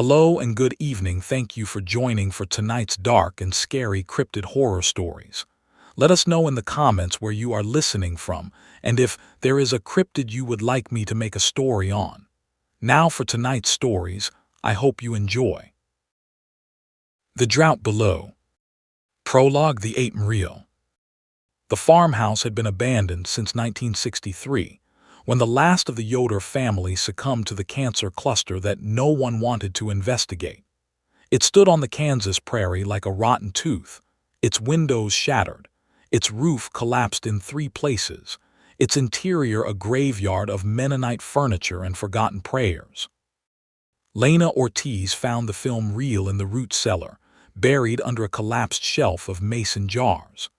Hello and good evening. Thank you for joining for tonight's dark and scary cryptid horror stories. Let us know in the comments where you are listening from and if there is a cryptid you would like me to make a story on. Now for tonight's stories, I hope you enjoy. The Drought Below. Prologue: The Ape Real. The farmhouse had been abandoned since 1963, when the last of the Yoder family succumbed to the cancer cluster that no one wanted to investigate. It stood on the Kansas prairie like a rotten tooth, its windows shattered, its roof collapsed in 3 places, its interior a graveyard of Mennonite furniture and forgotten prayers. Lena Ortiz found the film reel in the root cellar, buried under a collapsed shelf of mason jars.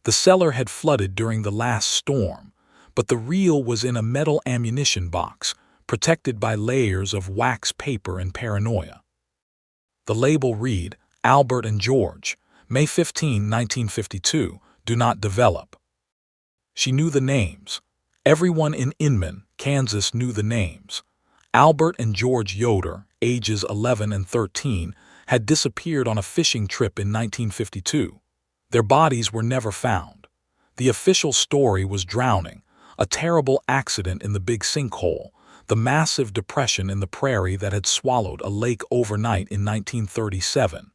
The cellar had flooded during the last storm, but the reel was in a metal ammunition box, protected by layers of wax paper and paranoia. The label read, Albert and George, May 15, 1952, do not develop. She knew the names. Everyone in Inman, Kansas knew the names. Albert and George Yoder, ages 11 and 13, had disappeared on a fishing trip in 1952. Their bodies were never found. The official story was drowning, a terrible accident in the Big Sinkhole, the massive depression in the prairie that had swallowed a lake overnight in 1937.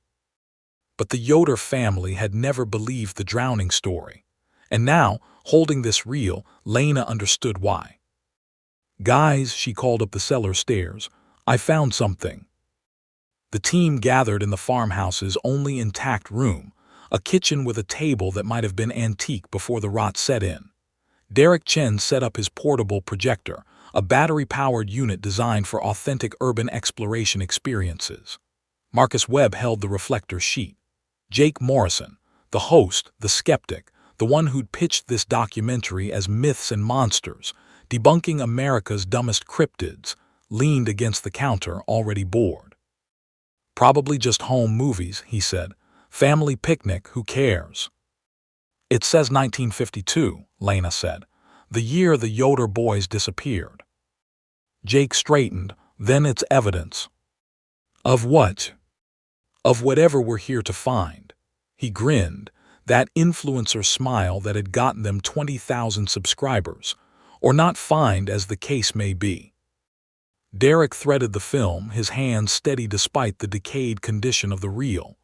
But the Yoder family had never believed the drowning story. And now, holding this reel, Lena understood why. "Guys," she called up the cellar stairs, "I found something." The team gathered in the farmhouse's only intact room, a kitchen with a table that might have been antique before the rot set in. Derek Chen set up his portable projector, a battery-powered unit designed for authentic urban exploration experiences. Marcus Webb held the reflector sheet. Jake Morrison, the host, the skeptic, the one who'd pitched this documentary as Myths and Monsters, debunking America's dumbest cryptids, leaned against the counter, already bored. "Probably just home movies," he said. "Family picnic, who cares?" "It says 1952, Lena said, "the year the Yoder boys disappeared." Jake straightened. "Then it's evidence." "Of what?" "Of whatever we're here to find." He grinned, that influencer smile that had gotten them 20,000 subscribers, or not find as the case may be. Derek threaded the film, his hands steady despite the decayed condition of the reel.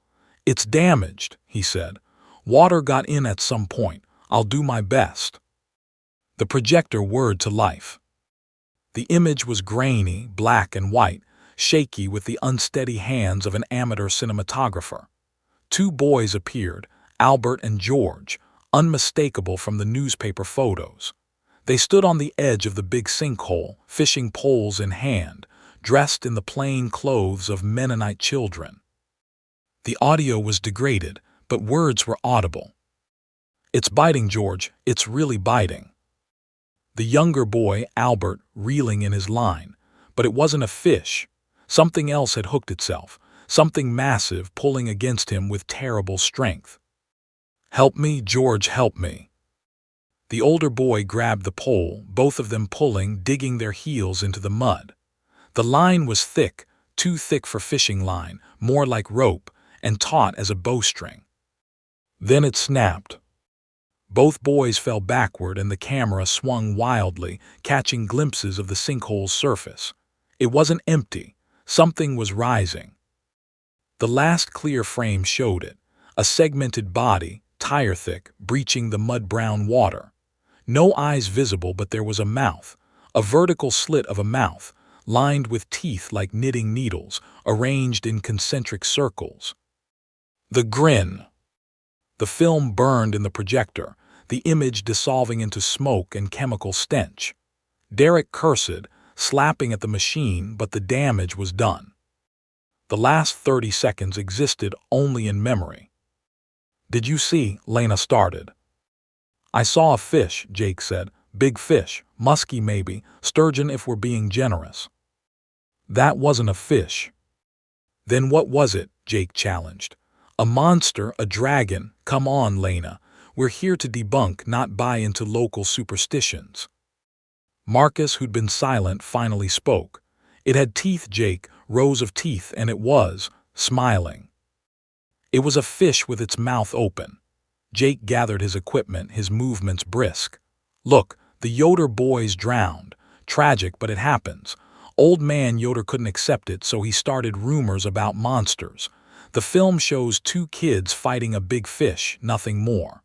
"It's damaged," he said. "Water got in at some point. I'll do my best." The projector whirred to life. The image was grainy, black and white, shaky with the unsteady hands of an amateur cinematographer. 2 boys appeared, Albert and George, unmistakable from the newspaper photos. They stood on the edge of the Big Sinkhole, fishing poles in hand, dressed in the plain clothes of Mennonite children. The audio was degraded, but words were audible. "It's biting, George, it's really biting." The younger boy, Albert, reeling in his line. But it wasn't a fish. Something else had hooked itself, something massive pulling against him with terrible strength. "Help me, George, help me." The older boy grabbed the pole, both of them pulling, digging their heels into the mud. The line was thick, too thick for fishing line, more like rope, and taut as a bowstring. Then it snapped. Both boys fell backward and the camera swung wildly, catching glimpses of the sinkhole's surface. It wasn't empty. Something was rising. The last clear frame showed it, a segmented body, tire-thick, breaching the mud-brown water. No eyes visible, but there was a mouth, a vertical slit of a mouth, lined with teeth like knitting needles, arranged in concentric circles. The grin. The film burned in the projector, the image dissolving into smoke and chemical stench. Derek cursed, slapping at the machine, but the damage was done. The last 30 seconds existed only in memory. "Did you see?" Lena started. "I saw a fish," Jake said. "Big fish, musky maybe, sturgeon if we're being generous." "That wasn't a fish." "Then what was it?" Jake challenged. "A monster, a dragon. Come on, Lena. We're here to debunk, not buy into local superstitions." Marcus, who'd been silent, finally spoke. "It had teeth, Jake, rows of teeth, and it was smiling. It was a fish with its mouth open. Jake gathered his equipment, his movements brisk. Look, the Yoder boys drowned. Tragic, but it happens. Old man Yoder couldn't accept it, so he started rumors about monsters. The film shows two kids fighting a big fish, nothing more.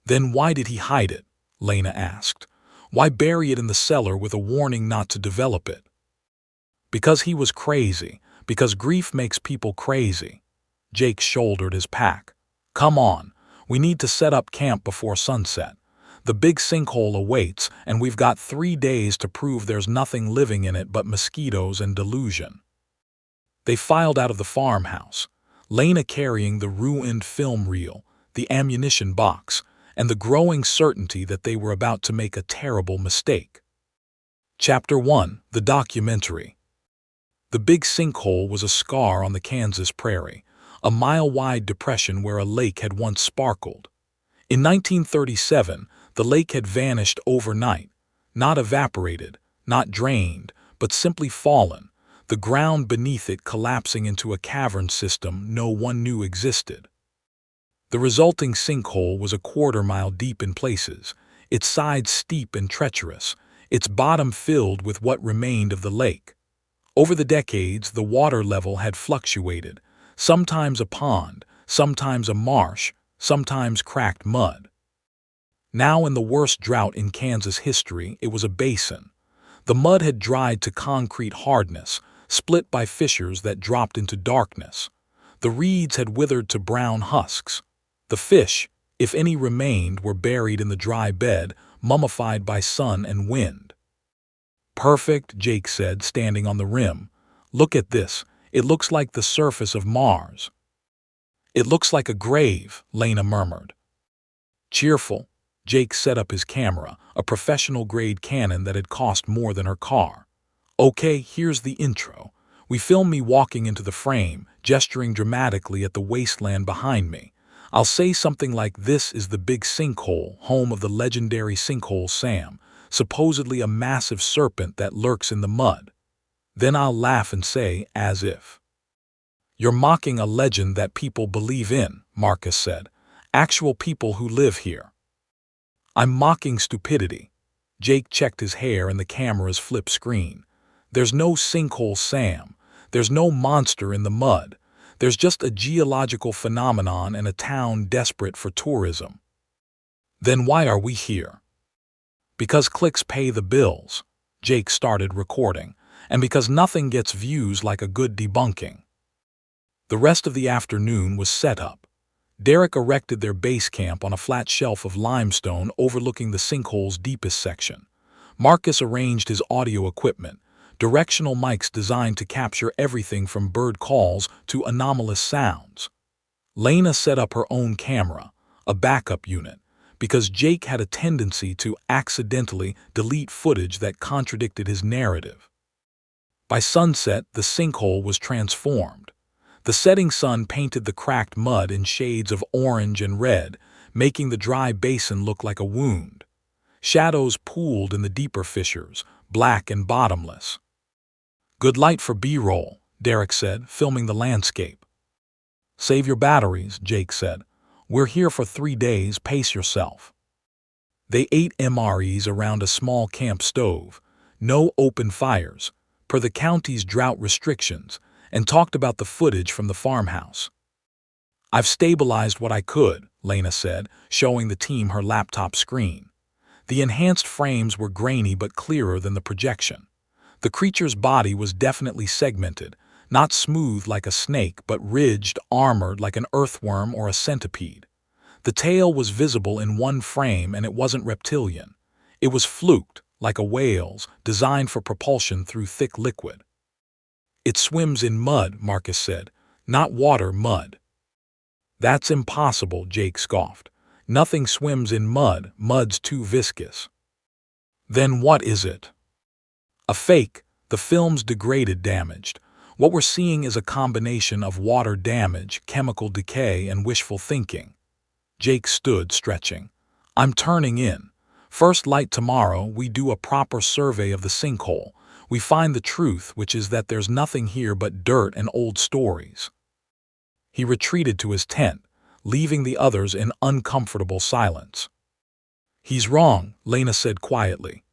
Then why did he hide it? Lena asked. Why bury it in the cellar with a warning not to develop it? Because he was crazy. Because grief makes people crazy. Jake shouldered his pack. Come on, we need to set up camp before sunset. The big sinkhole awaits, and we've got 3 days to prove there's nothing living in it but mosquitoes and delusion. They filed out of the farmhouse, Lena carrying the ruined film reel, the ammunition box, and the growing certainty that they were about to make a terrible mistake. Chapter 1: The Documentary. The big sinkhole was a scar on the Kansas prairie, a mile-wide depression where a lake had once sparkled. In 1937, the lake had vanished overnight, not evaporated, not drained, but simply fallen, the ground beneath it collapsing into a cavern system no one knew existed. The resulting sinkhole was a quarter-mile deep in places, its sides steep and treacherous, its bottom filled with what remained of the lake. Over the decades, the water level had fluctuated, sometimes a pond, sometimes a marsh, sometimes cracked mud. Now, in the worst drought in Kansas history, it was a basin. The mud had dried to concrete hardness, split by fissures that dropped into darkness. The reeds had withered to brown husks. The fish, if any remained, were buried in the dry bed, mummified by sun and wind. Perfect, Jake said, standing on the rim. Look at this. It looks like the surface of Mars. It looks like a grave, Lena murmured. Cheerful, Jake set up his camera, a professional-grade Canon that had cost more than her car. Okay, here's the intro. We film me walking into the frame, gesturing dramatically at the wasteland behind me. I'll say something like, this is the big sinkhole, home of the legendary Sinkhole Sam, supposedly a massive serpent that lurks in the mud. Then I'll laugh and say, as if. You're mocking a legend that people believe in, Marcus said. Actual people who live here. I'm mocking stupidity. Jake checked his hair and the camera's flip screen. There's no Sinkhole Sam. There's no monster in the mud. There's just a geological phenomenon and a town desperate for tourism. Then why are we here? Because clicks pay the bills. Jake started recording. And because nothing gets views like a good debunking. The rest of the afternoon was set up. Derek erected their base camp on a flat shelf of limestone overlooking the sinkhole's deepest section. Marcus arranged his audio equipment, directional mics designed to capture everything from bird calls to anomalous sounds. Lena set up her own camera, a backup unit, because Jake had a tendency to accidentally delete footage that contradicted his narrative. By sunset, the sinkhole was transformed. The setting sun painted the cracked mud in shades of orange and red, making the dry basin look like a wound. Shadows pooled in the deeper fissures, black and bottomless. Good light for B-roll, Derek said, filming the landscape. Save your batteries, Jake said. We're here for 3 days, pace yourself. They ate MREs around a small camp stove, no open fires, per the county's drought restrictions, and talked about the footage from the farmhouse. I've stabilized what I could, Lena said, showing the team her laptop screen. The enhanced frames were grainy but clearer than the projection. The creature's body was definitely segmented, not smooth like a snake but ridged, armored like an earthworm or a centipede. The tail was visible in one frame and it wasn't reptilian. It was fluked, like a whale's, designed for propulsion through thick liquid. It swims in mud, Marcus said, not water, mud. That's impossible, Jake scoffed. Nothing swims in mud, mud's too viscous. Then what is it? A fake. The film's degraded, damaged. What we're seeing is a combination of water damage, chemical decay, and wishful thinking. Jake stood, stretching. I'm turning in. First light tomorrow, we do a proper survey of the sinkhole. We find the truth, which is that there's nothing here but dirt and old stories. He retreated to his tent, leaving the others in uncomfortable silence. He's wrong, Lena said quietly.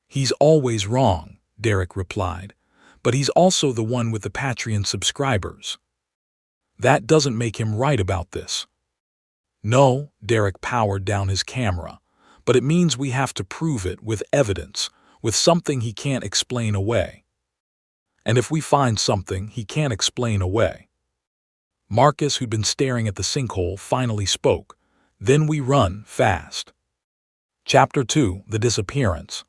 He's always wrong, Derek replied, but he's also the one with the Patreon subscribers. That doesn't make him right about this. No, Derek powered down his camera, but it means we have to prove it with evidence, with something he can't explain away. And if we find something he can't explain away. Marcus, who'd been staring at the sinkhole, finally spoke. Then we run fast. Chapter 2, The Disappearance.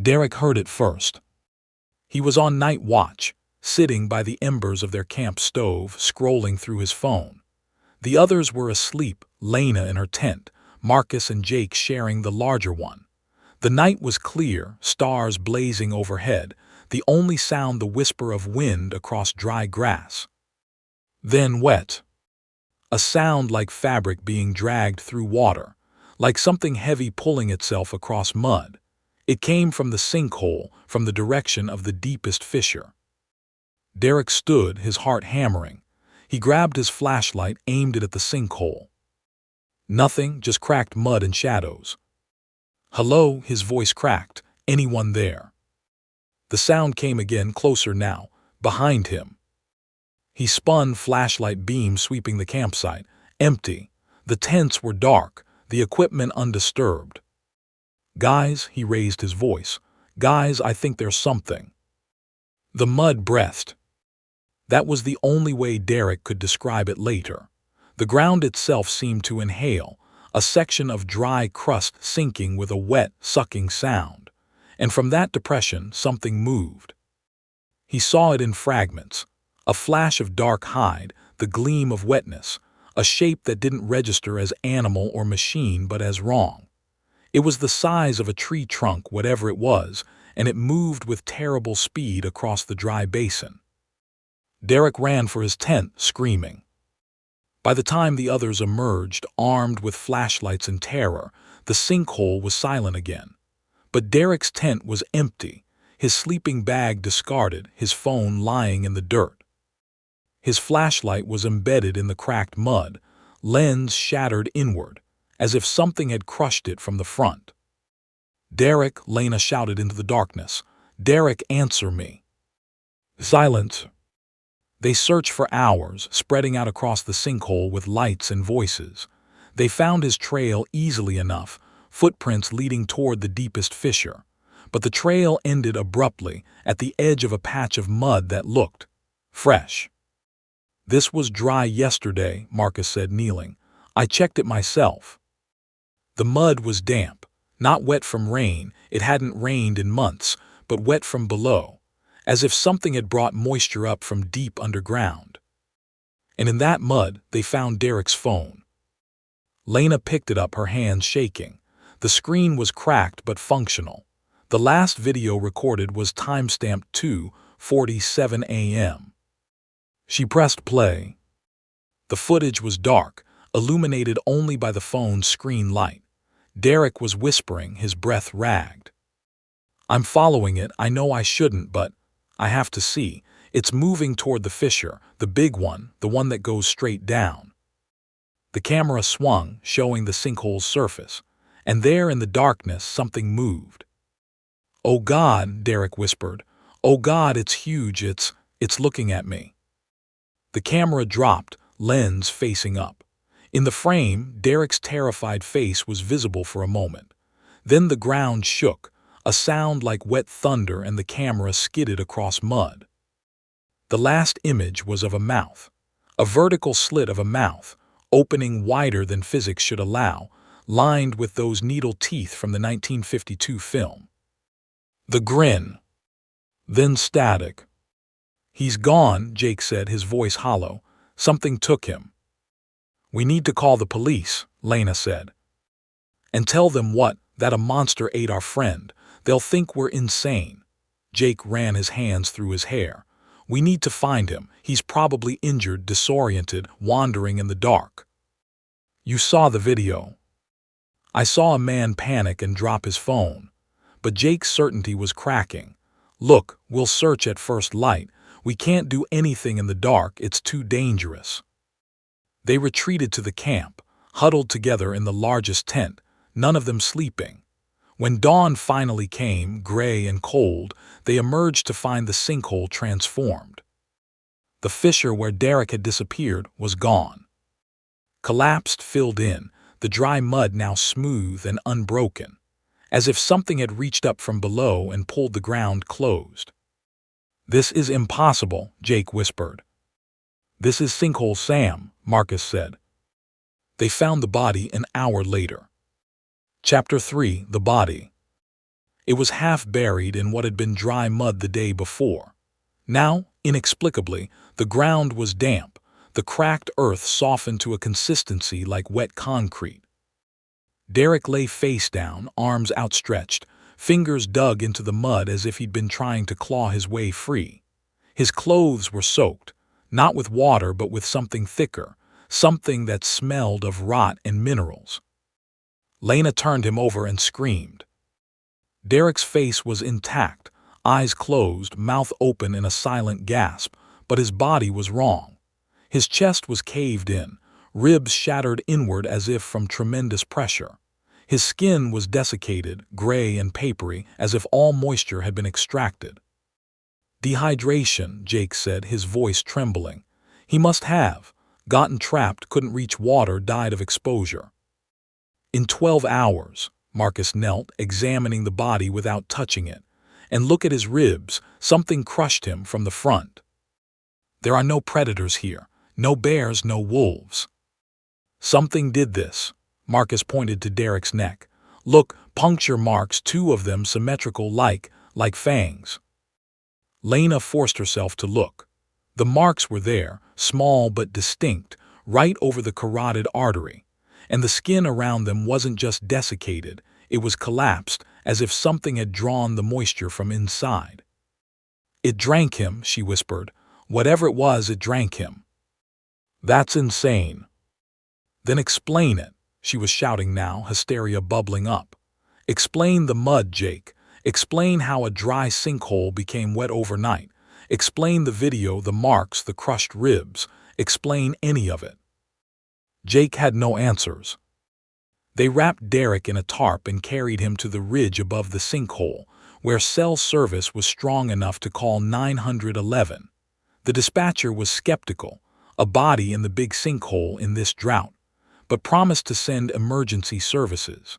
Derek heard it first. He was on night watch, sitting by the embers of their camp stove, scrolling through his phone. The others were asleep, Lena in her tent, Marcus and Jake sharing the larger one. The night was clear, stars blazing overhead, the only sound the whisper of wind across dry grass. Then wet. A sound like fabric being dragged through water, like something heavy pulling itself across mud. It came from the sinkhole, from the direction of the deepest fissure. Derek stood, his heart hammering. He grabbed his flashlight, aimed it at the sinkhole. Nothing, just cracked mud and shadows. Hello, his voice cracked. Anyone there? The sound came again, closer now, behind him. He spun, flashlight beam sweeping the campsite. Empty. The tents were dark, the equipment undisturbed. Guys, he raised his voice. Guys, I think there's something. The mud breathed. That was the only way Derek could describe it later. The ground itself seemed to inhale, a section of dry crust sinking with a wet, sucking sound. And from that depression, something moved. He saw it in fragments. A flash of dark hide, the gleam of wetness, a shape that didn't register as animal or machine but as wrong. It was the size of a tree trunk, whatever it was, and it moved with terrible speed across the dry basin. Derek ran for his tent, screaming. By the time the others emerged, armed with flashlights in terror, the sinkhole was silent again. But Derek's tent was empty, his sleeping bag discarded, his phone lying in the dirt. His flashlight was embedded in the cracked mud, lens shattered inward, as if something had crushed it from the front. Derek, Lena shouted into the darkness. Derek, answer me. Silence. They searched for hours, spreading out across the sinkhole with lights and voices. They found his trail easily enough, footprints leading toward the deepest fissure. But the trail ended abruptly at the edge of a patch of mud that looked fresh. This was dry yesterday, Marcus said, kneeling. I checked it myself. The mud was damp, not wet from rain, it hadn't rained in months, but wet from below, as if something had brought moisture up from deep underground. And in that mud, they found Derek's phone. Lena picked it up, her hands shaking. The screen was cracked but functional. The last video recorded was timestamped 2:47 a.m. She pressed play. The footage was dark, illuminated only by the phone's screen light. Derek was whispering, his breath ragged. I'm following it, I know I shouldn't, but I have to see. It's moving toward the fissure, the big one, the one that goes straight down. The camera swung, showing the sinkhole's surface, and there in the darkness something moved. Oh God, Derek whispered. Oh God, it's huge, it's looking at me. The camera dropped, lens facing up. In the frame, Derek's terrified face was visible for a moment. Then the ground shook, a sound like wet thunder, and the camera skidded across mud. The last image was of a mouth, a vertical slit of a mouth, opening wider than physics should allow, lined with those needle teeth from the 1952 film. The grin. Then static. He's gone, Jake said, his voice hollow. Something took him. We need to call the police, Lena said. And tell them what? That a monster ate our friend. They'll think we're insane. Jake ran his hands through his hair. We need to find him. He's probably injured, disoriented, wandering in the dark. You saw the video. I saw a man panic and drop his phone. But Jake's certainty was cracking. Look, we'll search at first light. We can't do anything in the dark, it's too dangerous. They retreated to the camp, huddled together in the largest tent, none of them sleeping. When dawn finally came, gray and cold, they emerged to find the sinkhole transformed. The fissure where Derek had disappeared was gone. Collapsed, filled in, the dry mud now smooth and unbroken, as if something had reached up from below and pulled the ground closed. "This is impossible," Jake whispered. "This is Sinkhole Sam," Marcus said. They found the body an hour later. Chapter 3: The Body. It was half buried in what had been dry mud the day before. Now, inexplicably, the ground was damp, the cracked earth softened to a consistency like wet concrete. Derek lay face down, arms outstretched, fingers dug into the mud as if he'd been trying to claw his way free. His clothes were soaked, not with water but with something thicker, something that smelled of rot and minerals. Lena turned him over and screamed. Derek's face was intact, eyes closed, mouth open in a silent gasp, but his body was wrong. His chest was caved in, ribs shattered inward as if from tremendous pressure. His skin was desiccated, gray and papery, as if all moisture had been extracted. "Dehydration," Jake said, his voice trembling. "He must have gotten trapped, couldn't reach water, died of exposure." "In 12 hours, Marcus knelt, examining the body without touching it. "And look at his ribs, something crushed him from the front. There are no predators here, no bears, no wolves. Something did this." Marcus pointed to Derek's neck. "Look, puncture marks, 2 of them symmetrical like fangs." Lena forced herself to look. The marks were there, small but distinct, right over the carotid artery. And the skin around them wasn't just desiccated, it was collapsed, as if something had drawn the moisture from inside. "It drank him," she whispered. "Whatever it was, it drank him." "That's insane." "Then explain it," she was shouting now, hysteria bubbling up. "Explain the mud, Jake. Explain how a dry sinkhole became wet overnight. Explain the video, the marks, the crushed ribs. Explain any of it." Jake had no answers. They wrapped Derek in a tarp and carried him to the ridge above the sinkhole, where cell service was strong enough to call 911. The dispatcher was skeptical, a body in the big sinkhole in this drought, but promised to send emergency services.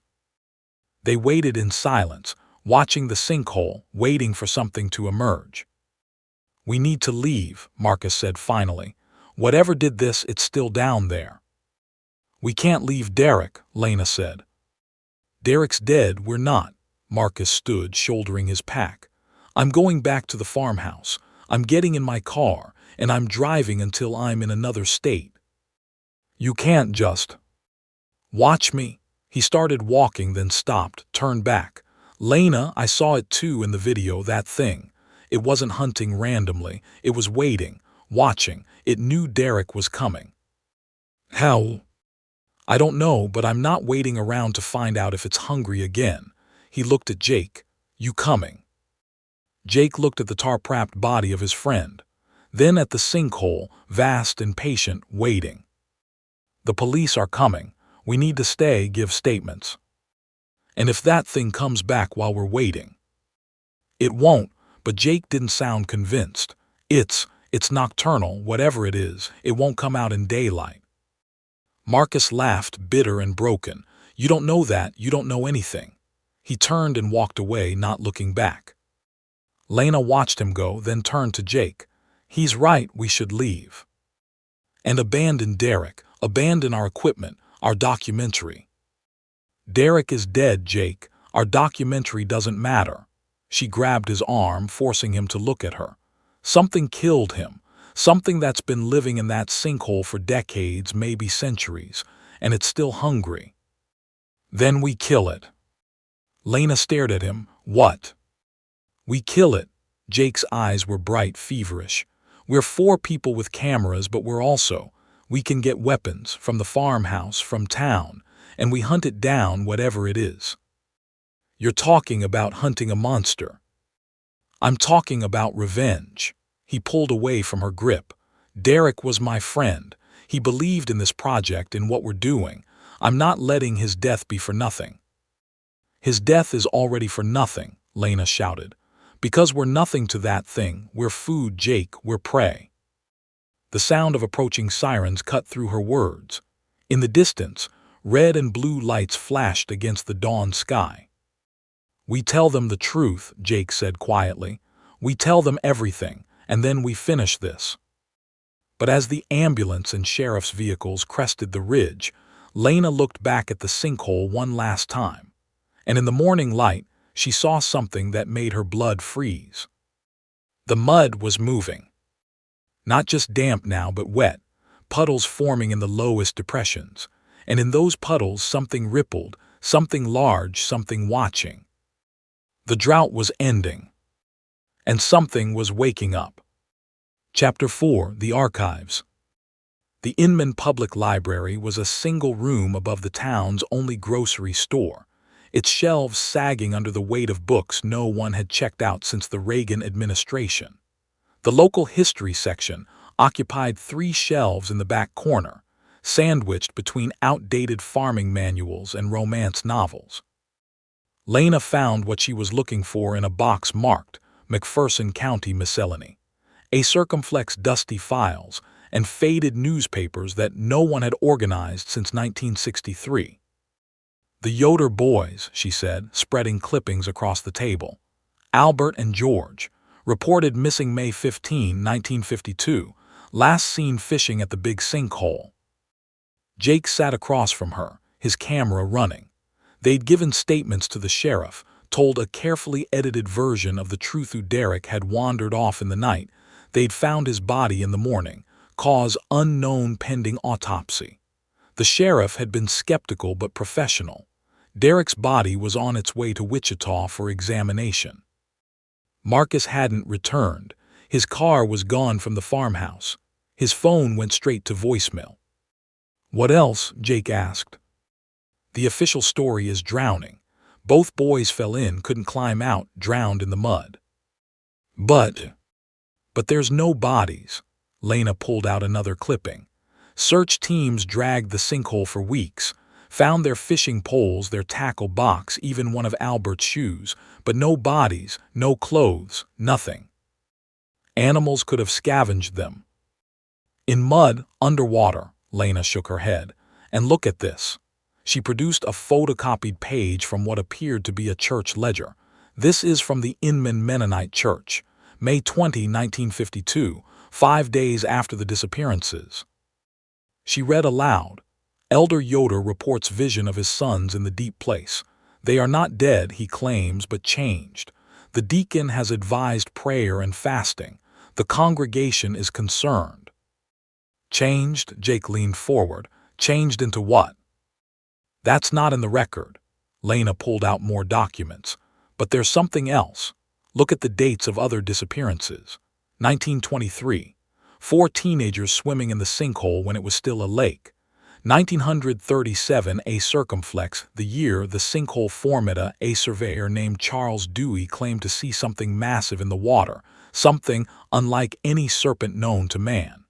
They waited in silence, watching the sinkhole, waiting for something to emerge. "We need to leave," Marcus said finally. "Whatever did this, it's still down there." "We can't leave Derek," Lena said. "Derek's dead, we're not." Marcus stood, shouldering his pack. "I'm going back to the farmhouse. I'm getting in my car, and I'm driving until I'm in another state." "You can't just." "Watch me." He started walking, then stopped, turned back. "Lena, I saw it too in the video, that thing. It wasn't hunting randomly, it was waiting, watching. It knew Derek was coming." "How?" "I don't know, but I'm not waiting around to find out if it's hungry again." He looked at Jake. "You coming?" Jake looked at the tarp-wrapped body of his friend, then at the sinkhole, vast and patient, waiting. "The police are coming. We need to stay, give statements. And if that thing comes back while we're waiting." "It won't," but Jake didn't sound convinced. It's nocturnal, whatever it is. It won't come out in daylight." Marcus laughed, bitter and broken. "You don't know that, you don't know anything." He turned and walked away, not looking back. Lena watched him go, then turned to Jake. "He's right, we should leave. And abandon Derek, abandon our equipment, our documentary." "Derek is dead, Jake. Our documentary doesn't matter." She grabbed his arm, forcing him to look at her. "Something killed him. Something that's been living in that sinkhole for decades, maybe centuries, and it's still hungry. Then we kill it." Lena stared at him. "What?" "We kill it." Jake's eyes were bright, feverish. "We're 4 people with cameras, but we can get weapons, from the farmhouse, from town, and we hunt it down, whatever it is." "You're talking about hunting a monster." I'm talking about revenge. He pulled away from her grip. Derek was my friend. He believed in this project, in what we're doing. I'm not letting his death be for nothing. His death is already for nothing, Lena shouted. Because we're nothing to that thing. We're food, Jake, we're prey. The sound of approaching sirens cut through her words. In the distance, red and blue lights flashed against the dawn sky. We tell them the truth, Jake said quietly. We tell them everything, and then we finish this. But as the ambulance and sheriff's vehicles crested the ridge, Lena looked back at the sinkhole one last time. And in the morning light, she saw something that made her blood freeze. The mud was moving. Not just damp now, but wet, puddles forming in the lowest depressions. And in those puddles something rippled, something large, something watching. The drought was ending. And something was waking up. Chapter 4: The Archives. The Inman Public Library was a single room above the town's only grocery store, its shelves sagging under the weight of books no one had checked out since the Reagan administration. The local history section occupied 3 shelves in the back corner, sandwiched between outdated farming manuals and romance novels. Lena found what she was looking for in a box marked McPherson County Miscellany, a circumflex dusty files and faded newspapers that no one had organized since 1963. The Yoder boys, she said, spreading clippings across the table. Albert and George, reported missing May 15, 1952, last seen fishing at the big sinkhole. Jake sat across from her, his camera running. They'd given statements to the sheriff, told a carefully edited version of the truth. Who Derek had wandered off in the night. They'd found his body in the morning, cause unknown, pending autopsy. The sheriff had been skeptical but professional. Derek's body was on its way to Wichita for examination. Marcus hadn't returned. His car was gone from the farmhouse. His phone went straight to voicemail. What else? Jake asked. The official story is drowning. Both boys fell in, couldn't climb out, drowned in the mud. But there's no bodies. Lena pulled out another clipping. Search teams dragged the sinkhole for weeks, found their fishing poles, their tackle box, even one of Albert's shoes, but no bodies, no clothes, nothing. Animals could have scavenged them. In mud, underwater, Lena shook her head. And look at this. She produced a photocopied page from what appeared to be a church ledger. This is from the Inman Mennonite Church, May 20, 1952, 5 days after the disappearances. She read aloud. Elder Yoder reports vision of his sons in the deep place. They are not dead, he claims, but changed. The deacon has advised prayer and fasting. The congregation is concerned. Changed? Jake leaned forward. Changed into what? That's not in the record. Lena pulled out more documents. But there's something else. Look at the dates of other disappearances. 1923. 4 teenagers swimming in the sinkhole when it was still a lake. 1937, a circumflex, the year the sinkhole formed. A surveyor named Charles Dewey claimed to see something massive in the water, something unlike any serpent known to man.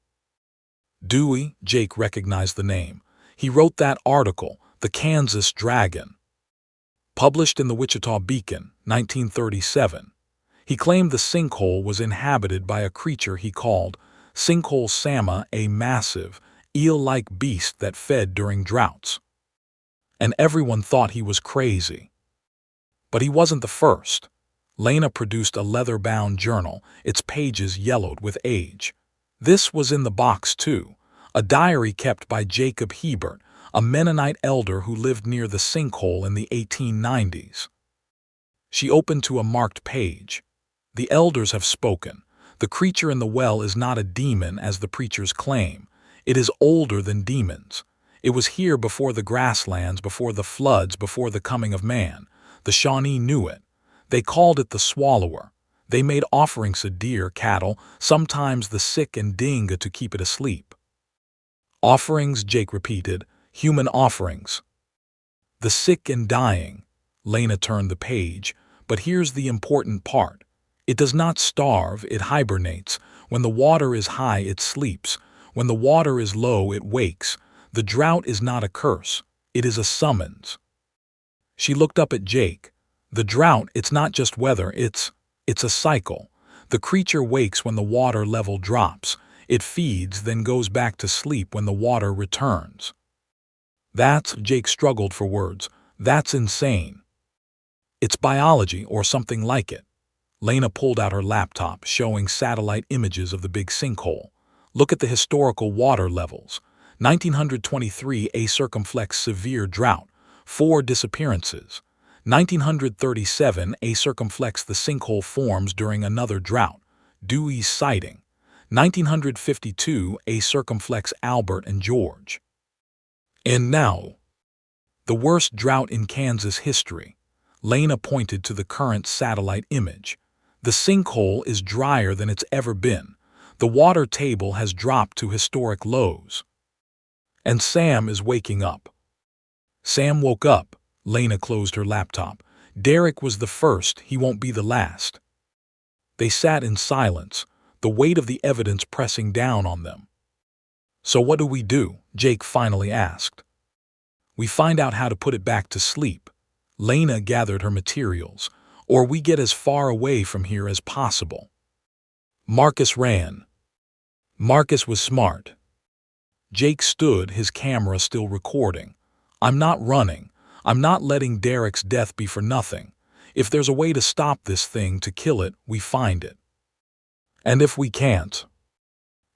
Dewey? Jake recognized the name. He wrote that article, The Kansas Dragon. Published in the Wichita Beacon, 1937. He claimed the sinkhole was inhabited by a creature he called Sinkhole Sam, a massive, eel-like beast that fed during droughts. And everyone thought he was crazy. But he wasn't the first. Lena produced a leather-bound journal, its pages yellowed with age. This was in the box too, a diary kept by Jacob Hebert, a Mennonite elder who lived near the sinkhole in the 1890s. She opened to a marked page. The elders have spoken. The creature in the well is not a demon as the preachers claim. It is older than demons. It was here before the grasslands, before the floods, before the coming of man. The Shawnee knew it. They called it the swallower. They made offerings to deer, cattle, sometimes the sick and dinga to keep it asleep. Offerings, Jake repeated. Human offerings. The sick and dying. Lena turned the page, but here's the important part. It does not starve, it hibernates. When the water is high, it sleeps. When the water is low, it wakes. The drought is not a curse, it is a summons. She looked up at Jake. The drought, it's not just weather, it's a cycle. The creature wakes when the water level drops. It feeds, then goes back to sleep when the water returns. Jake struggled for words. That's insane. It's biology or something like it. Lena pulled out her laptop, showing satellite images of the big sinkhole. Look at the historical water levels. 1923, a circumflex severe drought. 4 disappearances. 1937, a circumflex the sinkhole forms during another drought. Dewey's sighting. 1952, a circumflex Albert and George. And now, the worst drought in Kansas history. Lena pointed to the current satellite image. The sinkhole is drier than it's ever been. The water table has dropped to historic lows. And Sam is waking up. Sam woke up. Lena closed her laptop. Derek was the first, he won't be the last. They sat in silence, the weight of the evidence pressing down on them. So what do? Jake finally asked. We find out how to put it back to sleep. Lena gathered her materials, or we get as far away from here as possible. Marcus ran. Marcus was smart. Jake stood, his camera still recording. I'm not running. I'm not letting Derek's death be for nothing. If there's a way to stop this thing, to kill it, we find it. And if we can't?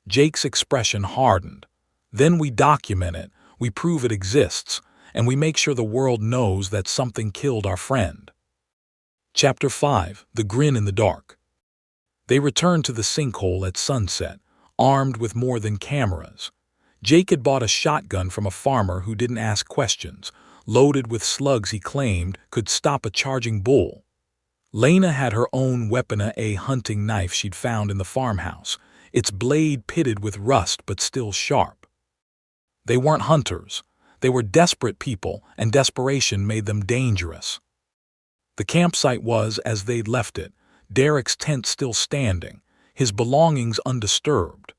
Jake's expression hardened. Then we document it, we prove it exists, and we make sure the world knows that something killed our friend. Chapter 5. The Grin in the Dark. They returned to the sinkhole at sunset, armed with more than cameras. Jake had bought a shotgun from a farmer who didn't ask questions, loaded with slugs he claimed could stop a charging bull. Lena had her own weapon, a hunting knife she'd found in the farmhouse, its blade pitted with rust but still sharp. They weren't hunters. They were desperate people, and desperation made them dangerous. The campsite was as they'd left it, Derek's tent still standing, his belongings undisturbed.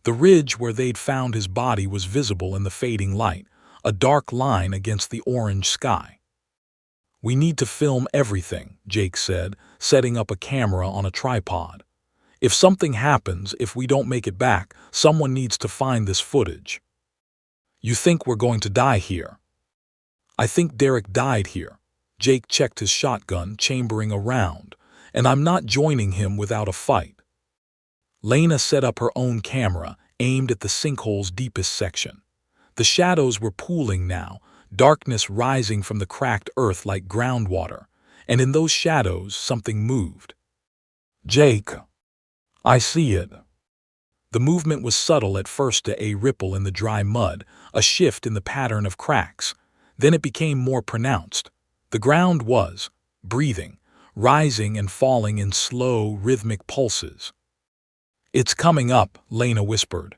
The ridge where they'd found his body was visible in the fading light, a dark line against the orange sky. We need to film everything, Jake said, setting up a camera on a tripod. If something happens, if we don't make it back, someone needs to find this footage. You think we're going to die here? I think Derek died here. Jake checked his shotgun, chambering a round, and I'm not joining him without a fight. Lena set up her own camera, aimed at the sinkhole's deepest section. The shadows were pooling now, darkness rising from the cracked earth like groundwater, and in those shadows something moved. Jake, I see it. The movement was subtle at first, a ripple in the dry mud, a shift in the pattern of cracks. Then it became more pronounced. The ground was breathing, rising and falling in slow, rhythmic pulses. It's coming up, Lena whispered.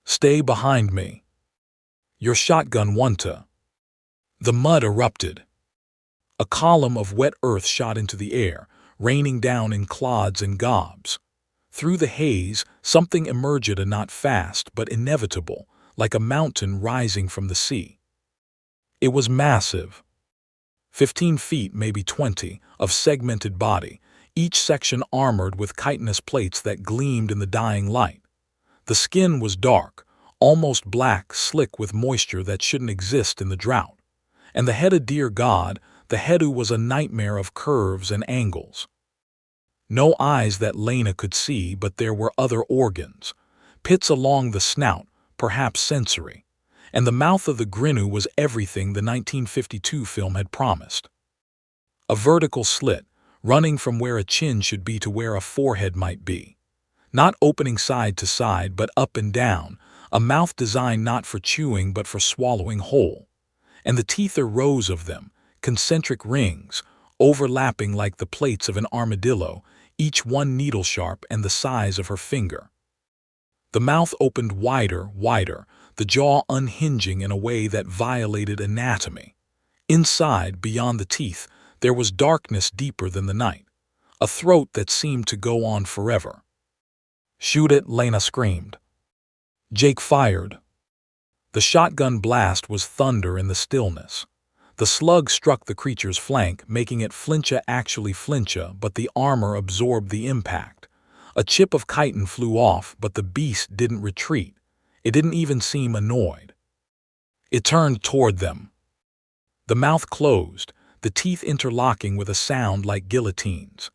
Stay behind me. Your shotgun wanta. The mud erupted. A column of wet earth shot into the air, raining down in clods and gobs. Through the haze, something emerged, not fast but inevitable, like a mountain rising from the sea. It was massive. 15 feet, maybe 20, of segmented body, each section armored with chitinous plates that gleamed in the dying light. The skin was dark, almost black, slick with moisture that shouldn't exist in the drought. And the head, dear God, the head was a nightmare of curves and angles. No eyes that Lena could see, but there were other organs. Pits along the snout, perhaps sensory. And the mouth of the Grinu was everything the 1952 film had promised. A vertical slit, running from where a chin should be to where a forehead might be. Not opening side to side, but up and down, a mouth designed not for chewing but for swallowing whole. And the teeth are rows of them, concentric rings, overlapping like the plates of an armadillo, each one needle-sharp and the size of her finger. The mouth opened wider, the jaw unhinging in a way that violated anatomy. Inside, beyond the teeth, there was darkness deeper than the night. a throat that seemed to go on forever. "Shoot it," Lena screamed. Jake fired. The shotgun blast was thunder in the stillness. The slug struck the creature's flank, making it actually flinch, but the armor absorbed the impact. A chip of chitin flew off, but the beast didn't retreat. It didn't even seem annoyed. It turned toward them. The mouth closed, the teeth interlocking with a sound like guillotines.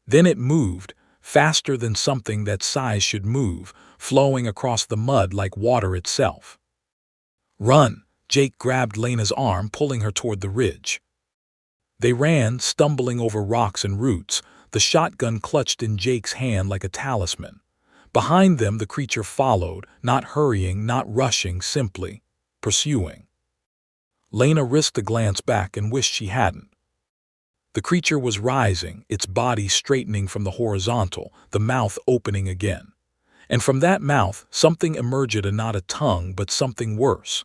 Then it moved, faster than something that size should move, flowing across the mud like water itself. "Run!" Jake grabbed Lena's arm, pulling her toward the ridge. They ran, stumbling over rocks and roots, the shotgun clutched in Jake's hand like a talisman. Behind them the creature followed, not hurrying, not rushing, simply pursuing. Lena risked a glance back and wished she hadn't. The creature was rising, its body straightening from the horizontal, the mouth opening again. And from that mouth something emerged, not a tongue, but something worse.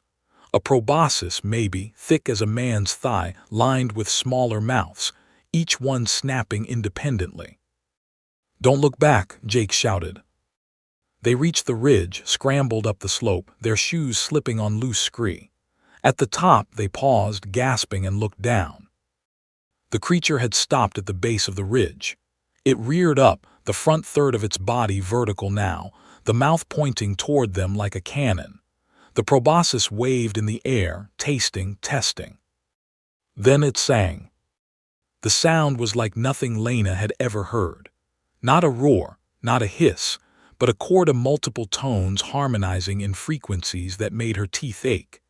A proboscis, maybe, thick as a man's thigh, lined with smaller mouths, each one snapping independently. "Don't look back," Jake shouted. They reached the ridge, scrambled up the slope, their shoes slipping on loose scree. At the top they paused, gasping, and looked down. The creature had stopped at the base of the ridge. It reared up, the front third of its body vertical now, the mouth pointing toward them like a cannon. The proboscis waved in the air, tasting, testing. Then it sang. The sound was like nothing Lena had ever heard. Not a roar, not a hiss, but a chord of multiple tones harmonizing in frequencies that made her teeth ache.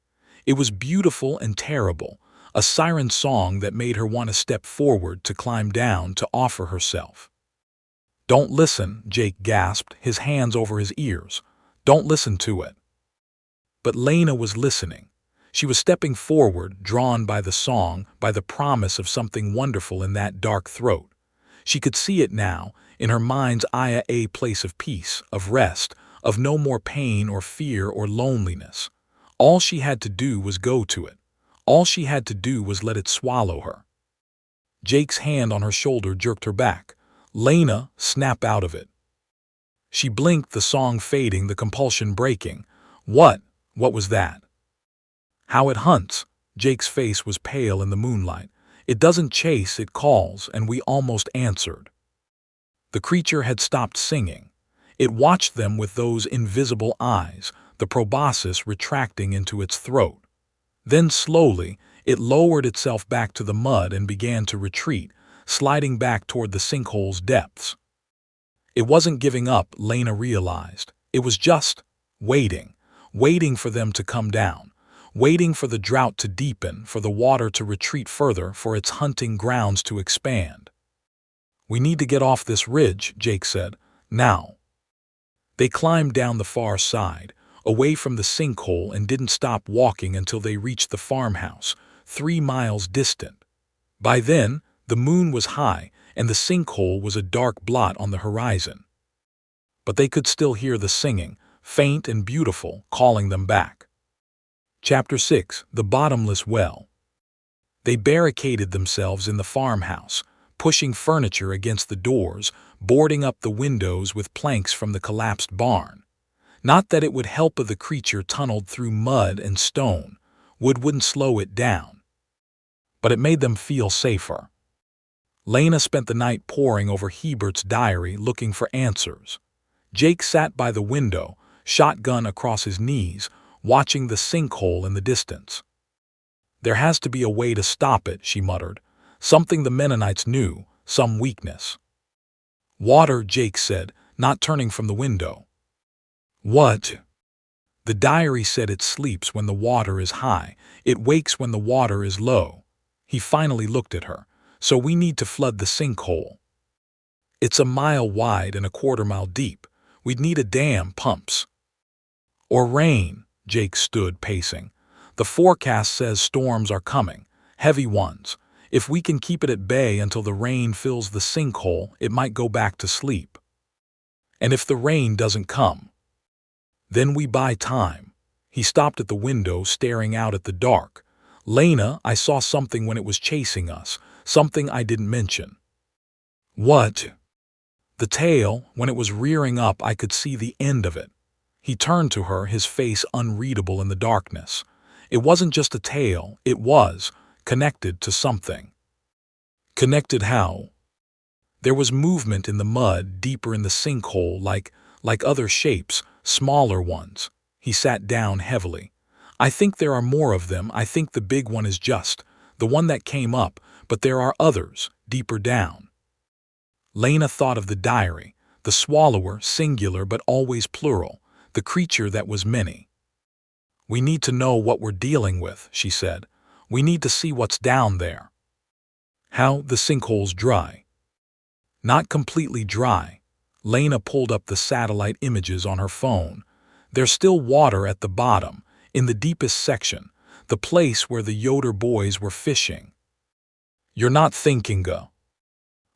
It was beautiful and terrible, a siren song that made her want to step forward, to climb down, to offer herself. "Don't listen," Jake gasped, his hands over his ears. "Don't listen to it." But Lena was listening. She was stepping forward, drawn by the song, by the promise of something wonderful in that dark throat. She could see it now, in her mind's eye, a place of peace, of rest, of no more pain or fear or loneliness. All she had to do was go to it. All she had to do was let it swallow her. Jake's hand on her shoulder jerked her back. "Lena, snap out of it." She blinked, the song fading, the compulsion breaking. What was that? "How it hunts." Jake's face was pale in the moonlight. "It doesn't chase, it calls," and we almost answered. The creature had stopped singing. It watched them with those invisible eyes, the proboscis retracting into its throat. Then slowly, it lowered itself back to the mud and began to retreat, sliding back toward the sinkhole's depths. It wasn't giving up, Lena realized. It was just waiting. Waiting for them to come down, waiting for the drought to deepen, for the water to retreat further, for its hunting grounds to expand. "We need to get off this ridge," Jake said. "Now." They climbed down the far side, away from the sinkhole, and didn't stop walking until they reached the farmhouse, 3 miles distant. By then, the moon was high, and the sinkhole was a dark blot on the horizon. But they could still hear the singing, faint and beautiful, calling them back. Chapter 6: The Bottomless Well. They barricaded themselves in the farmhouse, pushing furniture against the doors, boarding up the windows with planks from the collapsed barn. Not that it would help if the creature tunneled through mud and stone. Wood wouldn't slow it down. But it made them feel safer. Lena spent the night poring over Hebert's diary, looking for answers. Jake sat by the window, shotgun across his knees, watching the sinkhole in the distance. "There has to be a way to stop it," she muttered. "Something the Mennonites knew, some weakness." "Water," Jake said, not turning from the window. "What?" "The diary said it sleeps when the water is high, it wakes when the water is low." He finally looked at her. "So we need to flood the sinkhole. It's a mile wide and a quarter-mile deep. We'd need a dam, pumps." "Or rain." Jake stood, pacing. "The forecast says storms are coming, heavy ones. If we can keep it at bay until the rain fills the sinkhole, it might go back to sleep. And if the rain doesn't come, then we buy time." He stopped at the window, staring out at the dark. "Lena, I saw something when it was chasing us, something I didn't mention." What? The tail, when it was rearing up, I could see the end of it. He turned to her, his face unreadable in the darkness. It wasn't just a tail, it was connected to something. Connected how? There was movement in the mud, deeper in the sinkhole, like other shapes, smaller ones. He sat down heavily. I think there are more of them. I think the big one is just the one that came up, but there are others, deeper down. Lena thought of the diary, the swallower, singular but always plural, the creature that was many. We need to know what we're dealing with, she said. We need to see what's down there. How? The sinkhole's dry. Not completely dry. Lena pulled up the satellite images on her phone. There's still water at the bottom, in the deepest section, the place where the Yoder boys were fishing. You're not thinking,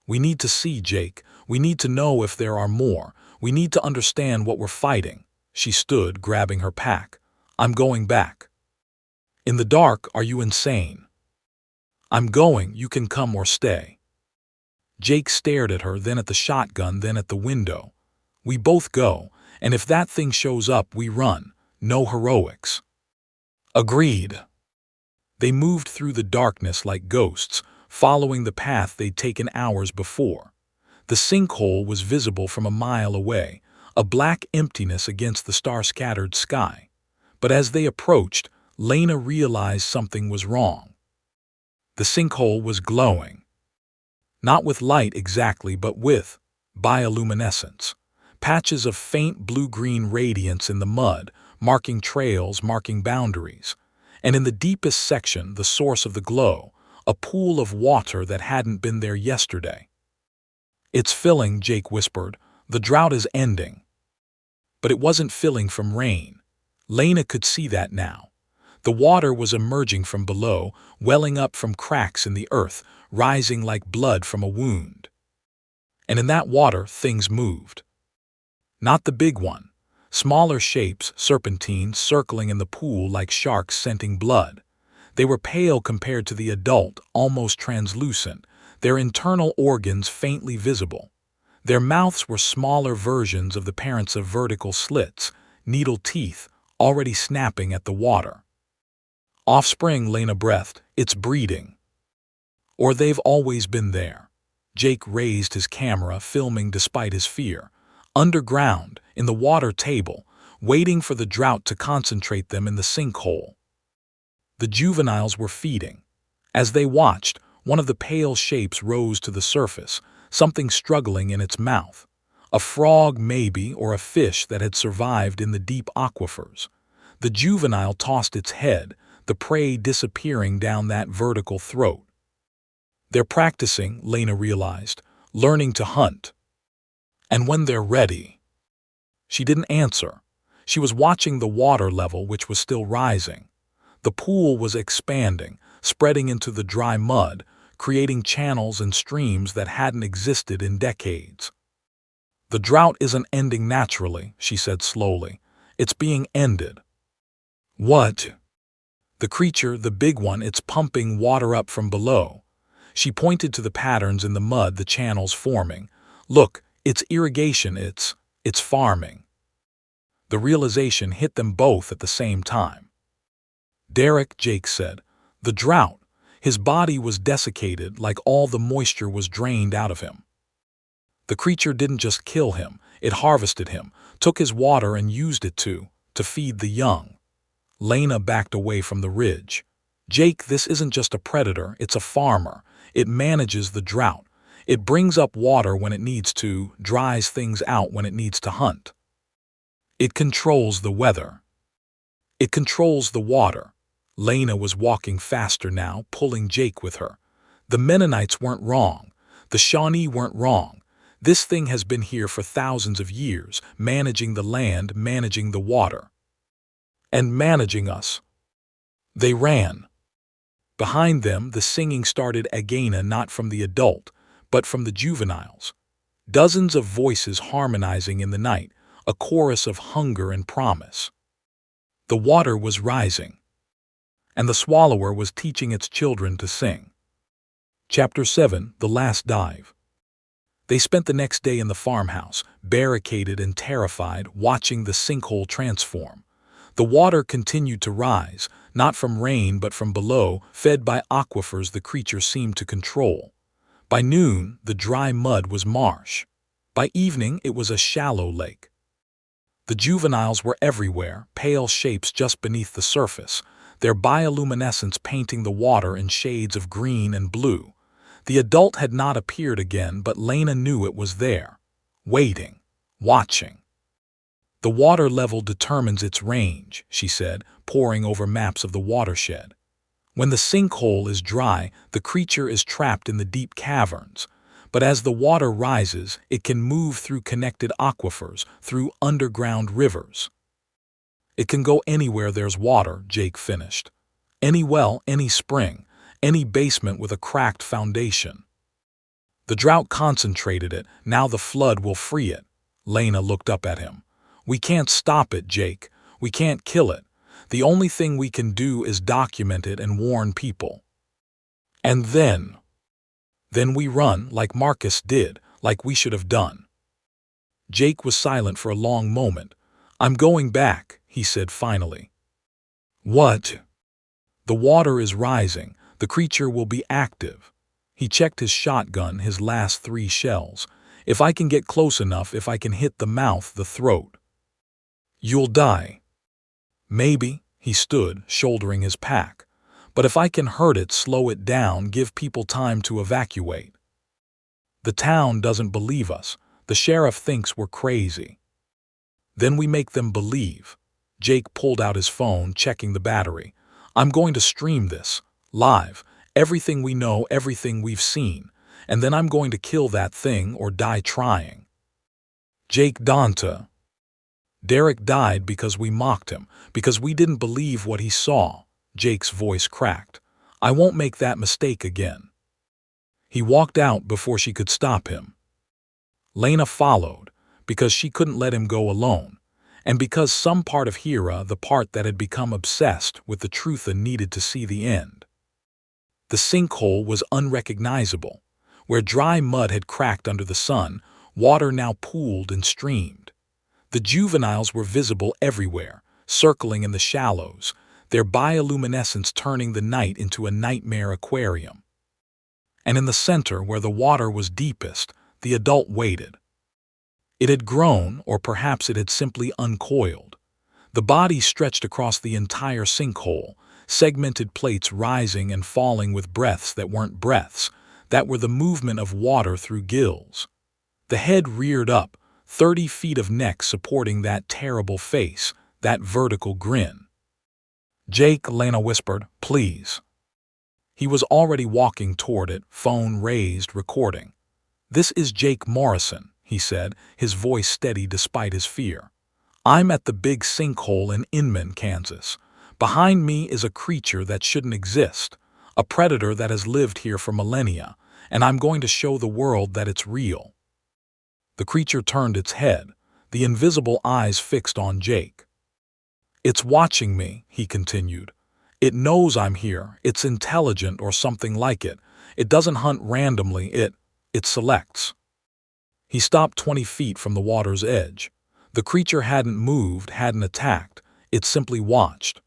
We need to see, Jake. We need to know if there are more. We need to understand what we're fighting. She stood, grabbing her pack. I'm going back. In the dark, are you insane? I'm going, you can come or stay. Jake stared at her, then at the shotgun, then at the window. We both go, and if that thing shows up, we run. No heroics. Agreed. They moved through the darkness like ghosts, following the path they'd taken hours before. The sinkhole was visible from a mile away, a black emptiness against the star-scattered sky. But as they approached, Lena realized something was wrong. The sinkhole was glowing. Not with light exactly, but with bioluminescence. Patches of faint blue-green radiance in the mud, marking trails, marking boundaries. And in the deepest section, the source of the glow, a pool of water that hadn't been there yesterday. It's filling, Jake whispered. The drought is ending. But it wasn't filling from rain. Lena could see that now. The water was emerging from below, welling up from cracks in the earth, rising like blood from a wound. And in that water, things moved. Not the big one. Smaller shapes, serpentines, circling in the pool like sharks scenting blood. They were pale compared to the adult, almost translucent, their internal organs faintly visible. Their mouths were smaller versions of the parents of vertical slits, needle teeth, already snapping at the water. Offspring, Lena breathed. It's breeding. Or they've always been there. Jake raised his camera, filming despite his fear. Underground, in the water table, waiting for the drought to concentrate them in the sinkhole. The juveniles were feeding. As they watched, one of the pale shapes rose to the surface, something struggling in its mouth. A frog maybe, or a fish that had survived in the deep aquifers. The juvenile tossed its head, the prey disappearing down that vertical throat. They're practicing, Lena realized, learning to hunt. And when they're ready. She didn't answer. She was watching the water level, which was still rising. The pool was expanding, spreading into the dry mud, creating channels and streams that hadn't existed in decades. The drought isn't ending naturally, she said slowly. It's being ended. What? The creature, the big one, it's pumping water up from below. She pointed to the patterns in the mud, the channels forming. Look, it's irrigation, it's farming. The realization hit them both at the same time. Derek, Jake said. The drought. His body was desiccated, like all the moisture was drained out of him. The creature didn't just kill him, it harvested him, took his water and used it to feed the young. Lena backed away from the ridge. Jake, this isn't just a predator, it's a farmer. It manages the drought. It brings up water when it needs to, dries things out when it needs to hunt. It controls the weather. It controls the water. Lena was walking faster now, pulling Jake with her. The Mennonites weren't wrong. The Shawnee weren't wrong. This thing has been here for thousands of years, managing the land, managing the water. And managing us. They ran. Behind them, the singing started again, not from the adult, but from the juveniles. Dozens of voices harmonizing in the night, a chorus of hunger and promise. The water was rising. And the swallower was teaching its children to sing. Chapter 7, The Last Dive. They spent the next day in the farmhouse, barricaded and terrified, watching the sinkhole transform. The water continued to rise, not from rain but from below, fed by aquifers the creature seemed to control. By noon, the dry mud was marsh. By evening, it was a shallow lake. The juveniles were everywhere, pale shapes just beneath the surface, their bioluminescence painting the water in shades of green and blue. The adult had not appeared again, but Lena knew it was there, waiting, watching. The water level determines its range, she said, poring over maps of the watershed. When the sinkhole is dry, the creature is trapped in the deep caverns. But as the water rises, it can move through connected aquifers, through underground rivers. It can go anywhere there's water, Jake finished. Any well, any spring, any basement with a cracked foundation. The drought concentrated it, now the flood will free it. Lena looked up at him. We can't stop it, Jake. We can't kill it. The only thing we can do is document it and warn people. And then we run, like Marcus did, like we should have done. Jake was silent for a long moment. I'm going back, he said finally. What? The water is rising. The creature will be active. He checked his shotgun, his last 3 shells. If I can get close enough, if I can hit the mouth, the throat. You'll die. Maybe, he stood, shouldering his pack. But if I can hurt it, slow it down, give people time to evacuate. The town doesn't believe us. The sheriff thinks we're crazy. Then we make them believe. Jake pulled out his phone, checking the battery. I'm going to stream this, live, everything we know, everything we've seen, and then I'm going to kill that thing or die trying. Jake Donta. Derek died because we mocked him, because we didn't believe what he saw. Jake's voice cracked. I won't make that mistake again. He walked out before she could stop him. Lena followed, because she couldn't let him go alone, and because some part of Hera, the part that had become obsessed with the truth and needed to see the end. The sinkhole was unrecognizable. Where dry mud had cracked under the sun, water now pooled and streamed. The juveniles were visible everywhere, circling in the shallows, their bioluminescence turning the night into a nightmare aquarium. And in the center, where the water was deepest, the adult waited. It had grown, or perhaps it had simply uncoiled. The body stretched across the entire sinkhole, segmented plates rising and falling with breaths that weren't breaths, that were the movement of water through gills. The head reared up, 30 feet of neck supporting that terrible face, that vertical grin. Jake, Lena whispered, please. He was already walking toward it, phone raised, recording. This is Jake Morrison, he said, his voice steady despite his fear. I'm at the big sinkhole in Inman, Kansas. Behind me is a creature that shouldn't exist, a predator that has lived here for millennia, and I'm going to show the world that it's real. The creature turned its head, the invisible eyes fixed on Jake. It's watching me, he continued. It knows I'm here, it's intelligent or something like it. It doesn't hunt randomly, it selects. He stopped 20 feet from the water's edge. The creature hadn't moved, hadn't attacked, it simply watched.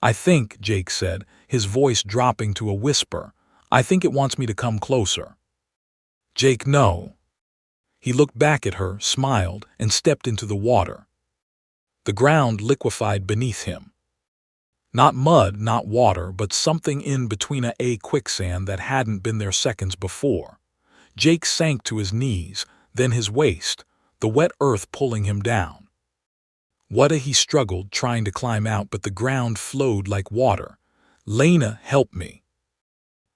I think, Jake said, his voice dropping to a whisper, I think it wants me to come closer. Jake, no. He looked back at her, smiled, and stepped into the water. The ground liquefied beneath him. Not mud, not water, but something in between a quicksand that hadn't been there seconds before. Jake sank to his knees, then his waist, the wet earth pulling him down. He struggled, trying to climb out, but the ground flowed like water. Lena, help me.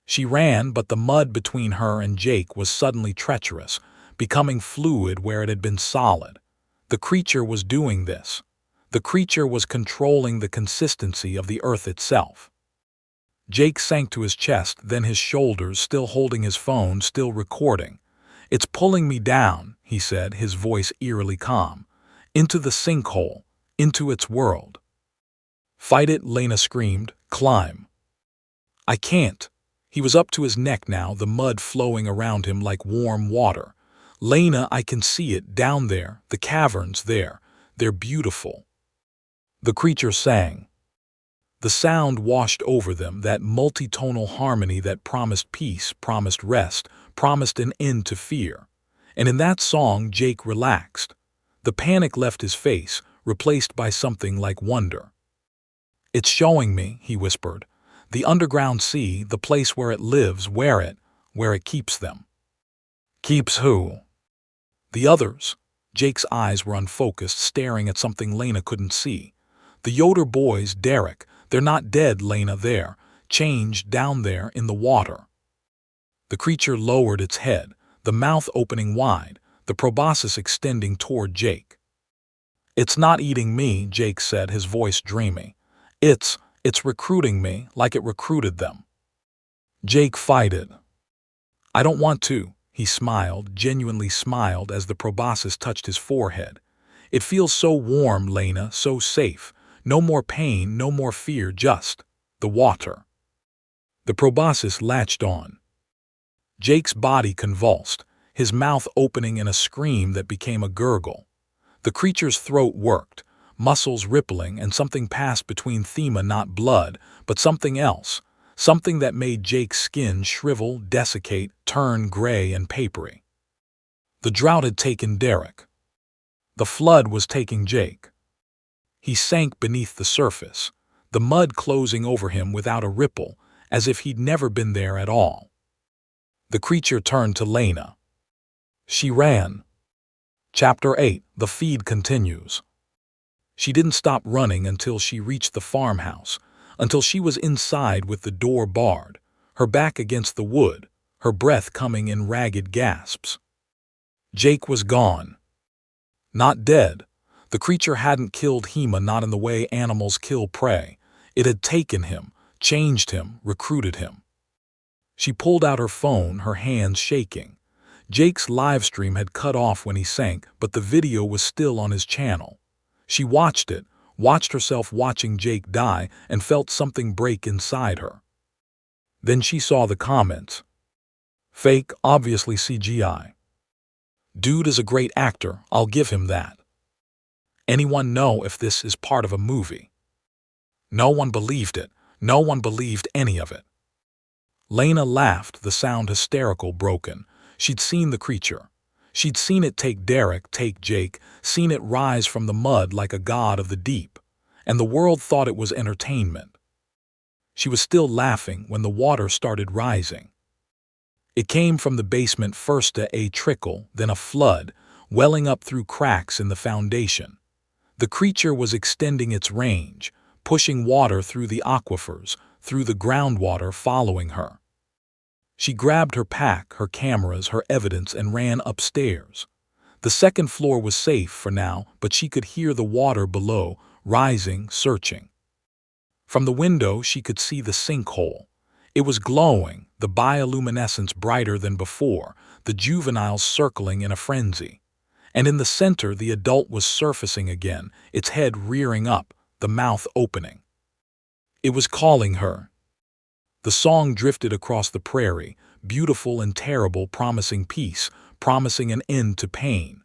She ran, but the mud between her and Jake was suddenly treacherous, becoming fluid where it had been solid. The creature was doing this. The creature was controlling the consistency of the earth itself. Jake sank to his chest, then his shoulders, still holding his phone, still recording. It's pulling me down, he said, his voice eerily calm. Into the sinkhole, into its world. Fight it, Lena screamed. Climb. I can't. He was up to his neck now, the mud flowing around him like warm water. "Lena, I can see it, down there, the caverns there. They're beautiful." The creature sang. The sound washed over them, that multitonal harmony that promised peace, promised rest, promised an end to fear. And in that song, Jake relaxed. The panic left his face, replaced by something like wonder. "It's showing me," he whispered. "The underground sea, the place where it lives, where it keeps them." "Keeps who?" "The others." Jake's eyes were unfocused, staring at something Lena couldn't see. "The Yoder boys, Derek. They're not dead, Lena, they're changed down there in the water." The creature lowered its head, the mouth opening wide, the proboscis extending toward Jake. "It's not eating me," Jake said, his voice dreamy. It's recruiting me, like it recruited them." Jake fighted. "I don't want to," he smiled, genuinely smiled as the proboscis touched his forehead. "It feels so warm, Lena, so safe. No more pain, no more fear, just the water." The proboscis latched on. Jake's body convulsed, his mouth opening in a scream that became a gurgle. The creature's throat worked, muscles rippling, and something passed between Thema, not blood, but something else, something that made Jake's skin shrivel, desiccate, turn gray and papery. The drought had taken Derek. The flood was taking Jake. He sank beneath the surface, the mud closing over him without a ripple, as if he'd never been there at all. The creature turned to Lena. She ran. Chapter 8. The feed continues. She didn't stop running until she reached the farmhouse, until she was inside with the door barred, her back against the wood, her breath coming in ragged gasps. Jake was gone. Not dead. The creature hadn't killed Hema, not in the way animals kill prey. It had taken him, changed him, recruited him. She pulled out her phone, her hands shaking. Jake's livestream had cut off when he sank, but the video was still on his channel. She watched it, watched herself watching Jake die, and felt something break inside her. Then she saw the comments. "Fake, obviously CGI. Dude is a great actor, I'll give him that. Anyone know if this is part of a movie?" No one believed it. No one believed any of it. Lena laughed, the sound hysterical, broken. She'd seen the creature. She'd seen it take Derek, take Jake, seen it rise from the mud like a god of the deep. And the world thought it was entertainment. She was still laughing when the water started rising. It came from the basement, first a trickle, then a flood, welling up through cracks in the foundation. The creature was extending its range, pushing water through the aquifers, through the groundwater, following her. She grabbed her pack, her cameras, her evidence, and ran upstairs. The second floor was safe for now, but she could hear the water below, rising, searching. From the window she could see the sinkhole. It was glowing, the bioluminescence brighter than before, the juveniles circling in a frenzy. And in the center the adult was surfacing again, its head rearing up, the mouth opening. It was calling her. The song drifted across the prairie, beautiful and terrible, promising peace, promising an end to pain.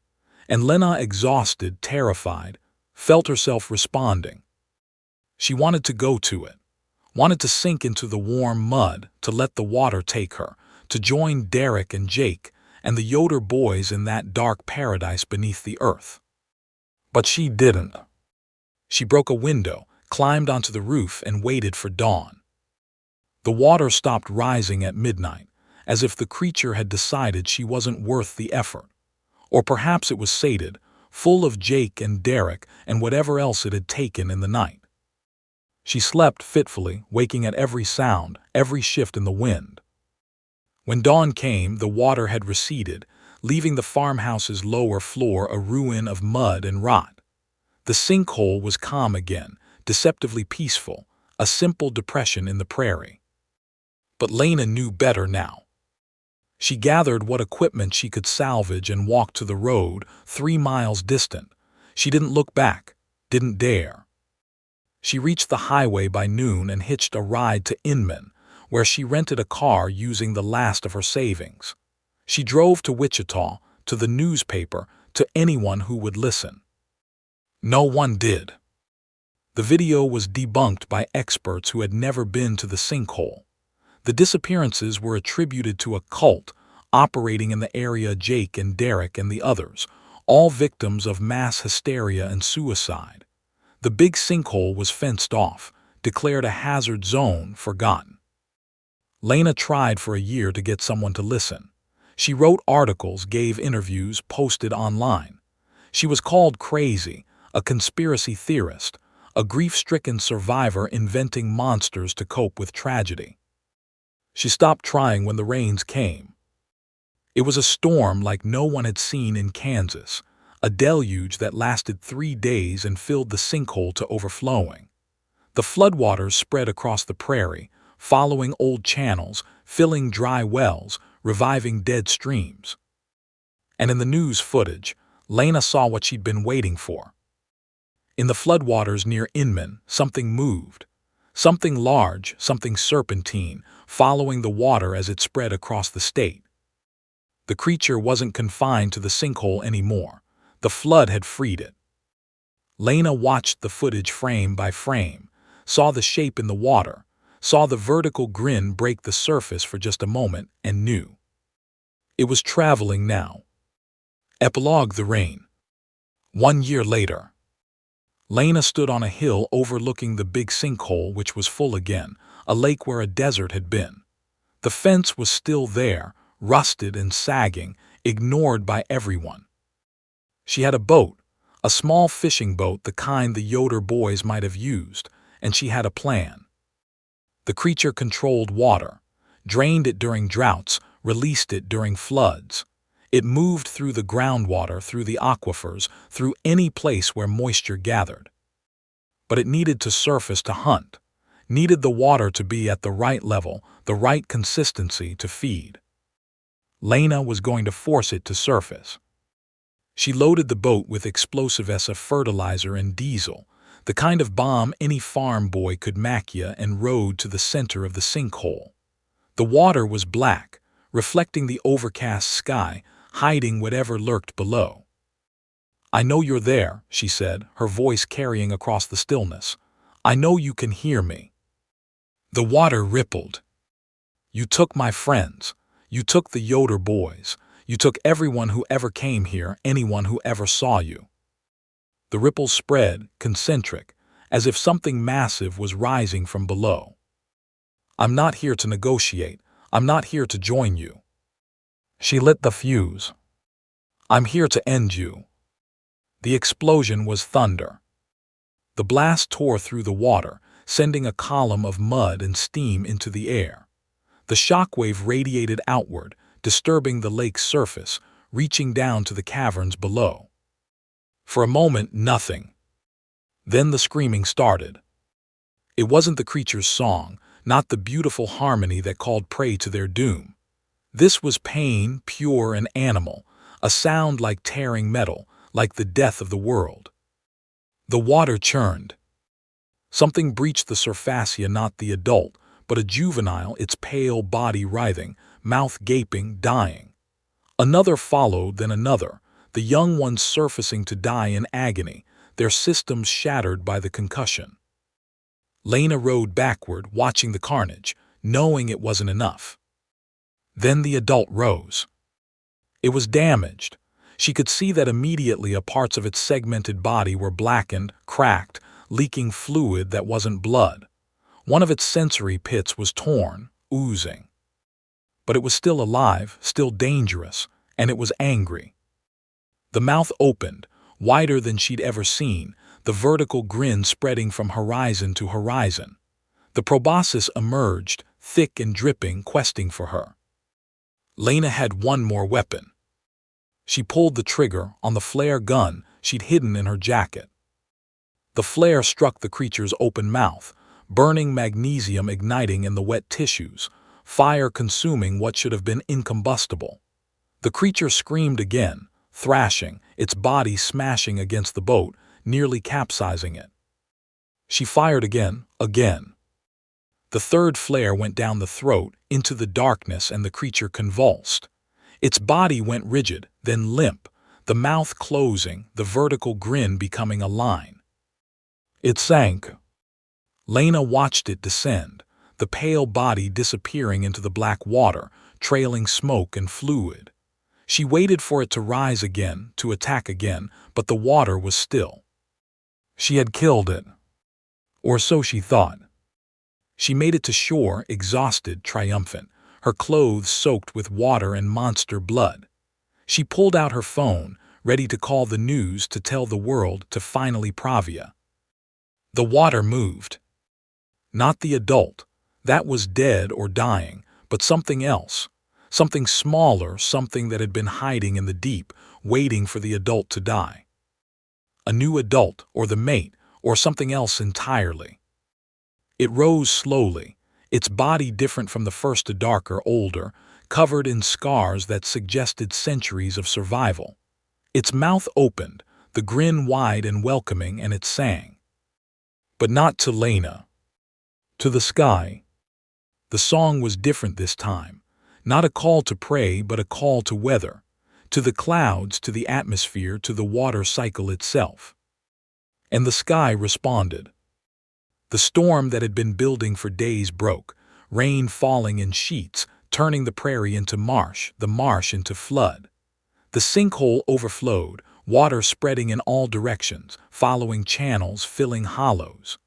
And Lena, exhausted, terrified, felt herself responding. She wanted to go to it, wanted to sink into the warm mud, to let the water take her, to join Derek and Jake and the Yoder boys in that dark paradise beneath the earth. But she didn't. She broke a window, climbed onto the roof, and waited for dawn. The water stopped rising at midnight, as if the creature had decided she wasn't worth the effort. Or perhaps it was sated, full of Jake and Derek and whatever else it had taken in the night. She slept fitfully, waking at every sound, every shift in the wind. When dawn came, the water had receded, leaving the farmhouse's lower floor a ruin of mud and rot. The sinkhole was calm again, deceptively peaceful, a simple depression in the prairie. But Lena knew better now. She gathered what equipment she could salvage and walked to the road, 3 miles distant. She didn't look back, didn't dare. She reached the highway by noon and hitched a ride to Inman, where she rented a car using the last of her savings. She drove to Wichita, to the newspaper, to anyone who would listen. No one did. The video was debunked by experts who had never been to the sinkhole. The disappearances were attributed to a cult operating in the area. Jake and Derek and the others, all victims of mass hysteria and suicide. The big sinkhole was fenced off, declared a hazard zone, forgotten. Lena tried for a year to get someone to listen. She wrote articles, gave interviews, posted online. She was called crazy, a conspiracy theorist, a grief-stricken survivor inventing monsters to cope with tragedy. She stopped trying when the rains came. It was a storm like no one had seen in Kansas, a deluge that lasted 3 days and filled the sinkhole to overflowing. The floodwaters spread across the prairie, following old channels, filling dry wells, reviving dead streams. And in the news footage, Lena saw what she'd been waiting for. In the floodwaters near Inman, something moved. Something large, something serpentine, following the water as it spread across the state. The creature wasn't confined to the sinkhole anymore. The flood had freed it. Lena watched the footage frame by frame, saw the shape in the water, saw the vertical grin break the surface for just a moment, and knew. It was traveling now. Epilogue: the rain. 1 year later. Lena stood on a hill overlooking the big sinkhole, which was full again, a lake where a desert had been. The fence was still there, rusted and sagging, ignored by everyone. She had a boat, a small fishing boat, the kind the Yoder boys might have used, and she had a plan. The creature controlled water, drained it during droughts, released it during floods. It moved through the groundwater, through the aquifers, through any place where moisture gathered. But it needed to surface to hunt, needed the water to be at the right level, the right consistency to feed. Lena was going to force it to surface. She loaded the boat with explosives of fertilizer and diesel, the kind of bomb any farm boy could make ya, and rowed to the center of the sinkhole. The water was black, reflecting the overcast sky, hiding whatever lurked below. "I know you're there," she said, her voice carrying across the stillness. "I know you can hear me." The water rippled. "You took my friends. You took the Yoder boys. You took everyone who ever came here, anyone who ever saw you." The ripples spread, concentric, as if something massive was rising from below. "I'm not here to negotiate. I'm not here to join you." She lit the fuse. "I'm here to end you." The explosion was thunder. The blast tore through the water, sending a column of mud and steam into the air. The shockwave radiated outward, disturbing the lake's surface, reaching down to the caverns below. For a moment, nothing. Then the screaming started. It wasn't the creature's song, not the beautiful harmony that called prey to their doom. This was pain, pure and animal, a sound like tearing metal, like the death of the world. The water churned. Something breached the surfacia, not the adult, but a juvenile, its pale body writhing, mouth gaping, dying. Another followed, then another, the young ones surfacing to die in agony, their systems shattered by the concussion. Lena rode backward, watching the carnage, knowing it wasn't enough. Then the adult rose. It was damaged. She could see that immediately. Parts of its segmented body were blackened, cracked, leaking fluid that wasn't blood. One of its sensory pits was torn, oozing. But it was still alive, still dangerous, and it was angry. The mouth opened, wider than she'd ever seen, the vertical grin spreading from horizon to horizon. The proboscis emerged, thick and dripping, questing for her. Lena had one more weapon. She pulled the trigger on the flare gun she'd hidden in her jacket. The flare struck the creature's open mouth, burning magnesium igniting in the wet tissues, fire consuming what should have been incombustible. The creature screamed again, thrashing, its body smashing against the boat, nearly capsizing it. She fired again. The third flare went down the throat, into the darkness, and the creature convulsed. Its body went rigid, then limp, the mouth closing, the vertical grin becoming a line. It sank. Lena watched it descend, the pale body disappearing into the black water, trailing smoke and fluid. She waited for it to rise again, to attack again, but the water was still. She had killed it. Or so she thought. She made it to shore, exhausted, triumphant, her clothes soaked with water and monster blood. She pulled out her phone, ready to call the news to tell the world to finally Pravia. The water moved. Not the adult. That was dead or dying, but something else. Something smaller, something that had been hiding in the deep, waiting for the adult to die. A new adult, or the mate, or something else entirely. It rose slowly, its body different from the first, a darker, older, covered in scars that suggested centuries of survival. Its mouth opened, the grin wide and welcoming, and it sang. But not to Lena. To the sky. The song was different this time. Not a call to pray, but a call to weather. To the clouds, to the atmosphere, to the water cycle itself. And the sky responded. The storm that had been building for days broke, rain falling in sheets, turning the prairie into marsh, the marsh into flood. The sinkhole overflowed, water spreading in all directions, following channels, filling hollows.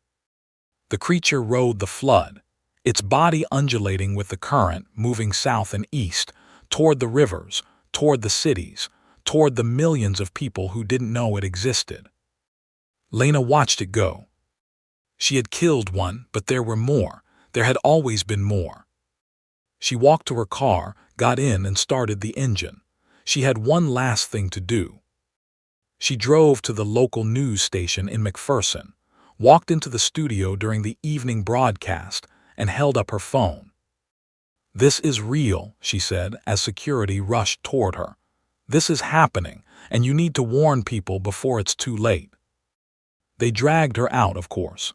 The creature rode the flood, its body undulating with the current, moving south and east, toward the rivers, toward the cities, toward the millions of people who didn't know it existed. Lena watched it go. She had killed one, but there were more. There had always been more. She walked to her car, got in, and started the engine. She had one last thing to do. She drove to the local news station in McPherson, walked into the studio during the evening broadcast, and held up her phone. "This is real," she said as security rushed toward her. "This is happening, and you need to warn people before it's too late." They dragged her out, of course.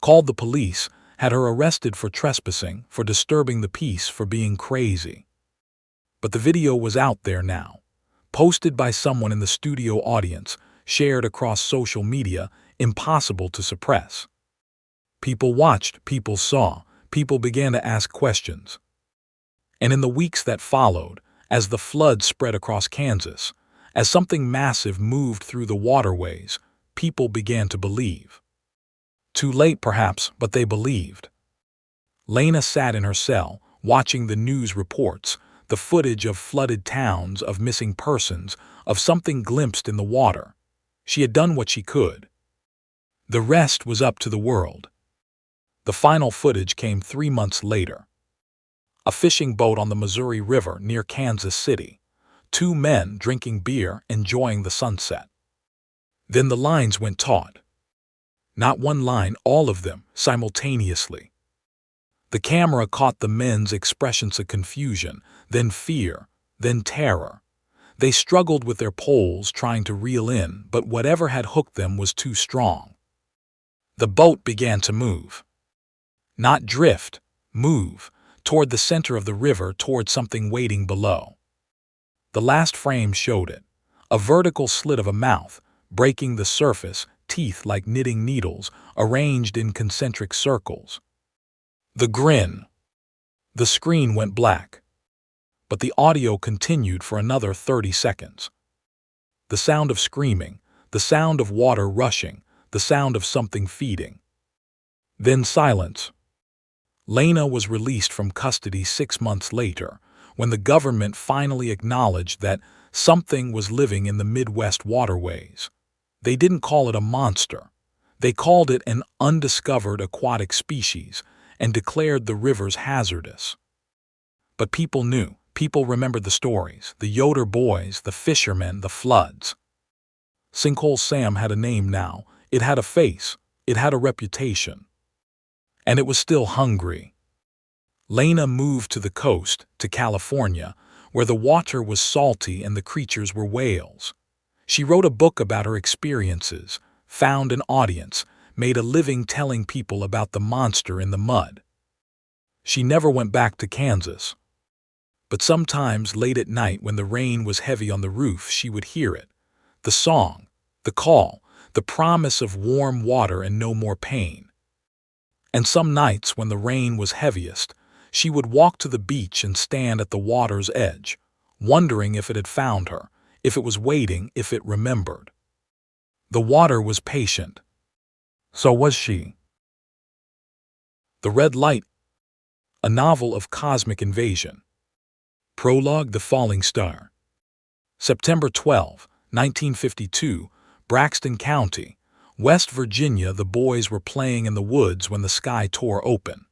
Called the police, had her arrested for trespassing, for disturbing the peace, for being crazy. But the video was out there now, posted by someone in the studio audience, shared across social media, impossible to suppress. People watched, people saw, people began to ask questions. And in the weeks that followed, as the flood spread across Kansas, as something massive moved through the waterways, people began to believe. Too late, perhaps, but they believed. Lena sat in her cell, watching the news reports, the footage of flooded towns, of missing persons, of something glimpsed in the water. She had done what she could. The rest was up to the world. The final footage came 3 months later. A fishing boat on the Missouri River near Kansas City. 2 men drinking beer, enjoying the sunset. Then the lines went taut. Not one line, all of them, simultaneously. The camera caught the men's expressions of confusion, then fear, then terror. They struggled with their poles, trying to reel in, but whatever had hooked them was too strong. The boat began to move. Not drift, move, toward the center of the river, toward something waiting below. The last frame showed it, a vertical slit of a mouth, breaking the surface, teeth like knitting needles, arranged in concentric circles. The grin. The screen went black. But the audio continued for another 30 seconds. The sound of screaming, the sound of water rushing, the sound of something feeding. Then silence. Lena was released from custody 6 months later, when the government finally acknowledged that something was living in the Midwest waterways. They didn't call it a monster. They called it an undiscovered aquatic species and declared the rivers hazardous. But people knew. People remembered the stories, the Yoder boys, the fishermen, the floods. Sinkhole Sam had a name now. It had a face. It had a reputation. And it was still hungry. Lena moved to the coast, to California, where the water was salty and the creatures were whales. She wrote a book about her experiences, found an audience, made a living telling people about the monster in the mud. She never went back to Kansas. But sometimes, late at night, when the rain was heavy on the roof, she would hear it. The song, the call, the promise of warm water and no more pain. And some nights, when the rain was heaviest, she would walk to the beach and stand at the water's edge, wondering if it had found her, if it was waiting, if it remembered. The water was patient. So was she. The Red Light, a novel of cosmic invasion. Prologue: The Falling Star. September 12, 1952, Braxton County, West Virginia. The boys were playing in the woods when the sky tore open.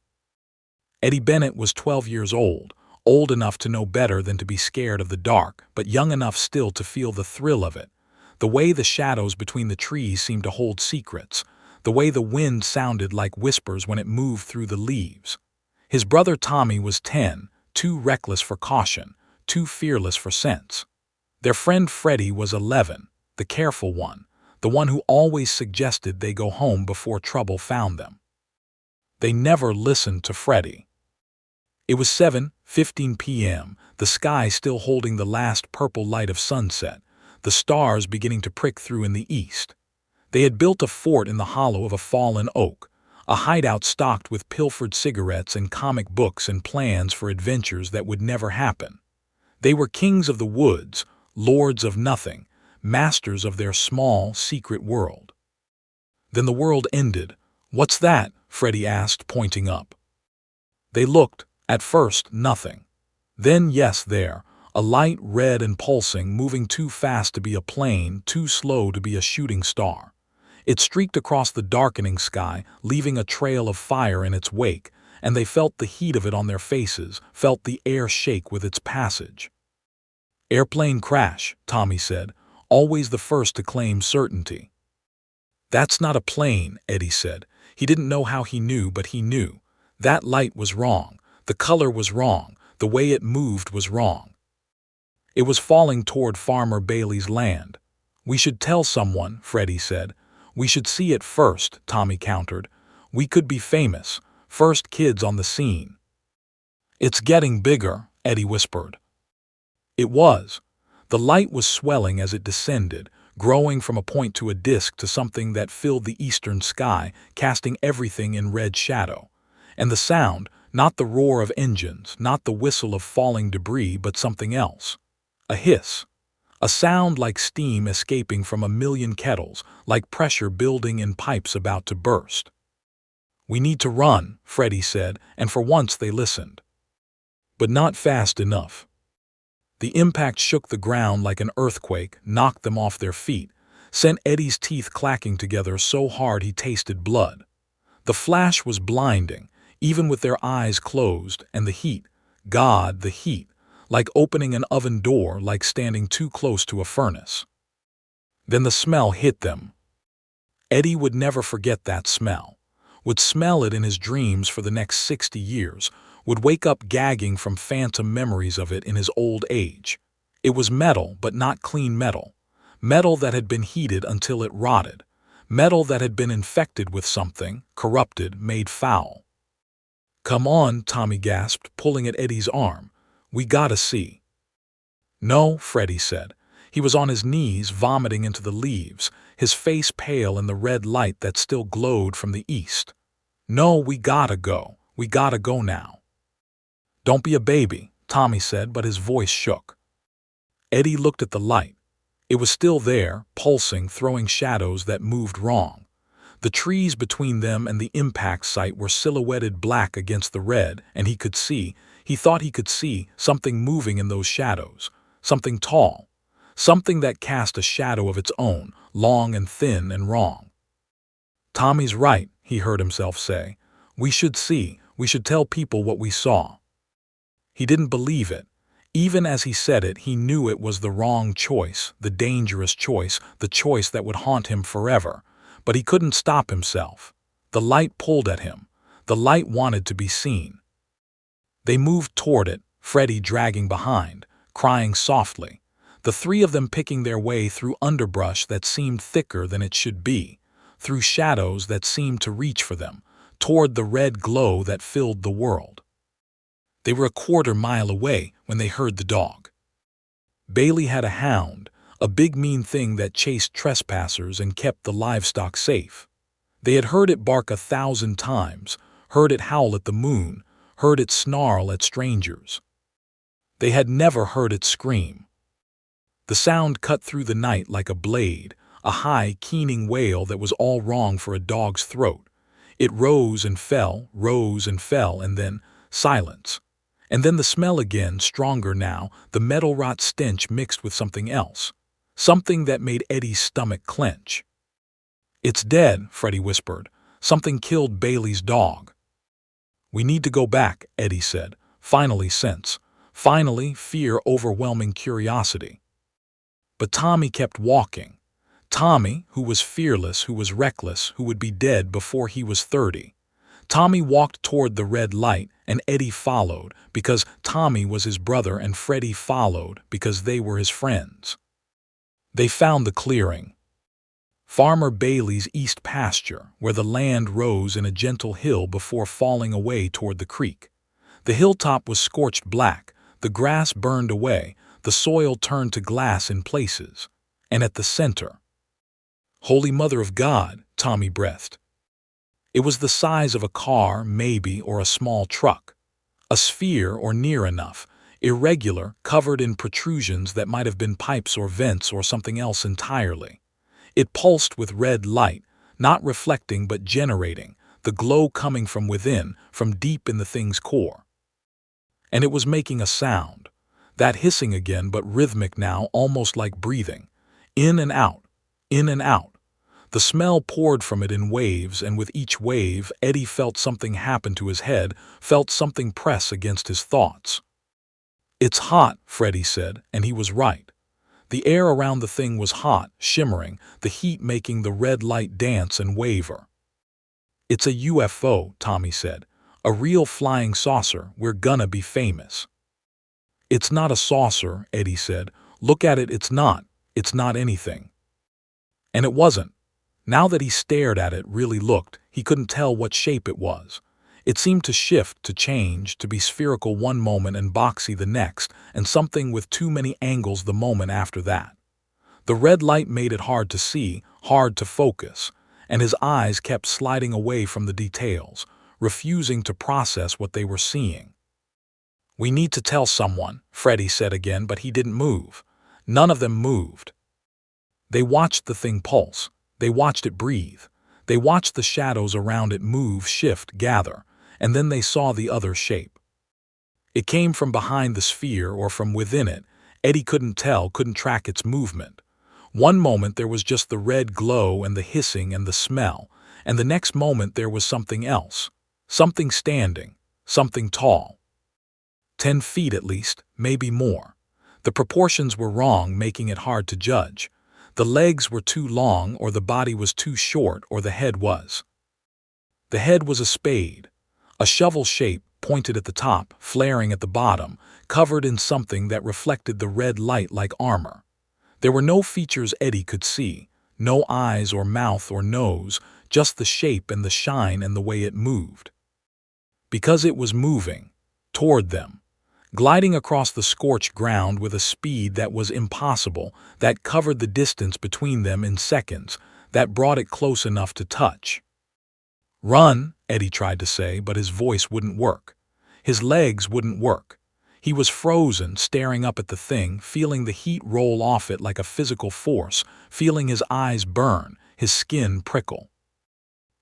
Eddie Bennett was 12 years old enough to know better than to be scared of the dark, but young enough still to feel the thrill of it. The way the shadows between the trees seemed to hold secrets, the way the wind sounded like whispers when it moved through the leaves. His brother Tommy was 10, too reckless for caution, too fearless for sense. Their friend Freddie was 11, the careful one, the one who always suggested they go home before trouble found them. They never listened to Freddie. It was 7:15 p.m., the sky still holding the last purple light of sunset, the stars beginning to prick through in the east. They had built a fort in the hollow of a fallen oak, a hideout stocked with pilfered cigarettes and comic books and plans for adventures that would never happen. They were kings of the woods, lords of nothing, masters of their small, secret world. Then the world ended. "What's that?" Freddie asked, pointing up. They looked. At first, nothing. Then, yes, there, a light, red and pulsing, moving too fast to be a plane, too slow to be a shooting star. It streaked across the darkening sky, leaving a trail of fire in its wake, and they felt the heat of it on their faces, felt the air shake with its passage. "Airplane crash," Tommy said, always the first to claim certainty. "That's not a plane," Eddie said. He didn't know how he knew, but he knew. That light was wrong. The color was wrong. The way it moved was wrong. It was falling toward Farmer Bailey's land. "We should tell someone," Freddie said. "We should see it first," Tommy countered. "We could be famous. First kids on the scene." "It's getting bigger," Eddie whispered. It was. The light was swelling as it descended, growing from a point to a disk to something that filled the eastern sky, casting everything in red shadow. And the sound, not the roar of engines, not the whistle of falling debris, but something else. A hiss. A sound like steam escaping from a million kettles, like pressure building in pipes about to burst. "We need to run," Freddie said, and for once they listened. But not fast enough. The impact shook the ground like an earthquake, knocked them off their feet, sent Eddie's teeth clacking together so hard he tasted blood. The flash was blinding, even with their eyes closed, and the heat, God, the heat, like opening an oven door, like standing too close to a furnace. Then the smell hit them. Eddie would never forget that smell, would smell it in his dreams for the next 60 years, would wake up gagging from phantom memories of it in his old age. It was metal, but not clean metal. Metal that had been heated until it rotted. Metal that had been infected with something, corrupted, made foul. "Come on," Tommy gasped, pulling at Eddie's arm. "We gotta see." "No," Freddie said. He was on his knees, vomiting into the leaves, his face pale in the red light that still glowed from the east. "No, we gotta go. We gotta go now." "Don't be a baby," Tommy said, but his voice shook. Eddie looked at the light. It was still there, pulsing, throwing shadows that moved wrong. The trees between them and the impact site were silhouetted black against the red, and he thought he could see, something moving in those shadows, something tall, something that cast a shadow of its own, long and thin and wrong. "Tommy's right," he heard himself say. "We should see, we should tell people what we saw." He didn't believe it. Even as he said it, he knew it was the wrong choice, the dangerous choice, the choice that would haunt him forever. But he couldn't stop himself. The light pulled at him. The light wanted to be seen. They moved toward it, Freddie dragging behind, crying softly. The three of them picking their way through underbrush that seemed thicker than it should be, through shadows that seemed to reach for them, toward the red glow that filled the world. They were a quarter-mile away when they heard the dog. Bailey had a hound, a big mean thing that chased trespassers and kept the livestock safe. They had heard it bark 1,000 times, heard it howl at the moon, heard it snarl at strangers. They had never heard it scream. The sound cut through the night like a blade, a high, keening wail that was all wrong for a dog's throat. It rose and fell, and then silence. And then the smell again, stronger now, the metal rot stench mixed with something else. Something that made Eddie's stomach clench. "It's dead," Freddie whispered. "Something killed Bailey's dog." "We need to go back," Eddie said. Finally sense. Finally fear overwhelming curiosity. But Tommy kept walking. Tommy, who was fearless, who was reckless, who would be dead before he was 30. Tommy walked toward the red light, and Eddie followed, because Tommy was his brother, and Freddie followed, because they were his friends. They found the clearing. Farmer Bailey's east pasture, where the land rose in a gentle hill before falling away toward the creek. The hilltop was scorched black, the grass burned away, the soil turned to glass in places. And at the center, "Holy Mother of God," Tommy breathed. It was the size of a car, maybe, or a small truck. A sphere, or near enough, irregular, covered in protrusions that might have been pipes or vents or something else entirely. It pulsed with red light, not reflecting but generating, the glow coming from within, from deep in the thing's core. And it was making a sound. That hissing again, but rhythmic now, almost like breathing. In and out, in and out. The smell poured from it in waves, and with each wave, Eddie felt something happen to his head, felt something press against his thoughts. "It's hot," Freddie said, and he was right. The air around the thing was hot, shimmering, the heat making the red light dance and waver. "It's a UFO," Tommy said. "A real flying saucer. We're gonna be famous." "It's not a saucer," Eddie said. "Look at it, it's not anything." And it wasn't. Now that he stared at it, really looked, he couldn't tell what shape it was. It seemed to shift, to change, to be spherical one moment and boxy the next, and something with too many angles the moment after that. The red light made it hard to see, hard to focus, and his eyes kept sliding away from the details, refusing to process what they were seeing. "We need to tell someone," Freddie said again, but he didn't move. None of them moved. They watched the thing pulse. They watched it breathe. They watched the shadows around it move, shift, gather, and then they saw the other shape. It came from behind the sphere or from within it. Eddie couldn't tell, couldn't track its movement. One moment there was just the red glow and the hissing and the smell, and the next moment there was something else. Something standing, something tall. 10 feet at least, maybe more. The proportions were wrong, making it hard to judge. The legs were too long, or the body was too short, or the head was. The head was a spade, a shovel shape, pointed at the top, flaring at the bottom, covered in something that reflected the red light like armor. There were no features Eddie could see, no eyes or mouth or nose, just the shape and the shine and the way it moved. Because it was moving, toward them. Gliding across the scorched ground with a speed that was impossible, that covered the distance between them in seconds, that brought it close enough to touch. "Run," Eddie tried to say, but his voice wouldn't work. His legs wouldn't work. He was frozen, staring up at the thing, feeling the heat roll off it like a physical force, feeling his eyes burn, his skin prickle.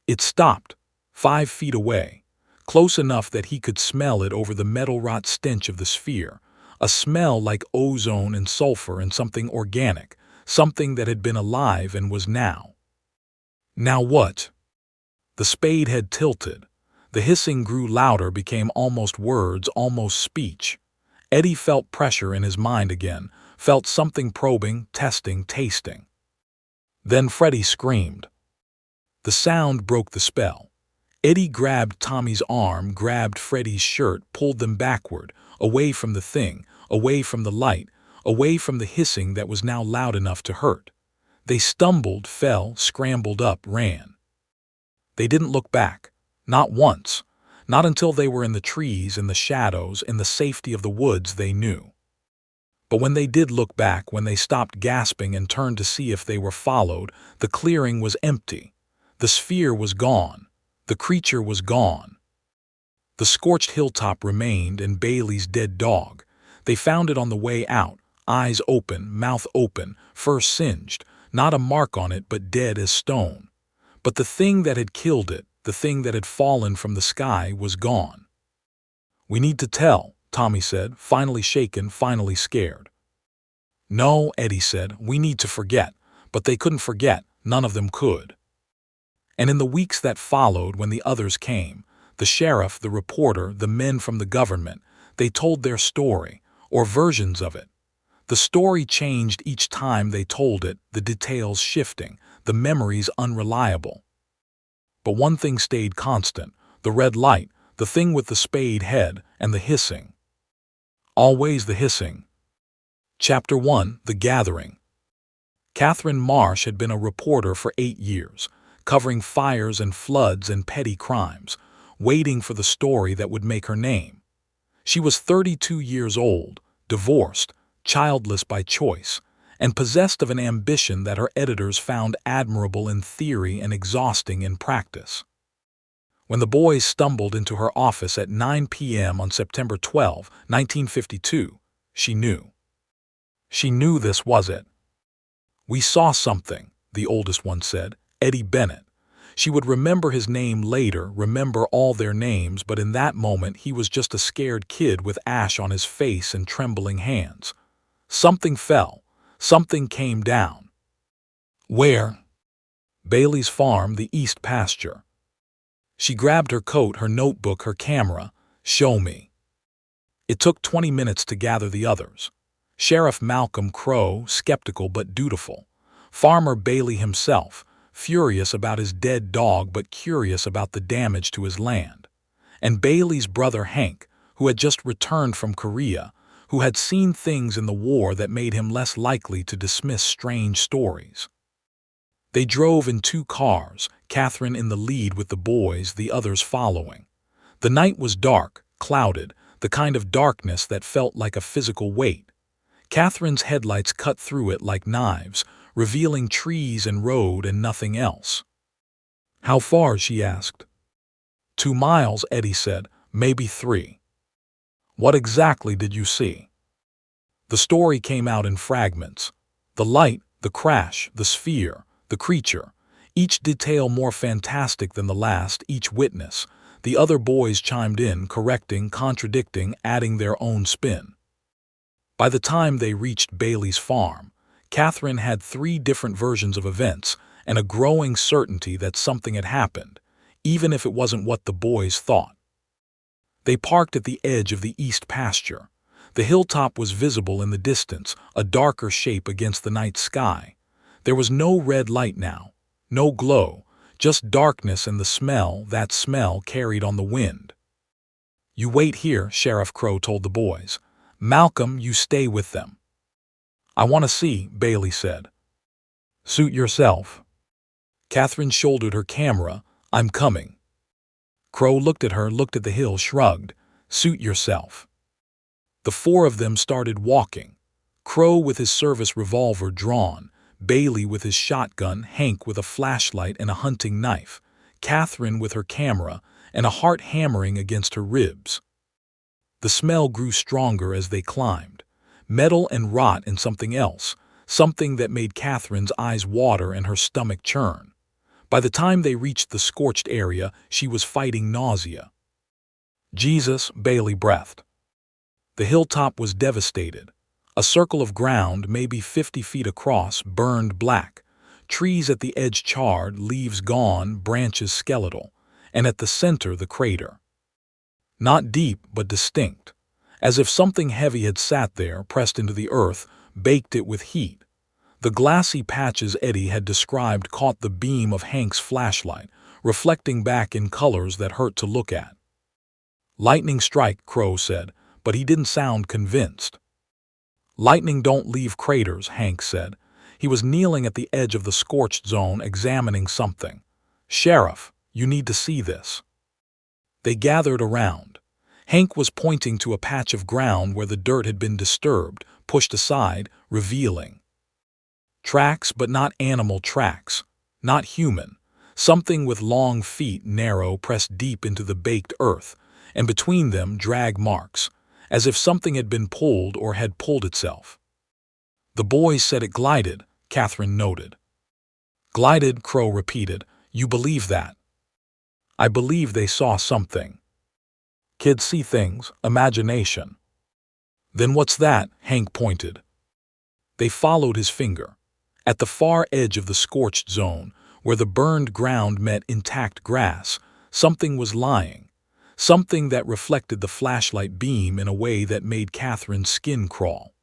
It stopped, 5 feet away. Close enough that he could smell it over the metal rot stench of the sphere, a smell like ozone and sulfur and something organic, something that had been alive and was now. Now what? The spade had tilted. The hissing grew louder, became almost words, almost speech. Eddie felt pressure in his mind again, felt something probing, testing, tasting. Then Freddie screamed. The sound broke the spell. Eddie grabbed Tommy's arm, grabbed Freddie's shirt, pulled them backward, away from the thing, away from the light, away from the hissing that was now loud enough to hurt. They stumbled, fell, scrambled up, ran. They didn't look back. Not once. Not until they were in the trees, in the shadows, in the safety of the woods they knew. But when they did look back, when they stopped gasping and turned to see if they were followed, the clearing was empty. The sphere was gone. The creature was gone. The scorched hilltop remained, and Bailey's dead dog. They found it on the way out, eyes open, mouth open, fur singed, not a mark on it but dead as stone. But the thing that had killed it, the thing that had fallen from the sky, was gone. "We need to tell," Tommy said, finally shaken, finally scared. "No," Eddie said, "we need to forget." But they couldn't forget, none of them could. And in the weeks that followed, when the others came, the sheriff, the reporter, the men from the government, they told their story, or versions of it. The story changed each time they told it, the details shifting, the memories unreliable. But one thing stayed constant: the red light, the thing with the spade head, and the hissing. Always the hissing. Chapter 1: The Gathering. Catherine Marsh had been a reporter for 8 years, covering fires and floods and petty crimes, waiting for the story that would make her name. She was 32 years old, divorced, childless by choice, and possessed of an ambition that her editors found admirable in theory and exhausting in practice. When the boys stumbled into her office at 9 p.m. on September 12, 1952, she knew. She knew this was it. "We saw something," the oldest one said, Eddie Bennett. She would remember his name later, remember all their names, but in that moment he was just a scared kid with ash on his face and trembling hands. Something fell. Something came down. Where? Bailey's farm, the east pasture. She grabbed her coat, her notebook, her camera. "Show me." It took 20 minutes to gather the others. Sheriff Malcolm Crowe, skeptical but dutiful. Farmer Bailey himself, furious about his dead dog but curious about the damage to his land. And Bailey's brother Hank, who had just returned from Korea, who had seen things in the war that made him less likely to dismiss strange stories. They drove in 2 cars, Catherine in the lead with the boys, the others following. The night was dark, clouded, the kind of darkness that felt like a physical weight. Catherine's headlights cut through it like knives, revealing trees and road and nothing else. "How far?" she asked. 2 miles, Eddie said, "maybe 3. "What exactly did you see?" The story came out in fragments. The light, the crash, the sphere, the creature, each detail more fantastic than the last, each witness. The other boys chimed in, correcting, contradicting, adding their own spin. By the time they reached Bailey's farm, Catherine had 3 different versions of events and a growing certainty that something had happened, even if it wasn't what the boys thought. They parked at the edge of the east pasture. The hilltop was visible in the distance, a darker shape against the night sky. There was no red light now, no glow, just darkness and the smell, that smell carried on the wind. "You wait here," Sheriff Crowe told the boys. "Malcolm, you stay with them." "I want to see," Bailey said. "Suit yourself." Catherine shouldered her camera. "I'm coming." Crowe looked at her, looked at the hill, shrugged. "Suit yourself." The 4 of them started walking. Crowe with his service revolver drawn, Bailey with his shotgun, Hank with a flashlight and a hunting knife, Catherine with her camera, and a heart hammering against her ribs. The smell grew stronger as they climbed. Metal and rot and something else, something that made Catherine's eyes water and her stomach churn. By the time they reached the scorched area, she was fighting nausea. "Jesus," Bailey breathed. The hilltop was devastated. A circle of ground, maybe 50 feet across, burned black. Trees at the edge charred, leaves gone, branches skeletal. And at the center, the crater. Not deep, but distinct. As if something heavy had sat there, pressed into the earth, baked it with heat. The glassy patches Eddie had described caught the beam of Hank's flashlight, reflecting back in colors that hurt to look at. "Lightning strike," Crowe said, but he didn't sound convinced. "Lightning don't leave craters," Hank said. He was kneeling at the edge of the scorched zone, examining something. "Sheriff, you need to see this." They gathered around. Hank was pointing to a patch of ground where the dirt had been disturbed, pushed aside, revealing tracks, but not animal tracks, not human. Something with long feet, narrow, pressed deep into the baked earth, and between them drag marks, as if something had been pulled or had pulled itself. The boys said it glided, Catherine noted. Glided, Crow repeated. You believe that? I believe they saw something. Kids see things, imagination. Then what's that? Hank pointed. They followed his finger. At the far edge of the scorched zone, where the burned ground met intact grass, something was lying. Something that reflected the flashlight beam in a way that made Catherine's skin crawl.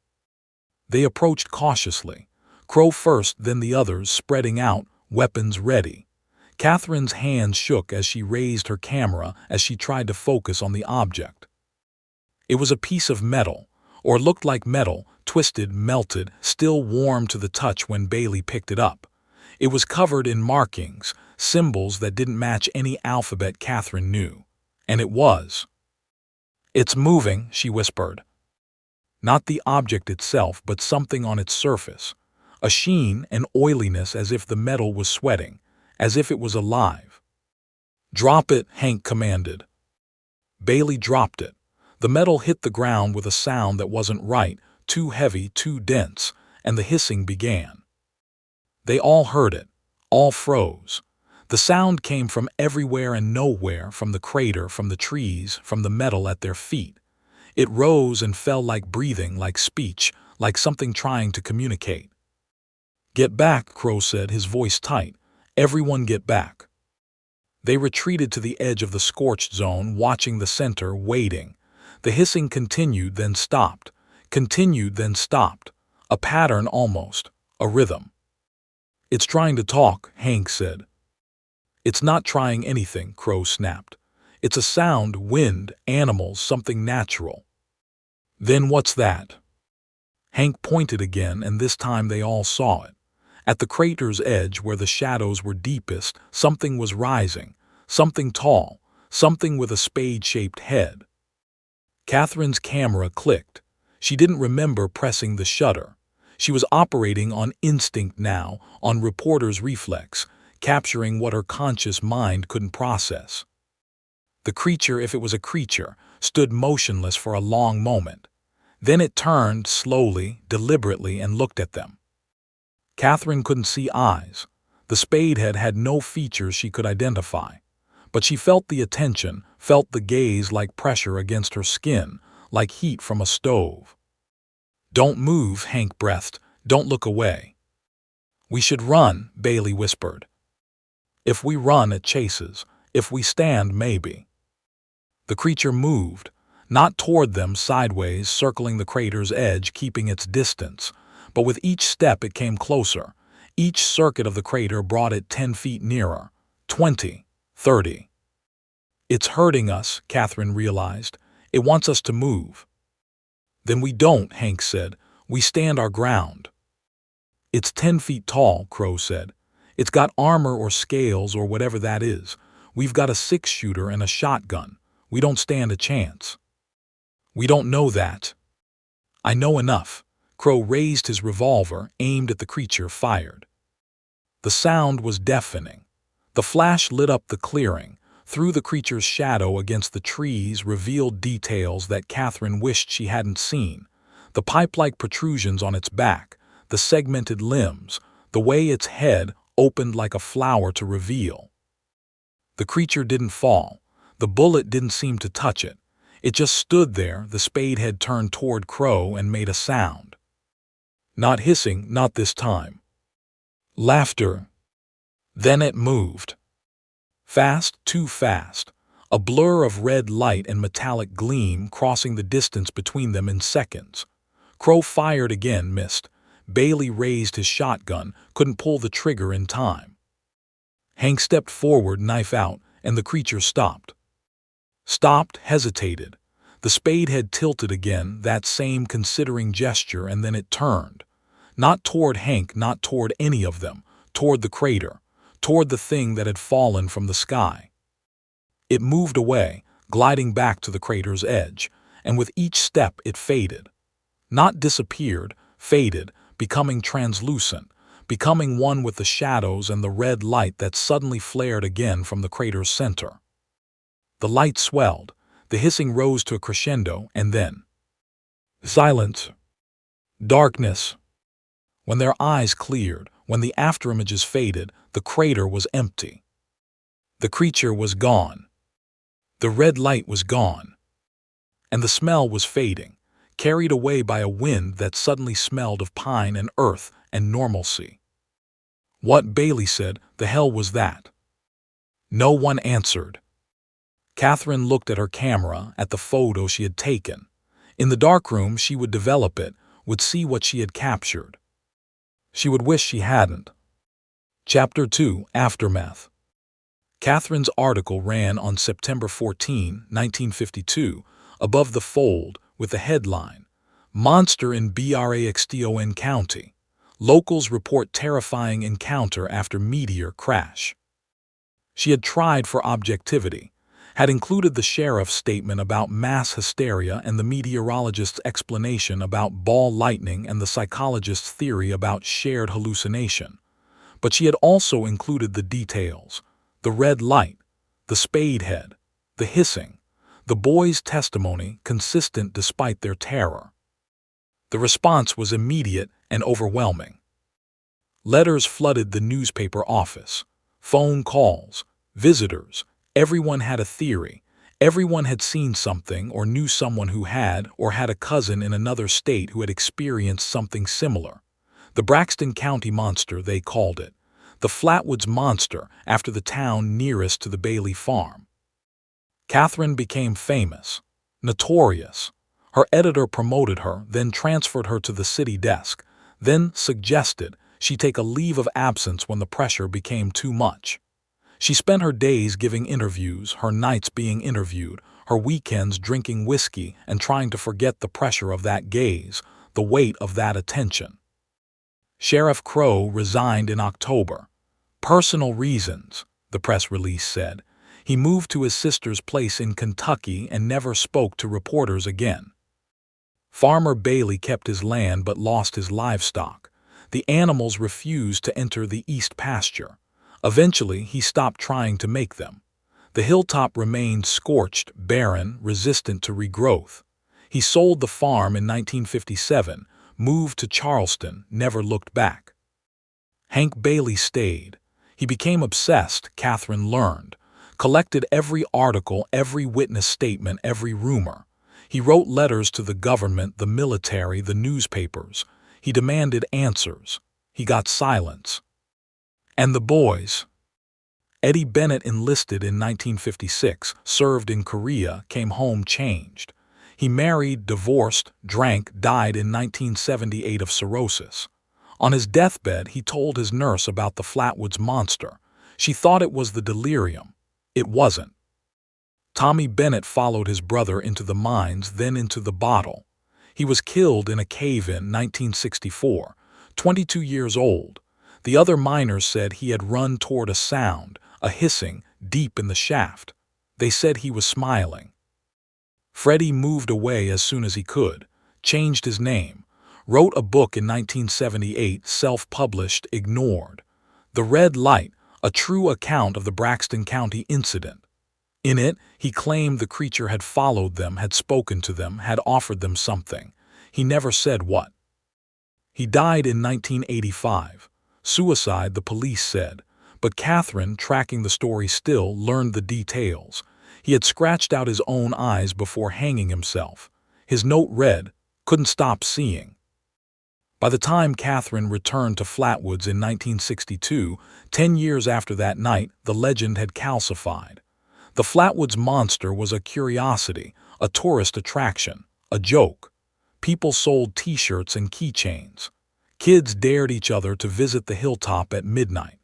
They approached cautiously. Crow first, then the others, spreading out, weapons ready. Catherine's hands shook as she raised her camera as she tried to focus on the object. It was a piece of metal, or looked like metal, twisted, melted, still warm to the touch when Bailey picked it up. It was covered in markings, symbols that didn't match any alphabet Catherine knew. And it was. It's moving, she whispered. Not the object itself, but something on its surface. A sheen, an oiliness, as if the metal was sweating, as if it was alive. Drop it, Hank commanded. Bailey dropped it. The metal hit the ground with a sound that wasn't right, too heavy, too dense, and the hissing began. They all heard it, all froze. The sound came from everywhere and nowhere, from the crater, from the trees, from the metal at their feet. It rose and fell like breathing, like speech, like something trying to communicate. Get back, Crow said, his voice tight. Everyone get back. They retreated to the edge of the scorched zone, watching the center, waiting. The hissing continued, then stopped. Continued, then stopped. A pattern almost. A rhythm. It's trying to talk, Hank said. It's not trying anything, Crow snapped. It's a sound, wind, animals, something natural. Then what's that? Hank pointed again, and this time they all saw it. At the crater's edge, where the shadows were deepest, something was rising. Something tall. Something with a spade-shaped head. Catherine's camera clicked. She didn't remember pressing the shutter. She was operating on instinct now, on reporter's reflex, capturing what her conscious mind couldn't process. The creature, if it was a creature, stood motionless for a long moment. Then it turned, slowly, deliberately, and looked at them. Catherine couldn't see eyes. The spadehead had no features she could identify. But she felt the attention, felt the gaze like pressure against her skin, like heat from a stove. Don't move, Hank breathed. Don't look away. We should run, Bailey whispered. If we run, it chases. If we stand, maybe. The creature moved, not toward them, sideways, circling the crater's edge, keeping its distance. But with each step it came closer. Each circuit of the crater brought it 10 feet nearer. 20. 30. It's hurting us, Catherine realized. It wants us to move. Then we don't, Hank said. We stand our ground. It's 10 feet tall, Crow said. It's got armor or scales or whatever that is. We've got a 6-shooter and a shotgun. We don't stand a chance. We don't know that. I know enough. Crow raised his revolver, aimed at the creature, fired. The sound was deafening. The flash lit up the clearing, threw the creature's shadow against the trees, revealed details that Catherine wished she hadn't seen. The pipe-like protrusions on its back, the segmented limbs, the way its head opened like a flower to reveal. The creature didn't fall. The bullet didn't seem to touch it. It just stood there, the spadehead turned toward Crow and made a sound. Not hissing, not this time. Laughter. Then it moved. Fast, too fast. A blur of red light and metallic gleam crossing the distance between them in seconds. Crow fired again, missed. Bailey raised his shotgun, couldn't pull the trigger in time. Hank stepped forward, knife out, and the creature stopped. Stopped, hesitated. The spadehead tilted again, that same considering gesture, and then it turned. Not toward Hank, not toward any of them, toward the crater, toward the thing that had fallen from the sky. It moved away, gliding back to the crater's edge, and with each step it faded. Not disappeared, faded, becoming translucent, becoming one with the shadows and the red light that suddenly flared again from the crater's center. The light swelled, the hissing rose to a crescendo, and then silence. Darkness. When their eyes cleared, when the afterimages faded, the crater was empty. The creature was gone. The red light was gone. And the smell was fading, carried away by a wind that suddenly smelled of pine and earth and normalcy. What, Bailey said, the hell was that? No one answered. Catherine looked at her camera, at the photo she had taken. In the darkroom, she would develop it, would see what she had captured. She would wish she hadn't. Chapter 2, Aftermath. Catherine's article ran on September 14, 1952, above the fold, with the headline, Monster in Braxton County. Locals report terrifying encounter after meteor crash. She had tried for objectivity, had included the sheriff's statement about mass hysteria and the meteorologist's explanation about ball lightning and the psychologist's theory about shared hallucination. But she had also included the details, the red light, the spade head, the hissing, the boys' testimony consistent despite their terror. The response was immediate and overwhelming. Letters flooded the newspaper office, phone calls, visitors. Everyone had a theory. Everyone had seen something or knew someone who had or had a cousin in another state who had experienced something similar. The Braxton County Monster, they called it. The Flatwoods Monster, after the town nearest to the Bailey farm. Catherine became famous, notorious. Her editor promoted her, then transferred her to the city desk, then suggested she take a leave of absence when the pressure became too much. She spent her days giving interviews, her nights being interviewed, her weekends drinking whiskey and trying to forget the pressure of that gaze, the weight of that attention. Sheriff Crow resigned in October. Personal reasons, the press release said. He moved to his sister's place in Kentucky and never spoke to reporters again. Farmer Bailey kept his land but lost his livestock. The animals refused to enter the east pasture. Eventually, he stopped trying to make them. The hilltop remained scorched, barren, resistant to regrowth. He sold the farm in 1957, moved to Charleston, never looked back. Hank Bailey stayed. He became obsessed, Catherine learned. Collected every article, every witness statement, every rumor. He wrote letters to the government, the military, the newspapers. He demanded answers. He got silence. And the boys. Eddie Bennett enlisted in 1956, served in Korea, came home changed. He married, divorced, drank, died in 1978 of cirrhosis. On his deathbed, he told his nurse about the Flatwoods Monster. She thought it was the delirium. It wasn't. Tommy Bennett followed his brother into the mines, then into the bottle. He was killed in a cave-in 1964, 22 years old. The other miners said he had run toward a sound, a hissing, deep in the shaft. They said he was smiling. Freddie moved away as soon as he could, changed his name, wrote a book in 1978, self-published, Ignored. The Red Light, a true account of the Braxton County incident. In it, he claimed the creature had followed them, had spoken to them, had offered them something. He never said what. He died in 1985. Suicide, the police said. But Catherine, tracking the story still, learned the details. He had scratched out his own eyes before hanging himself. His note read, couldn't stop seeing. By the time Catherine returned to Flatwoods in 1962, 10 years after that night, the legend had calcified. The Flatwoods Monster was a curiosity, a tourist attraction, a joke. People sold T-shirts and keychains. Kids dared each other to visit the hilltop at midnight.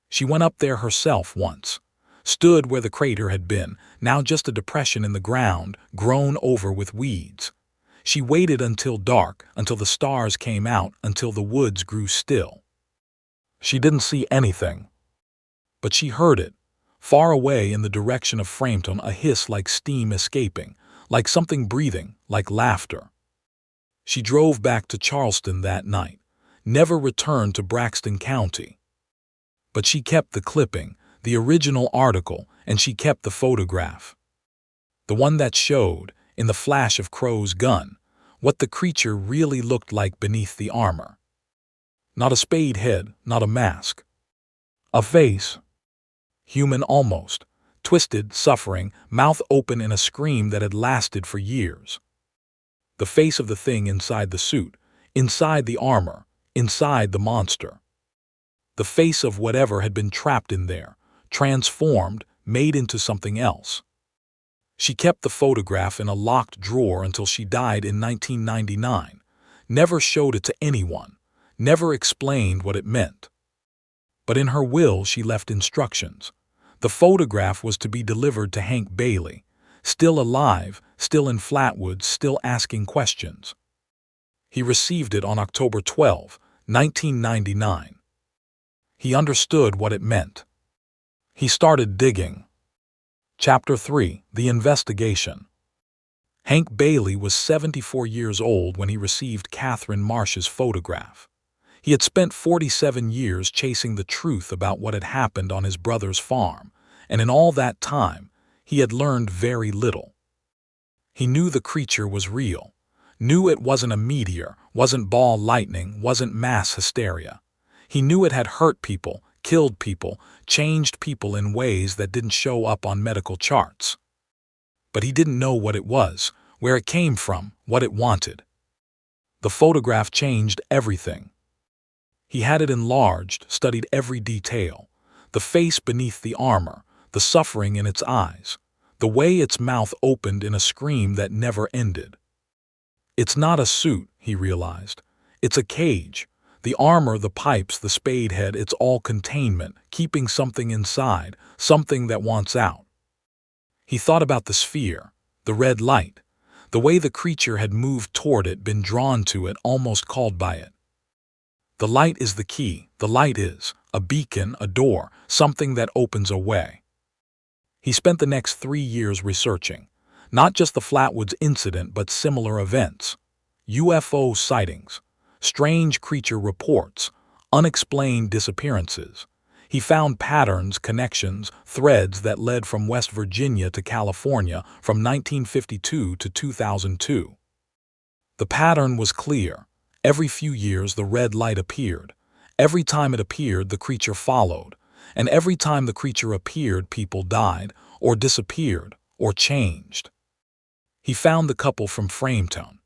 She went up there herself once, stood where the crater had been, now just a depression in the ground, grown over with weeds. She waited until dark, until the stars came out, until the woods grew still. She didn't see anything. But she heard it, Far away in the direction of Frampton, a hiss like steam escaping, like something breathing, like laughter. She drove back to Charleston that night, never returned to Braxton County. But she kept the clipping, the original article, and she kept the photograph. The one that showed, in the flash of Crow's gun, what the creature really looked like beneath the armor. Not a spade head, not a mask. A face. Human almost, twisted, suffering, mouth open in a scream that had lasted for years. The face of the thing inside the suit, inside the armor, inside the monster. The face of whatever had been trapped in there, transformed, made into something else. She kept the photograph in a locked drawer until she died in 1999, never showed it to anyone, never explained what it meant. But in her will she left instructions. The photograph was to be delivered to Hank Bailey, still alive, still in Flatwoods, still asking questions. He received it on October 12, 1999. He understood what it meant. He started digging. Chapter 3: The Investigation. Hank Bailey was 74 years old when he received Catherine Marsh's photograph. He had spent 47 years chasing the truth about what had happened on his brother's farm, and in all that time, he had learned very little. He knew the creature was real, knew it wasn't a meteor, wasn't ball lightning, wasn't mass hysteria. He knew it had hurt people, killed people, changed people in ways that didn't show up on medical charts. But he didn't know what it was, where it came from, what it wanted. The photograph changed everything. He had it enlarged, studied every detail, the face beneath the armor, the suffering in its eyes, the way its mouth opened in a scream that never ended. It's not a suit, he realized. It's a cage. The armor, the pipes, the spade head, it's all containment, keeping something inside, something that wants out. He thought about the sphere, the red light, the way the creature had moved toward it, been drawn to it, almost called by it. The light is the key. The light is a beacon, a door, something that opens a way. He spent the next 3 years researching, not just the Flatwoods incident but similar events, UFO sightings, strange creature reports, unexplained disappearances. He found patterns, connections, threads that led from West Virginia to California from 1952 to 2002. The pattern was clear. Every few years the red light appeared. Every time it appeared, the creature followed. And every time the creature appeared, people died, or disappeared, or changed. He found the couple from Frampton,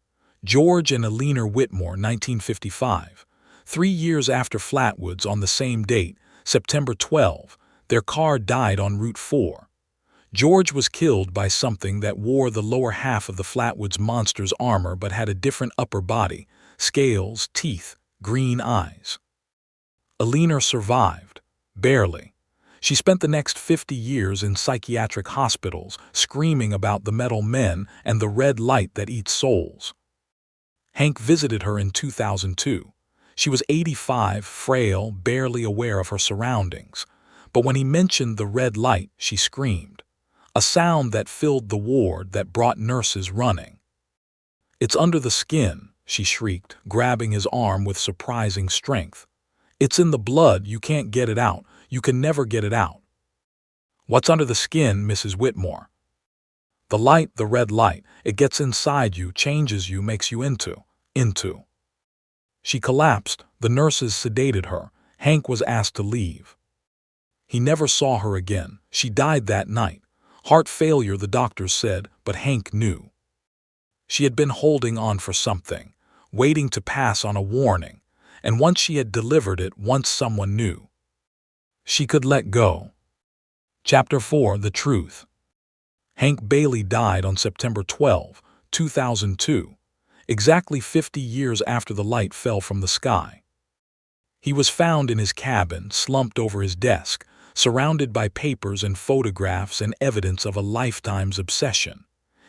George and Eleanor Whitmore, 1955. 3 years after Flatwoods, on the same date, September 12, their car died on Route 4. George was killed by something that wore the lower half of the Flatwoods Monster's armor but had a different upper body, scales, teeth, green eyes. Eleanor survived, barely. She spent the next 50 years in psychiatric hospitals, screaming about the metal men and the red light that eats souls. Hank visited her in 2002. She was 85, frail, barely aware of her surroundings. But when he mentioned the red light, she screamed. A sound that filled the ward, that brought nurses running. "It's under the skin," she shrieked, grabbing his arm with surprising strength. "It's in the blood, you can't get it out, you can never get it out." "What's under the skin, Mrs. Whitmore?" "The light, the red light. It gets inside you, changes you, makes you into. She collapsed. The nurses sedated her. Hank was asked to leave. He never saw her again. She died that night. Heart failure, the doctors said, but Hank knew. She had been holding on for something, waiting to pass on a warning, and once she had delivered it, once someone knew, she could let go. Chapter 4: The Truth. Hank Bailey died on September 12, 2002, exactly 50 years after the light fell from the sky. He was found in his cabin, slumped over his desk, surrounded by papers and photographs and evidence of a lifetime's obsession.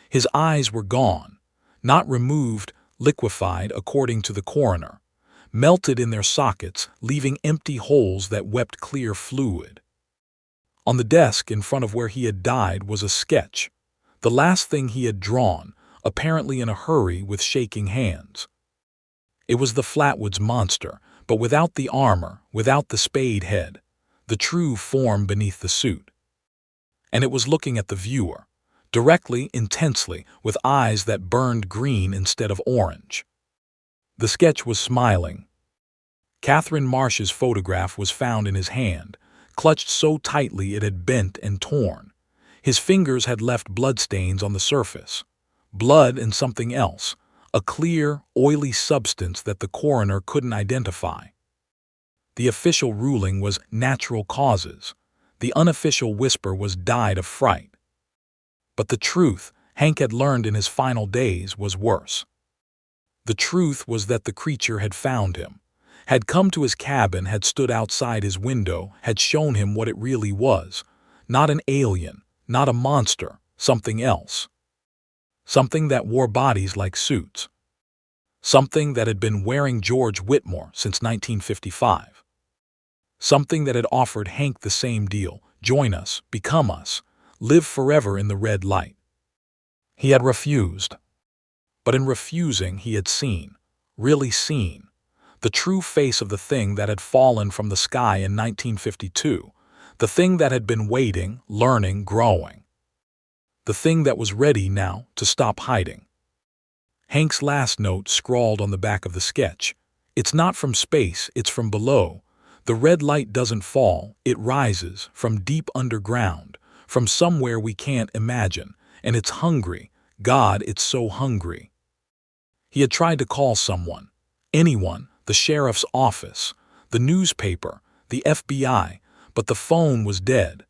His eyes were gone, not removed, liquefied according to the coroner, melted in their sockets, leaving empty holes that wept clear fluid. On the desk in front of where he had died was a sketch, the last thing he had drawn, apparently in a hurry with shaking hands. It was the Flatwoods Monster, but without the armor, without the spade head, the true form beneath the suit. And it was looking at the viewer, directly, intensely, with eyes that burned green instead of orange. The sketch was smiling. Catherine Marsh's photograph was found in his hand, clutched so tightly it had bent and torn. His fingers had left bloodstains on the surface. Blood and something else, a clear, oily substance that the coroner couldn't identify. The official ruling was natural causes. The unofficial whisper was died of fright. But the truth, Hank had learned in his final days, was worse. The truth was that the creature had found him, had come to his cabin, had stood outside his window, had shown him what it really was. Not an alien, not a monster, something else. Something that wore bodies like suits. Something that had been wearing George Whitmore since 1955. Something that had offered Hank the same deal: join us, become us, live forever in the red light. He had refused. But in refusing he had seen, really seen, the true face of the thing that had fallen from the sky in 1952, the thing that had been waiting, learning, growing. The thing that was ready now to stop hiding. Hank's last note scrawled on the back of the sketch: "It's not from space, it's from below. The red light doesn't fall, it rises from deep underground, from somewhere we can't imagine, and it's hungry. God, it's so hungry." He had tried to call someone, anyone, the sheriff's office, the newspaper, the FBI, but the phone was dead.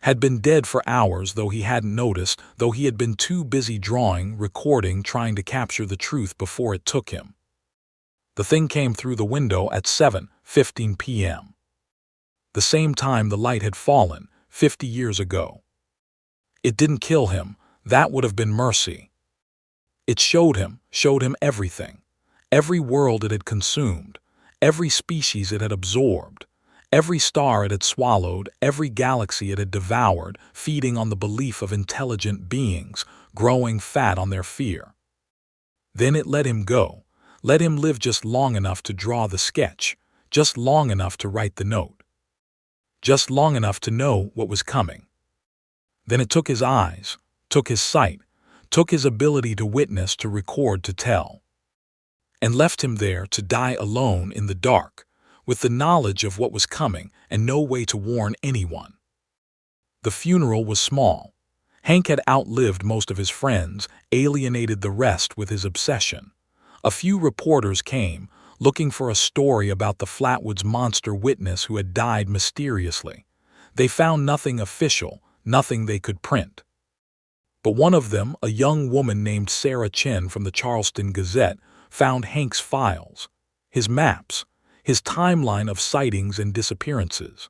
Had been dead for hours, though he hadn't noticed, though he had been too busy drawing, recording, trying to capture the truth before it took him. The thing came through the window at 7:15 p.m. The same time the light had fallen, 50 years ago. It didn't kill him, that would have been mercy. It showed him everything. Every world it had consumed, every species it had absorbed, every star it had swallowed, every galaxy it had devoured, feeding on the belief of intelligent beings, growing fat on their fear. Then it let him go, let him live just long enough to draw the sketch, just long enough to write the note, just long enough to know what was coming. Then it took his eyes, took his sight, took his ability to witness, to record, to tell, and left him there to die alone in the dark, with the knowledge of what was coming and no way to warn anyone. The funeral was small. Hank had outlived most of his friends, alienated the rest with his obsession. A few reporters came, looking for a story about the Flatwoods Monster witness who had died mysteriously. They found nothing official, nothing they could print. But one of them, a young woman named Sarah Chen from the Charleston Gazette, found Hank's files, his maps, his timeline of sightings and disappearances.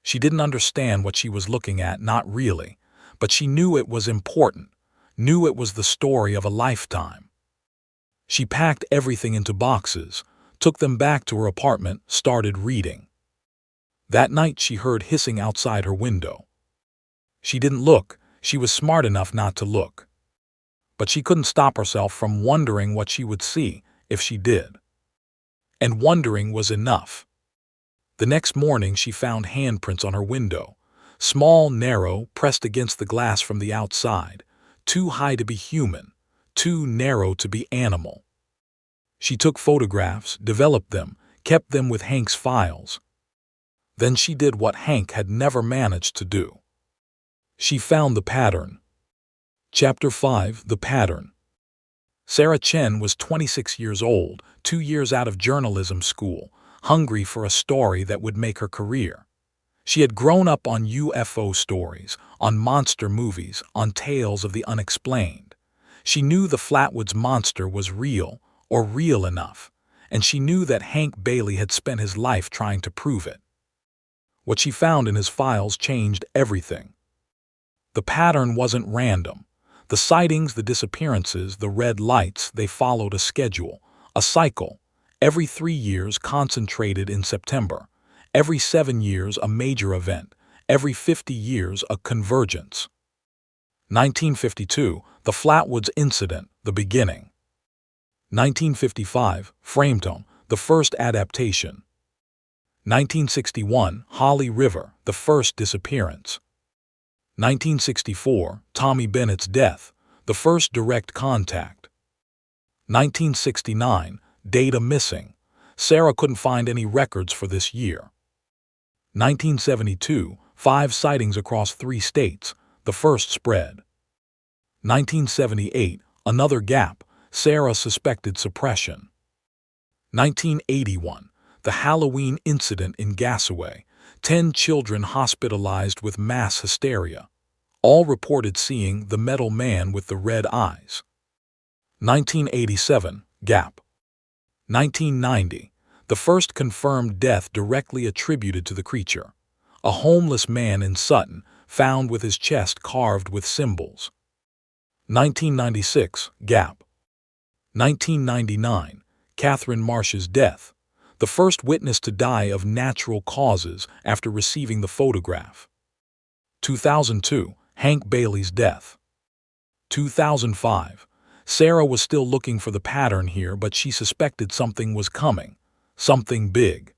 She didn't understand what she was looking at, not really, but she knew it was important, knew it was the story of a lifetime. She packed everything into boxes, took them back to her apartment, started reading. That night she heard hissing outside her window. She didn't look, she was smart enough not to look. But she couldn't stop herself from wondering what she would see if she did. And wondering was enough. The next morning she found handprints on her window, small, narrow, pressed against the glass from the outside, too high to be human, too narrow to be animal. She took photographs, developed them, kept them with Hank's files. Then she did what Hank had never managed to do. She found the pattern. Chapter 5: The Pattern. Sarah Chen was 26 years old, 2 years out of journalism school, hungry for a story that would make her career. She had grown up on UFO stories, on monster movies, on tales of the unexplained. She knew the Flatwoods Monster was real, or real enough, and she knew that Hank Bailey had spent his life trying to prove it. What she found in his files changed everything. The pattern wasn't random. The sightings, the disappearances, the red lights, they followed a schedule, a cycle. Every 3 years concentrated in September. Every 7 years a major event. Every 50 years, a convergence. 1952, the Flatwoods incident, the beginning. 1955, Frametone, the first adaptation. 1961, Holly River, the first disappearance. 1964, Tommy Bennett's death, the first direct contact. 1969, data missing. Sarah couldn't find any records for this year. 1972, 5 sightings across 3 states, the first spread. 1978, another gap. Sarah suspected suppression. 1981, the Halloween incident in Gassaway. 10 children hospitalized with mass hysteria. All reported seeing the metal man with the red eyes. 1987, gap. 1990, the first confirmed death directly attributed to the creature. A homeless man in Sutton, found with his chest carved with symbols. 1996, gap. 1999, Catherine Marsh's death, the first witness to die of natural causes after receiving the photograph. 2002, Hank Bailey's death. 2005, Sarah was still looking for the pattern here, but she suspected something was coming, something big.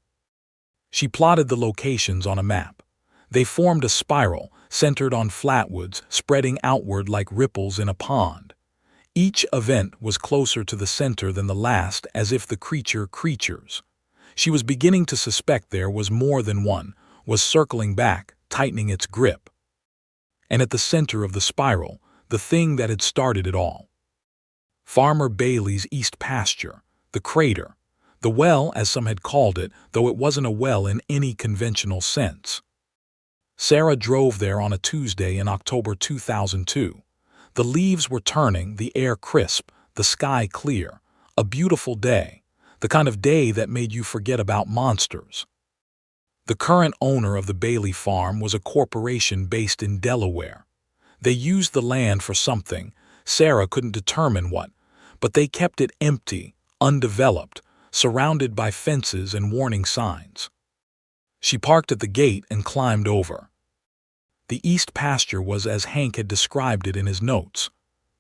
She plotted the locations on a map. They formed a spiral, centered on Flatwoods, spreading outward like ripples in a pond. Each event was closer to the center than the last, as if the creatures. She was beginning to suspect there was more than one, was circling back, tightening its grip. And at the center of the spiral, the thing that had started it all. Farmer Bailey's east pasture, the crater, the well as some had called it, though it wasn't a well in any conventional sense. Sarah drove there on a Tuesday in October 2002. The leaves were turning, the air crisp, the sky clear. A beautiful day, the kind of day that made you forget about monsters. The current owner of the Bailey farm was a corporation based in Delaware. They used the land for something, Sarah couldn't determine what, but they kept it empty, undeveloped, surrounded by fences and warning signs. She parked at the gate and climbed over. The east pasture was as Hank had described it in his notes.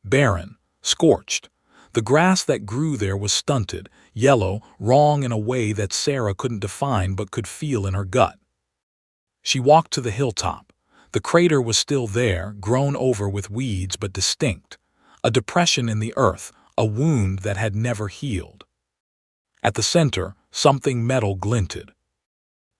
Barren, scorched. The grass that grew there was stunted, yellow, wrong in a way that Sarah couldn't define but could feel in her gut. She walked to the hilltop. The crater was still there, grown over with weeds but distinct. A depression in the earth, a wound that had never healed. At the center, something metal glinted.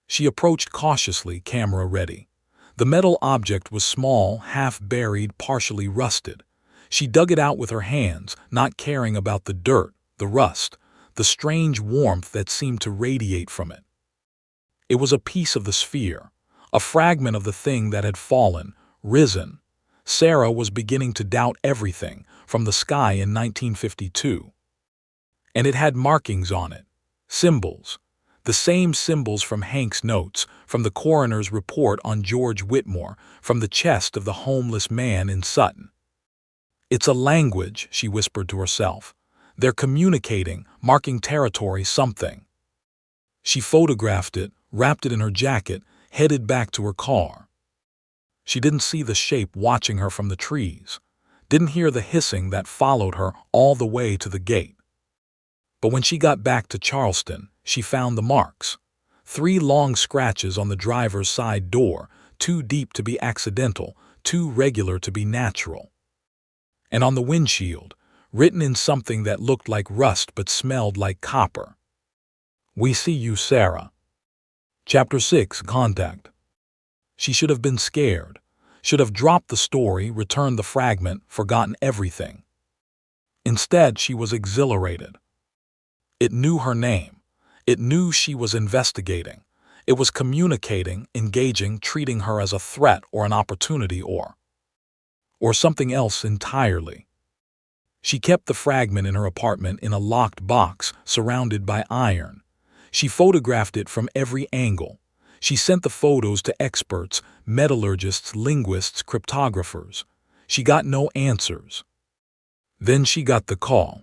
She approached cautiously, camera ready. The metal object was small, half-buried, partially rusted. She dug it out with her hands, not caring about the dirt, the rust, the strange warmth that seemed to radiate from it. It was a piece of the sphere, a fragment of the thing that had fallen, risen. Sarah was beginning to doubt everything from the sky in 1952. And it had markings on it, symbols. The same symbols from Hank's notes, from the coroner's report on George Whitmore, from the chest of the homeless man in Sutton. It's a language, she whispered to herself. They're communicating, marking territory, something. She photographed it, wrapped it in her jacket, headed back to her car. She didn't see the shape watching her from the trees, didn't hear the hissing that followed her all the way to the gate. But when she got back to Charleston, she found the marks. 3 long scratches on the driver's side door, too deep to be accidental, too regular to be natural. And on the windshield, written in something that looked like rust but smelled like copper. We see you, Sarah. Chapter 6, Contact. She should have been scared, should have dropped the story, returned the fragment, forgotten everything. Instead, she was exhilarated. It knew her name. It knew she was investigating. It was communicating, engaging, treating her as a threat or an opportunity or something else entirely. She kept the fragment in her apartment in a locked box surrounded by iron. She photographed it from every angle. She sent the photos to experts, metallurgists, linguists, cryptographers. She got no answers. Then she got the call.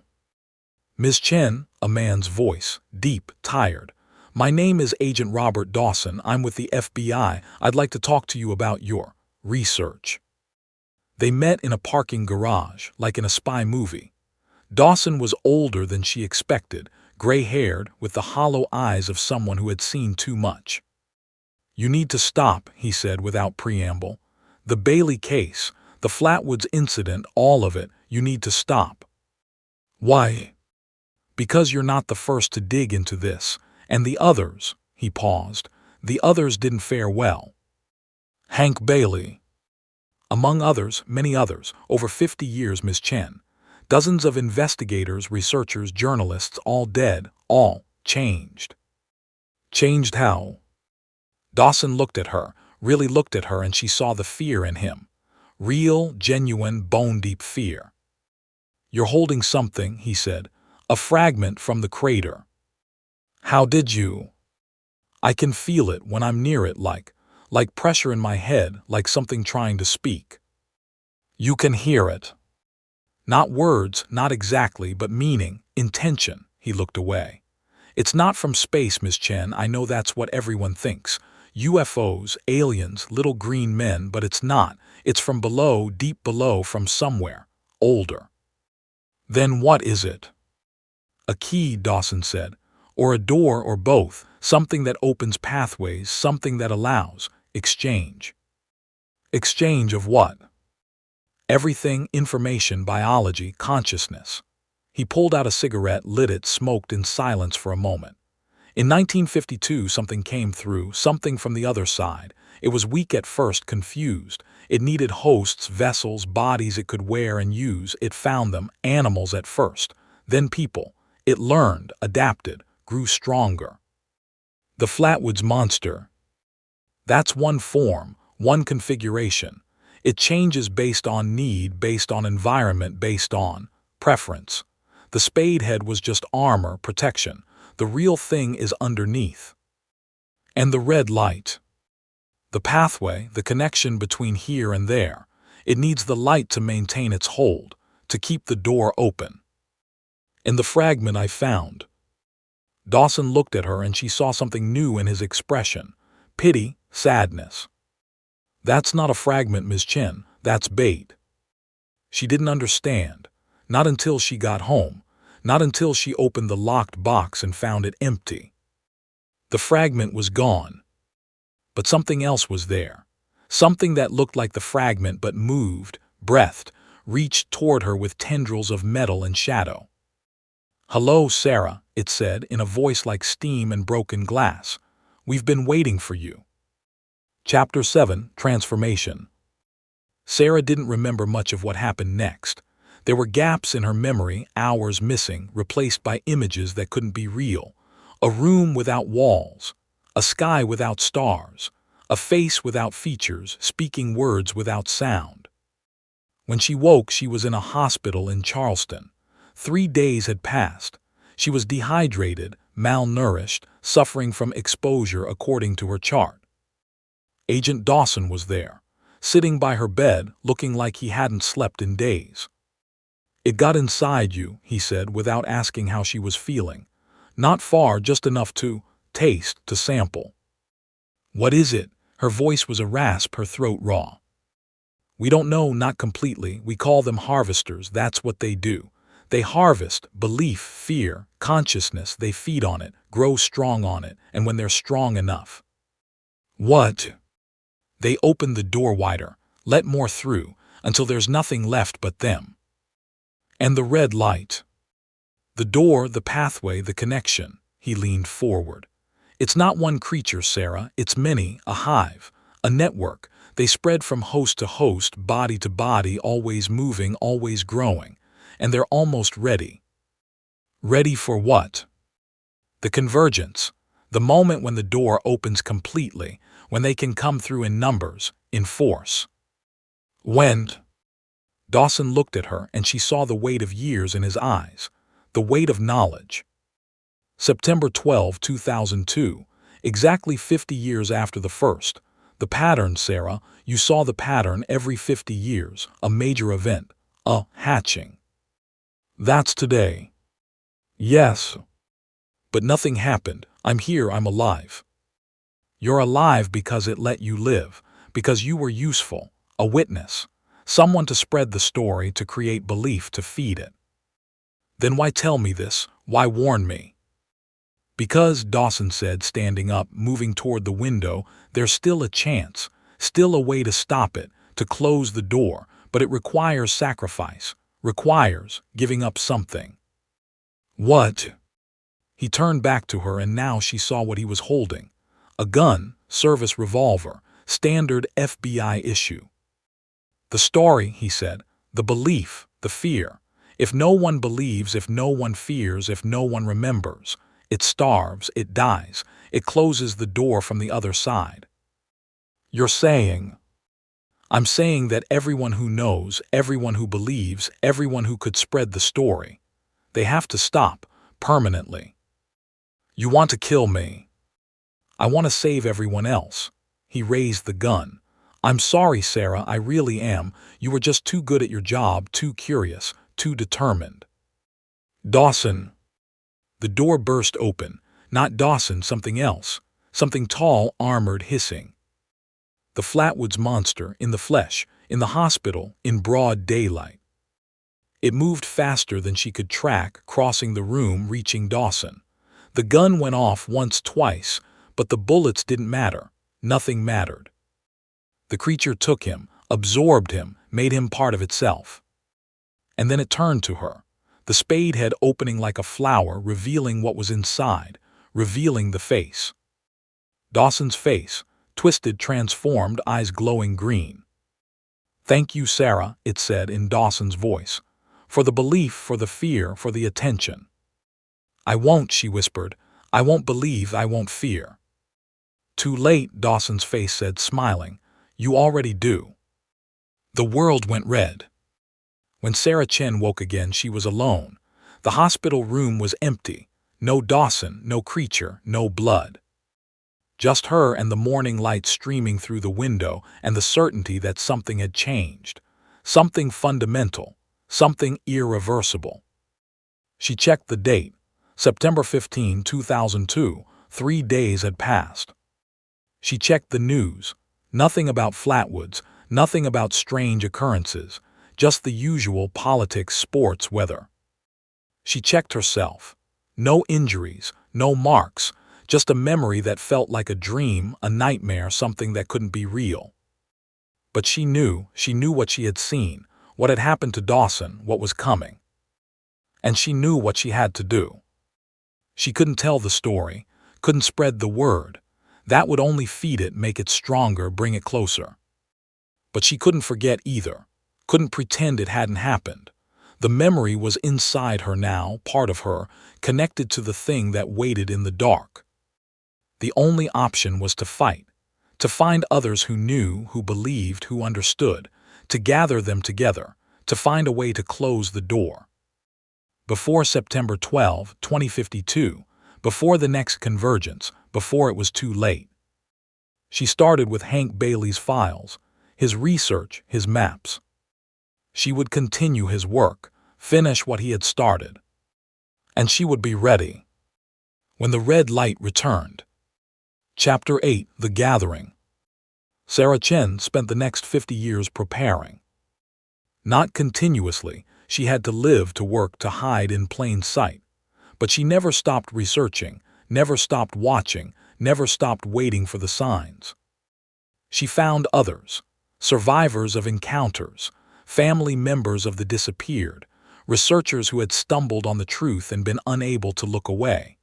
Ms. Chen, a man's voice, deep, tired. My name is Agent Robert Dawson. I'm with the FBI. I'd like to talk to you about your research. They met in a parking garage, like in a spy movie. Dawson was older than she expected, gray-haired, with the hollow eyes of someone who had seen too much. You need to stop, he said without preamble. The Bailey case, the Flatwoods incident, all of it, you need to stop. Why? Because you're not the first to dig into this, and the others, he paused, the others didn't fare well. Hank Bailey. Among others, many others, over 50 years, Miss Chen. Dozens of investigators, researchers, journalists, all dead, all changed. Changed how? Dawson looked at her, really looked at her, and she saw the fear in him. Real, genuine, bone-deep fear. You're holding something, he said, a fragment from the crater. How did you? I can feel it when I'm near it, like pressure in my head, like something trying to speak. You can hear it. Not words, not exactly, but meaning, intention. He looked away. It's not from space, Miss Chen. I know that's what everyone thinks. UFOs, aliens, little green men, but it's not. It's from below, deep below, from somewhere. Older. Then what is it? A key, Dawson said. Or a door, or both. Something that opens pathways, something that allows exchange. Exchange of what? Everything, information, biology, consciousness. He pulled out a cigarette, lit it, smoked in silence for a moment. In 1952, something came through, something from the other side. It was weak at first, confused. It needed hosts, vessels, bodies it could wear and use. It found them, animals at first, then people. It learned, adapted, grew stronger. The Flatwoods Monster. That's one form, one configuration. It changes based on need, based on environment, based on preference. The spadehead was just armor, protection. The real thing is underneath. And the red light. The pathway, the connection between here and there. It needs the light to maintain its hold, to keep the door open. In the fragment I found. Dawson looked at her and she saw something new in his expression. Pity, sadness. That's not a fragment, Ms. Chen. That's bait. She didn't understand. Not until she got home. Not until she opened the locked box and found it empty. The fragment was gone. But something else was there. Something that looked like the fragment but moved, breathed, reached toward her with tendrils of metal and shadow. Hello, Sarah, it said in a voice like steam and broken glass. We've been waiting for you. Chapter 7, Transformation. Sarah didn't remember much of what happened next. There were gaps in her memory, hours missing, replaced by images that couldn't be real. A room without walls, a sky without stars, a face without features, speaking words without sound. When she woke, she was in a hospital in Charleston. 3 days had passed. She was dehydrated, malnourished, suffering from exposure according to her chart. Agent Dawson was there, sitting by her bed, looking like he hadn't slept in days. It got inside you, he said, without asking how she was feeling. Not far, just enough to taste, to sample. What is it? Her voice was a rasp, her throat raw. We don't know, not completely. We call them harvesters. That's what they do. They harvest belief, fear, consciousness. They feed on it, grow strong on it, and when they're strong enough. What? They open the door wider, let more through, until there's nothing left but them. And the red light. The door, the pathway, the connection. He leaned forward. It's not one creature, Sarah. It's many, a hive, a network. They spread from host to host, body to body, always moving, always growing. And they're almost ready. Ready for what? The convergence. The moment when the door opens completely, when they can come through in numbers, in force. When? Dawson looked at her and she saw the weight of years in his eyes, the weight of knowledge. September 12, 2002, exactly 50 years after the first. The pattern, Sarah, you saw the pattern every 50 years, a major event, a hatching. That's today. Yes. But nothing happened, I'm here, I'm alive. You're alive because it let you live, because you were useful, a witness, someone to spread the story, to create belief, to feed it. Then why tell me this? Why warn me? Because, Dawson said, standing up, moving toward the window, there's still a chance, still a way to stop it, to close the door, but it requires sacrifice, requires giving up something. What? He turned back to her, and now she saw what he was holding. A gun, service revolver, standard FBI issue. The story, he said, the belief, the fear. If no one believes, if no one fears, if no one remembers, it starves, it dies, it closes the door from the other side. You're saying? I'm saying that everyone who knows, everyone who believes, everyone who could spread the story, they have to stop, permanently. You want to kill me. I want to save everyone else. He raised the gun. I'm sorry, Sarah, I really am. You were just too good at your job, too curious, too determined. Dawson. The door burst open. Not Dawson, something else. Something tall, armored, hissing. The Flatwoods Monster, in the flesh, in the hospital, in broad daylight. It moved faster than she could track, crossing the room, reaching Dawson. The gun went off once, twice, but the bullets didn't matter. Nothing mattered. The creature took him, absorbed him, made him part of itself. And then it turned to her, the spade head opening like a flower, revealing what was inside, revealing the face. Dawson's face, twisted, transformed, eyes glowing green. Thank you, Sarah, it said in Dawson's voice, for the belief, for the fear, for the attention. I won't, she whispered. I won't believe, I won't fear. Too late, Dawson's face said, smiling. You already do. The world went red. When Sarah Chen woke again, she was alone. The hospital room was empty. No Dawson, no creature, no blood. Just her and the morning light streaming through the window, and the certainty that something had changed. Something fundamental. Something irreversible. She checked the date. September 15, 2002. 3 days had passed. She checked the news. Nothing about Flatwoods, nothing about strange occurrences, just the usual politics, sports, weather. She checked herself. No injuries, no marks, just a memory that felt like a dream, a nightmare, something that couldn't be real. But she knew what she had seen, what had happened to Dawson, what was coming. And she knew what she had to do. She couldn't tell the story, couldn't spread the word. That would only feed it, make it stronger, bring it closer. But she couldn't forget either, couldn't pretend it hadn't happened. The memory was inside her now, part of her, connected to the thing that waited in the dark. The only option was to fight, to find others who knew, who believed, who understood, to gather them together, to find a way to close the door. Before September 12, 2052, before the next convergence, before it was too late. She started with Hank Bailey's files, his research, his maps. She would continue his work, finish what he had started. And she would be ready. When the red light returned. Chapter 8, The Gathering. Sarah Chen spent the next 50 years preparing. Not continuously, she had to live, to work, to hide in plain sight. But she never stopped researching, never stopped watching, never stopped waiting for the signs. She found others, survivors of encounters, family members of the disappeared, researchers who had stumbled on the truth and been unable to look away.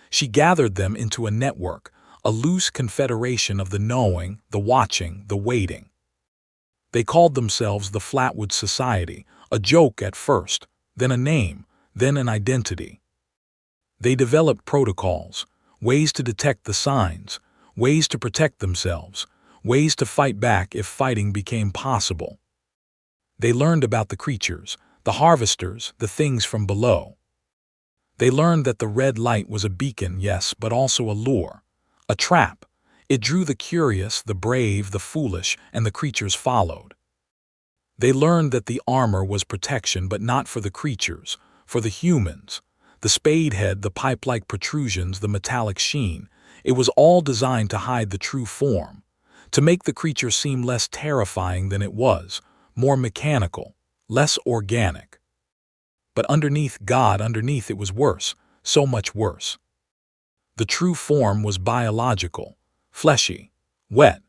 She gathered them into a network, a loose confederation of the knowing, the watching, the waiting. They called themselves the Flatwoods Society, a joke at first, then a name, then an identity. They developed protocols, ways to detect the signs, ways to protect themselves, ways to fight back if fighting became possible. They learned about the creatures, the harvesters, the things from below. They learned that the red light was a beacon, yes, but also a lure, a trap. It drew the curious, the brave, the foolish, and the creatures followed. They learned that the armor was protection, but not for the creatures, for the humans. The spade head, the pipe-like protrusions, the metallic sheen. It was all designed to hide the true form, to make the creature seem less terrifying than it was, more mechanical, less organic. But underneath it was worse, so much worse. The true form was biological, fleshy, wet.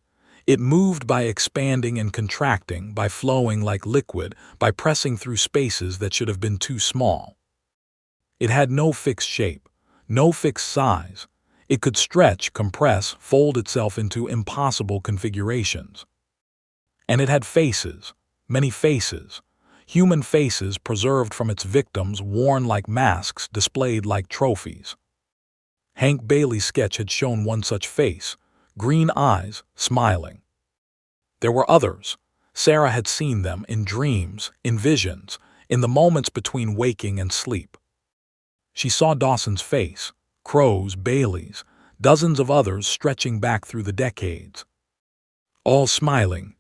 It moved by expanding and contracting, by flowing like liquid, by pressing through spaces that should have been too small. It had no fixed shape, no fixed size. It could stretch, compress, fold itself into impossible configurations. And it had faces, many faces, human faces preserved from its victims, worn like masks, displayed like trophies. Hank Bailey's sketch had shown one such face, green eyes, smiling. There were others. Sarah had seen them in dreams, in visions, in the moments between waking and sleep. She saw Dawson's face, Crow's, Bailey's, dozens of others stretching back through the decades. All smiling,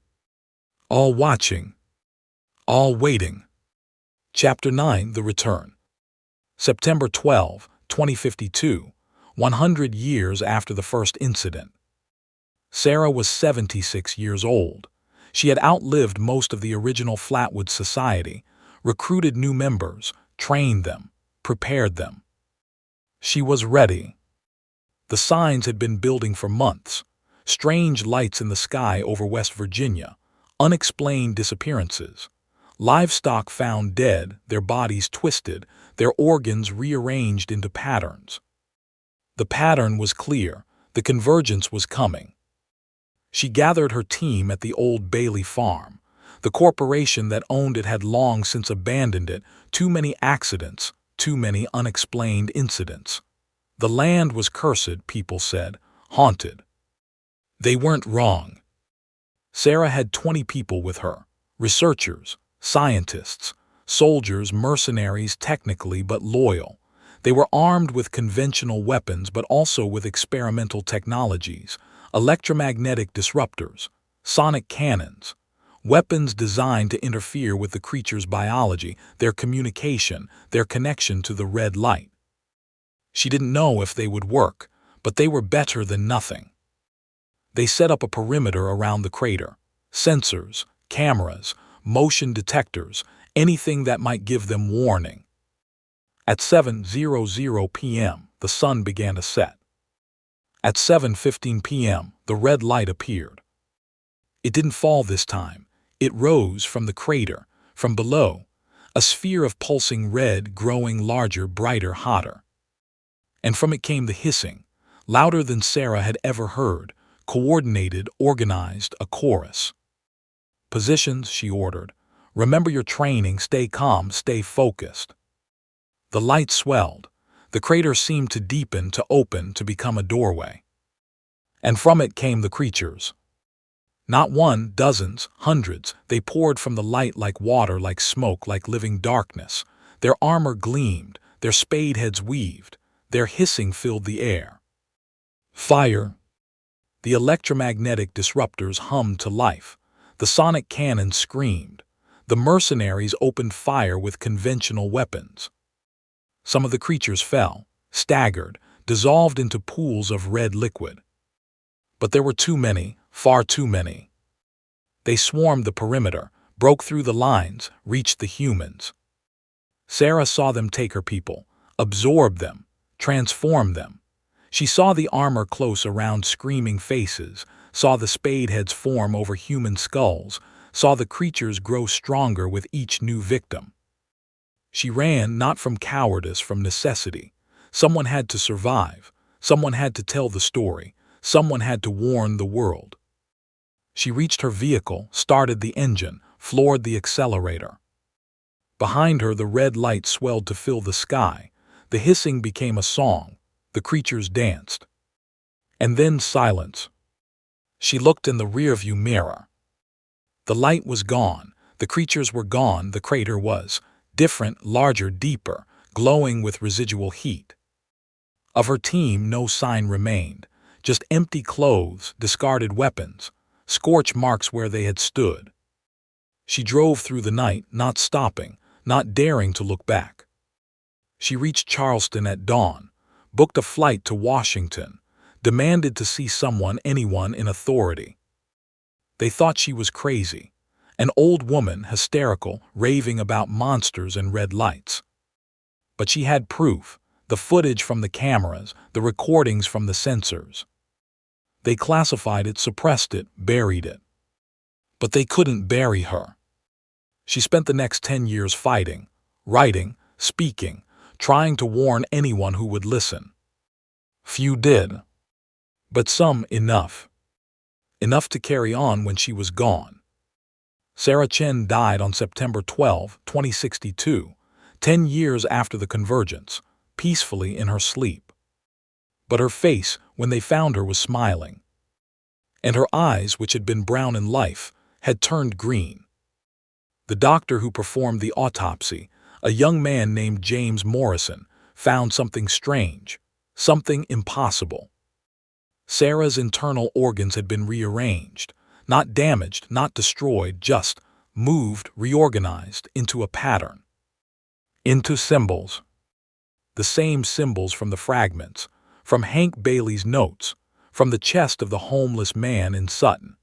all watching, all waiting. Chapter 9, The Return. September 12, 2052, 100 years after the first incident. Sarah was 76 years old. She had outlived most of the original Flatwoods Society, recruited new members, trained them, prepared them. She was ready. The signs had been building for months. Strange lights in the sky over West Virginia, unexplained disappearances, livestock found dead, their bodies twisted, their organs rearranged into patterns. The pattern was clear. The convergence was coming. She gathered her team at the old Bailey farm. The corporation that owned it had long since abandoned it. Too many accidents, too many unexplained incidents. The land was cursed, people said, haunted. They weren't wrong. Sarah had 20 people with her, researchers, scientists, soldiers, mercenaries, technically but loyal. They were armed with conventional weapons but also with experimental technologies, electromagnetic disruptors, sonic cannons, weapons designed to interfere with the creature's biology, their communication, their connection to the red light. She didn't know if they would work, but they were better than nothing. They set up a perimeter around the crater, sensors, cameras, motion detectors, anything that might give them warning. At 7:00 p.m., the sun began to set. At 7:15 p.m., the red light appeared. It didn't fall this time. It rose from the crater, from below, a sphere of pulsing red, growing larger, brighter, hotter. And from it came the hissing, louder than Sarah had ever heard, coordinated, organized, a chorus. Positions, she ordered. Remember your training, stay calm, stay focused. The light swelled. The crater seemed to deepen, to open, to become a doorway. And from it came the creatures. Not one, dozens, hundreds. They poured from the light like water, like smoke, like living darkness. Their armor gleamed, their spade heads weaved, their hissing filled the air. Fire. The electromagnetic disruptors hummed to life. The sonic cannons screamed. The mercenaries opened fire with conventional weapons. Some of the creatures fell, staggered, dissolved into pools of red liquid. But there were too many, far too many. They swarmed the perimeter, broke through the lines, reached the humans. Sarah saw them take her people, absorb them, transform them. She saw the armor close around screaming faces, saw the spade heads form over human skulls, saw the creatures grow stronger with each new victim. She ran not from cowardice, from necessity. Someone had to survive. Someone had to tell the story. Someone had to warn the world. She reached her vehicle, started the engine, floored the accelerator. Behind her, the red light swelled to fill the sky. The hissing became a song. The creatures danced. And then silence. She looked in the rearview mirror. The light was gone. The creatures were gone. The crater was different, larger, deeper, glowing with residual heat. Of her team, no sign remained. Just empty clothes, discarded weapons, scorch marks where they had stood. She drove through the night, not stopping, not daring to look back. She reached Charleston at dawn, booked a flight to Washington, demanded to see anyone in authority. They thought she was crazy, an old woman, hysterical, raving about monsters and red lights. But she had proof, the footage from the cameras, the recordings from the sensors. They classified it, suppressed it, buried it. But they couldn't bury her. She spent the next 10 years fighting, writing, speaking, trying to warn anyone who would listen. Few did. But some enough. Enough to carry on when she was gone. Sarah Chen died on September 12, 2062, 10 years after the convergence, peacefully in her sleep. But her face, when they found her, was smiling. And her eyes, which had been brown in life, had turned green. The doctor who performed the autopsy, a young man named James Morrison, found something strange, something impossible. Sarah's internal organs had been rearranged, not damaged, not destroyed, just moved, reorganized into a pattern. Into symbols. The same symbols from the fragments, from Hank Bailey's notes, from the chest of the homeless man in Sutton.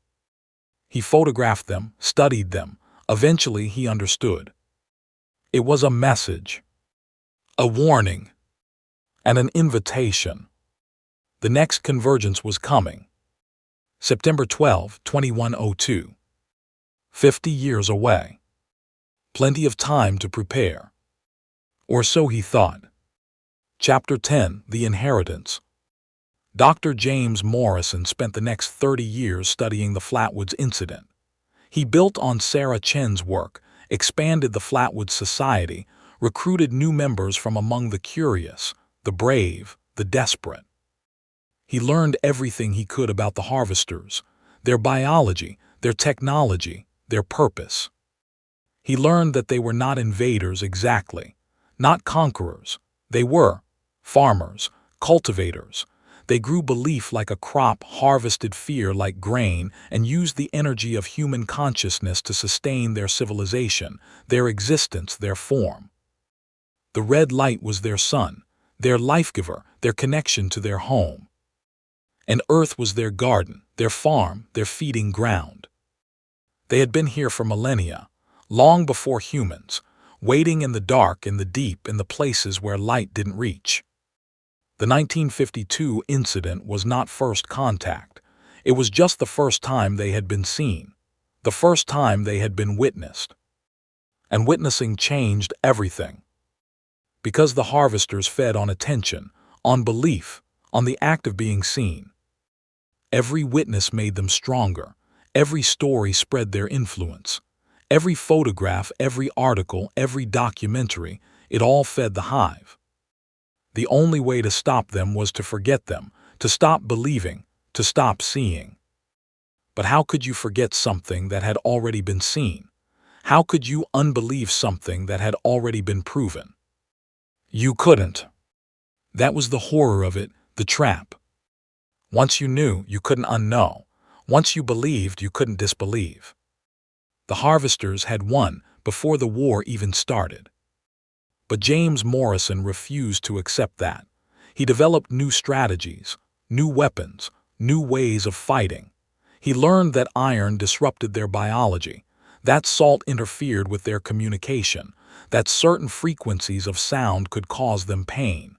He photographed them, studied them. Eventually he understood. It was a message, a warning, and an invitation. The next convergence was coming. September 12, 2102. 50 years away. Plenty of time to prepare. Or so he thought. Chapter 10, The Inheritance. Dr. James Morrison spent the next 30 years studying the Flatwoods incident. He built on Sarah Chen's work, expanded the Flatwoods Society, recruited new members from among the curious, the brave, the desperate. He learned everything he could about the harvesters, their biology, their technology, their purpose. He learned that they were not invaders exactly, not conquerors. They were farmers, cultivators. They grew belief like a crop, harvested fear like grain, and used the energy of human consciousness to sustain their civilization, their existence, their form. The red light was their sun, their life-giver, their connection to their home. And earth was their garden, their farm, their feeding ground. They had been here for millennia, long before humans, waiting in the dark, in the deep, in the places where light didn't reach. The 1952 incident was not first contact. It was just the first time they had been seen, the first time they had been witnessed. And witnessing changed everything. Because the harvesters fed on attention, on belief, on the act of being seen. Every witness made them stronger. Every story spread their influence. Every photograph, every article, every documentary, it all fed the hive. The only way to stop them was to forget them, to stop believing, to stop seeing. But how could you forget something that had already been seen? How could you unbelieve something that had already been proven? You couldn't. That was the horror of it, the trap. Once you knew, you couldn't unknow. Once you believed, you couldn't disbelieve. The harvesters had won before the war even started. But James Morrison refused to accept that. He developed new strategies, new weapons, new ways of fighting. He learned that iron disrupted their biology, that salt interfered with their communication, that certain frequencies of sound could cause them pain.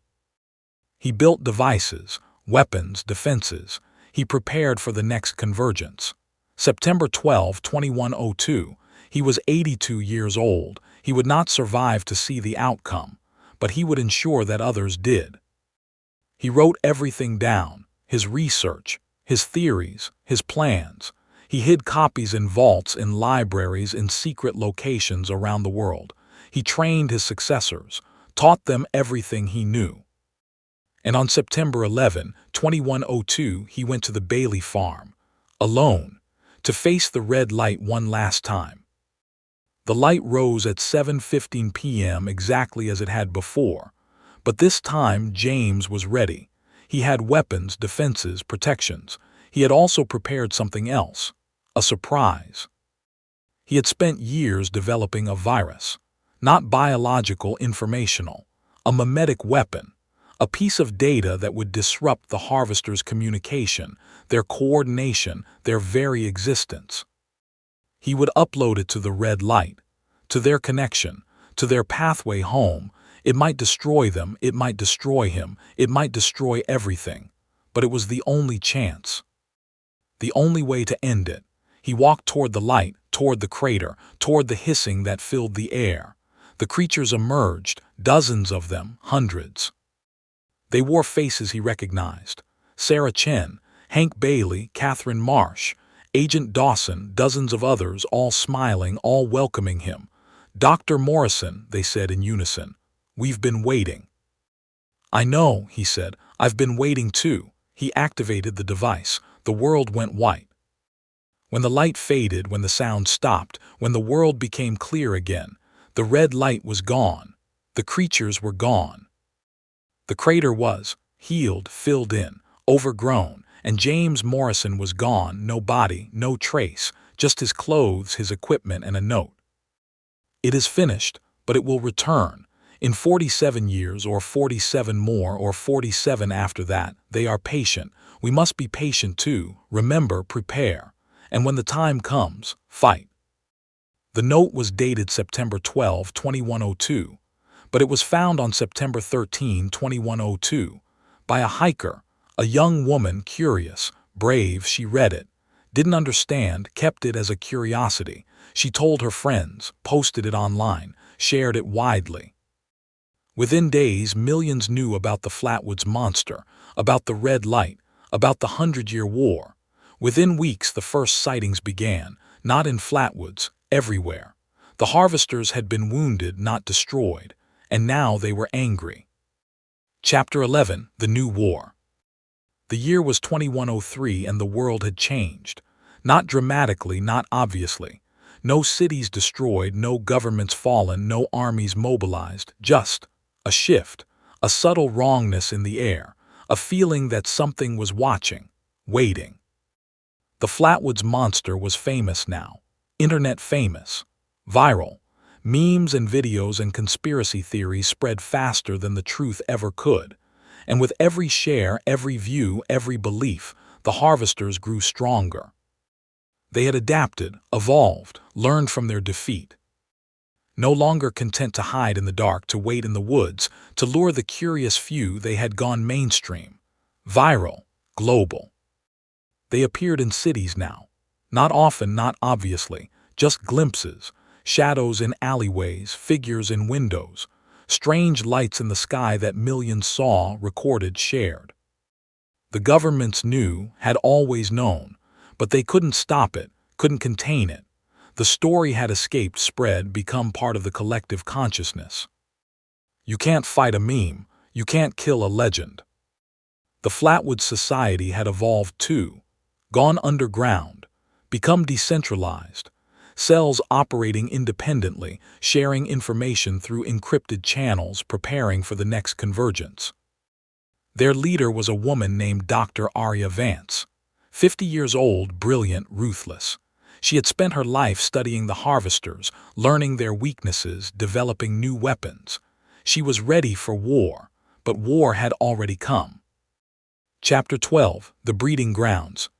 He built devices, weapons, defenses. He prepared for the next convergence. September 12, 2102. He was 82 years old. He would not survive to see the outcome, but he would ensure that others did. He wrote everything down, his research, his theories, his plans. He hid copies in vaults, in libraries, in secret locations around the world. He trained his successors, taught them everything he knew. And on September 11, 2102, he went to the Bailey farm, alone, to face the red light one last time. The light rose at 7:15 p.m. exactly as it had before, but this time James was ready. He had weapons, defenses, protections. He had also prepared something else, a surprise. He had spent years developing a virus, not biological, informational, a mimetic weapon, a piece of data that would disrupt the harvesters' communication, their coordination, their very existence. He would upload it to the red light, to their connection, to their pathway home. It might destroy them, it might destroy him, it might destroy everything. But it was the only chance. The only way to end it. He walked toward the light, toward the crater, toward the hissing that filled the air. The creatures emerged, dozens of them, hundreds. They wore faces he recognized. Sarah Chen, Hank Bailey, Catherine Marsh, Agent Dawson, dozens of others, all smiling, all welcoming him. "Dr. Morrison," they said in unison, "we've been waiting." "I know," he said, "I've been waiting too." He activated the device. The world went white. When the light faded, when the sound stopped, when the world became clear again, the red light was gone. The creatures were gone. The crater was healed, filled in, overgrown, and James Morrison was gone, no body, no trace, just his clothes, his equipment, and a note. "It is finished, but it will return. In 47 years, or 47 more, or 47 after that. They are patient. We must be patient too. Remember, prepare. And when the time comes, fight." The note was dated September 12, 2102, but it was found on September 13, 2102, by a hiker, a young woman, curious, brave. She read it, didn't understand, kept it as a curiosity. She told her friends, posted it online, shared it widely. Within days, millions knew about the Flatwoods Monster, about the red light, about the 100-Year War. Within weeks, the first sightings began, not in Flatwoods, everywhere. The harvesters had been wounded, not destroyed, and now they were angry. Chapter 11: The New War. The year was 2103 and the world had changed. Not dramatically, not obviously. No cities destroyed, no governments fallen, no armies mobilized, just a shift, a subtle wrongness in the air, a feeling that something was watching, waiting. The Flatwoods Monster was famous now. Internet famous. Viral. Memes and videos and conspiracy theories spread faster than the truth ever could. And with every share, every view, every belief, the harvesters grew stronger. They had adapted, evolved, learned from their defeat. No longer content to hide in the dark, to wait in the woods, to lure the curious few, they had gone mainstream. Viral. Global. They appeared in cities now. Not often, not obviously, just glimpses, shadows in alleyways, figures in windows, strange lights in the sky that millions saw, recorded, shared. The governments knew, had always known, but they couldn't stop it, couldn't contain it. The story had escaped, spread, become part of the collective consciousness. You can't fight a meme, you can't kill a legend. The Flatwoods Society had evolved too, gone underground, become decentralized, cells operating independently, sharing information through encrypted channels, preparing for the next convergence. Their leader was a woman named Dr. Arya Vance, 50 years old, brilliant, ruthless. She had spent her life studying the harvesters, learning their weaknesses, developing new weapons. She was ready for war, but war had already come. Chapter 12: The Breeding Grounds.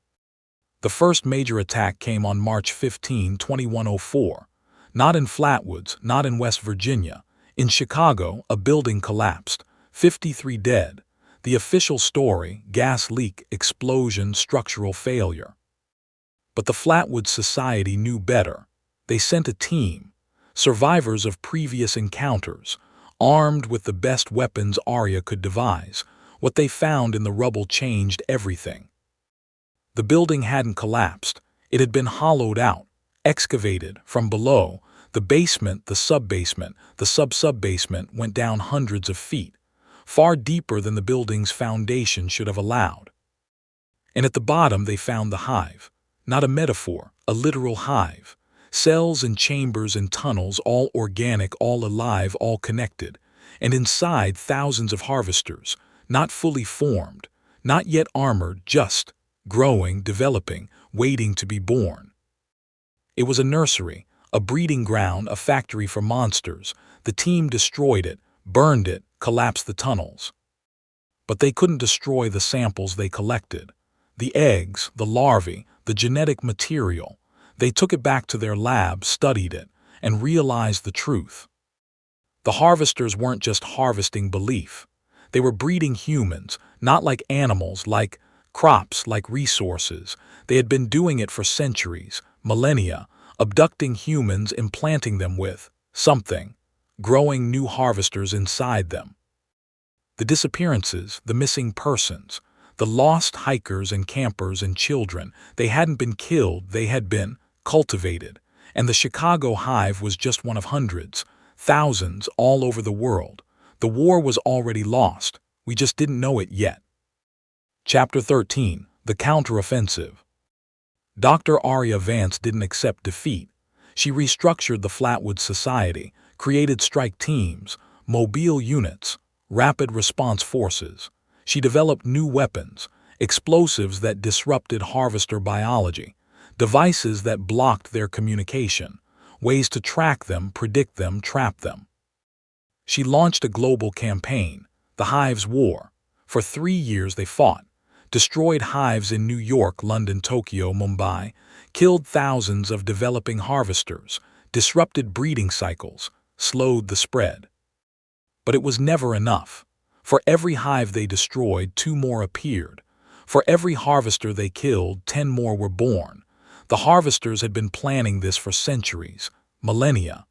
The first major attack came on March 15, 2104. Not in Flatwoods, not in West Virginia. In Chicago, a building collapsed. 53 dead. The official story: gas leak, explosion, structural failure. But the Flatwoods Society knew better. They sent a team, survivors of previous encounters, armed with the best weapons Arya could devise. What they found in the rubble changed everything. The building hadn't collapsed. It had been hollowed out, excavated from below. The basement, the sub-basement, the sub-sub-basement went down hundreds of feet, far deeper than the building's foundation should have allowed. And at the bottom they found the hive. Not a metaphor, a literal hive. Cells and chambers and tunnels, all organic, all alive, all connected. And inside, thousands of harvesters, not fully formed, not yet armored, just growing, developing, waiting to be born. It was a nursery, a breeding ground, a factory for monsters. The team destroyed it, burned it, collapse the tunnels. But they couldn't destroy the samples they collected. The eggs, the larvae, the genetic material. They took it back to their lab, studied it, and realized the truth. The harvesters weren't just harvesting belief. They were breeding humans, not like animals, like crops, like resources. They had been doing it for centuries, millennia, abducting humans, implanting them with something, growing new harvesters inside them. The disappearances, the missing persons, the lost hikers and campers and children, they hadn't been killed, they had been cultivated. And the Chicago hive was just one of hundreds, thousands all over the world. The war was already lost. We just didn't know it yet. Chapter 13. The Counteroffensive. Dr. Aria Vance didn't accept defeat. She restructured the Flatwoods Society, created strike teams, mobile units, rapid response forces. She developed new weapons, explosives that disrupted harvester biology, devices that blocked their communication, ways to track them, predict them, trap them. She launched a global campaign, the Hives War. For 3 years they fought, destroyed hives in New York, London, Tokyo, Mumbai, killed thousands of developing harvesters, disrupted breeding cycles, slowed the spread. But it was never enough. For every hive they destroyed, 2 more appeared. For every harvester they killed, 10 more were born. The harvesters had been planning this for centuries, millennia.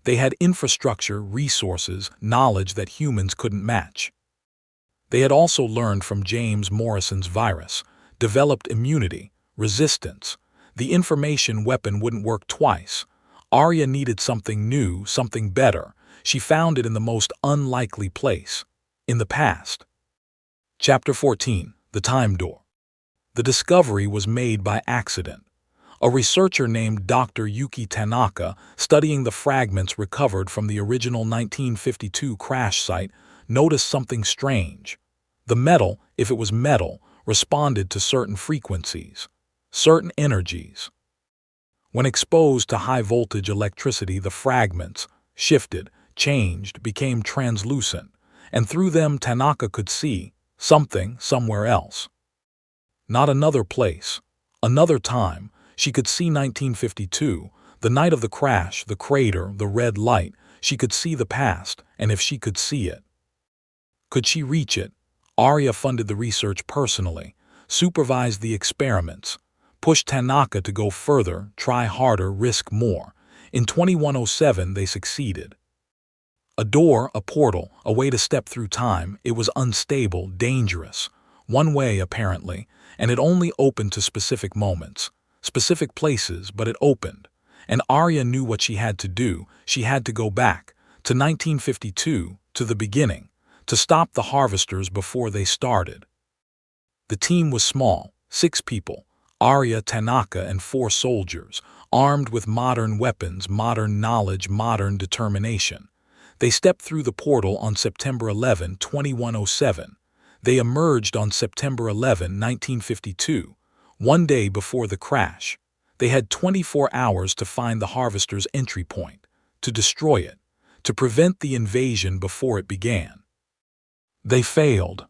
They had infrastructure, resources, knowledge that humans couldn't match. They had also learned from James Morrison's virus, developed immunity, resistance. The information weapon wouldn't work twice. Aria needed something new, something better. She found it in the most unlikely place, in the past. Chapter 14. The Time Door. The discovery was made by accident. A researcher named Dr. Yuki Tanaka, studying the fragments recovered from the original 1952 crash site, noticed something strange. The metal, if it was metal, responded to certain frequencies, certain energies. When exposed to high-voltage electricity, the fragments shifted, changed, became translucent, and through them Tanaka could see something somewhere else. Not another place, another time. She could see 1952, the night of the crash, the crater, the red light. She could see the past, and if she could see it, could she reach it? Aria funded the research personally, supervised the experiments, pushed Tanaka to go further, try harder, risk more. In 2107, they succeeded. A door, a portal, a way to step through time. It was unstable, dangerous. One way, apparently, and it only opened to specific moments, specific places, but it opened. And Aria knew what she had to do. She had to go back, to 1952, to the beginning, to stop the harvesters before they started. The team was small, 6 people, Aria, Tanaka, and 4 soldiers, armed with modern weapons, modern knowledge, modern determination. They stepped through the portal on September 11, 2107. They emerged on September 11, 1952, one day before the crash. They had 24 hours to find the harvester's entry point, to destroy it, to prevent the invasion before it began. They failed.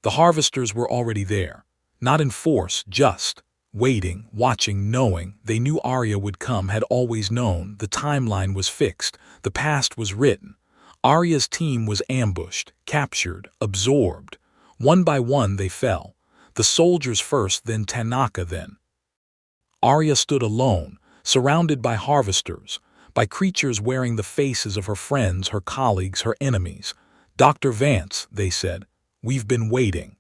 The harvesters were already there, not in force, just waiting, watching, knowing. They knew Aria would come, had always known. The timeline was fixed, the past was written. Aria's team was ambushed, captured, absorbed. One by one they fell. The soldiers first, then Tanaka, then. Aria stood alone, surrounded by harvesters, by creatures wearing the faces of her friends, her colleagues, her enemies. "Dr. Vance," they said, "we've been waiting."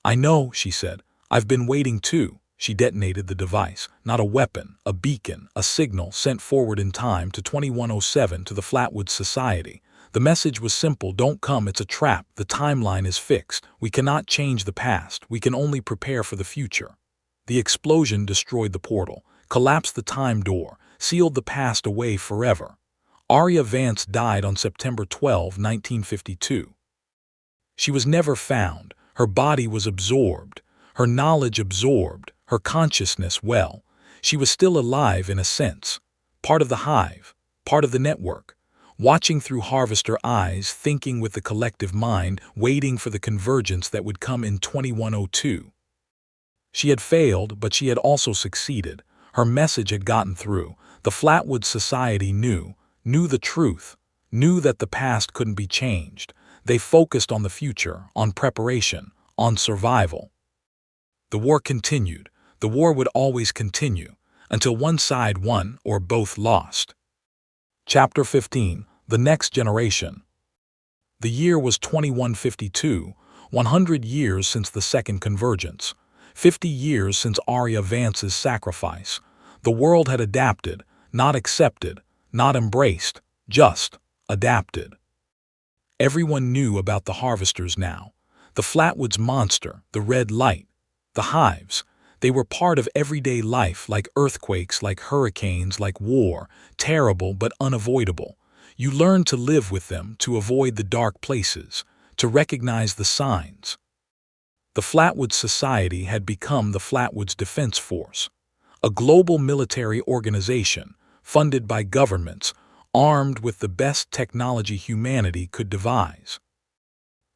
"I know," she said. "I've been waiting too." She detonated the device, not a weapon, a beacon, a signal sent forward in time to 2107 to the Flatwoods Society. The message was simple: don't come, it's a trap, the timeline is fixed, we cannot change the past, we can only prepare for the future. The explosion destroyed the portal, collapsed the time door, sealed the past away forever. Aria Vance died on September 12, 1952. She was never found. Her body was absorbed, her knowledge absorbed, her consciousness, well, she was still alive in a sense, part of the hive, part of the network. watching through harvester eyes, thinking with the collective mind, waiting for the convergence that would come in 2102. She had failed, but she had also succeeded. Her message had gotten through. The Flatwoods Society knew the truth, knew that the past couldn't be changed. They focused on the future, on preparation, on survival. The war continued. The war would always continue, until one side won or both lost. Chapter 15. The Next Generation. The year was 2152, 100 years since the Second Convergence, 50 years since Arya Vance's sacrifice. The world had adapted, not accepted, not embraced, just adapted. Everyone knew about the harvesters now. The Flatwoods Monster, the red light, the hives. They were part of everyday life, like earthquakes, like hurricanes, like war, terrible but unavoidable. You learned to live with them, to avoid the dark places, to recognize the signs. The Flatwoods Society had become the Flatwoods Defense Force, a global military organization funded by governments, armed with the best technology humanity could devise.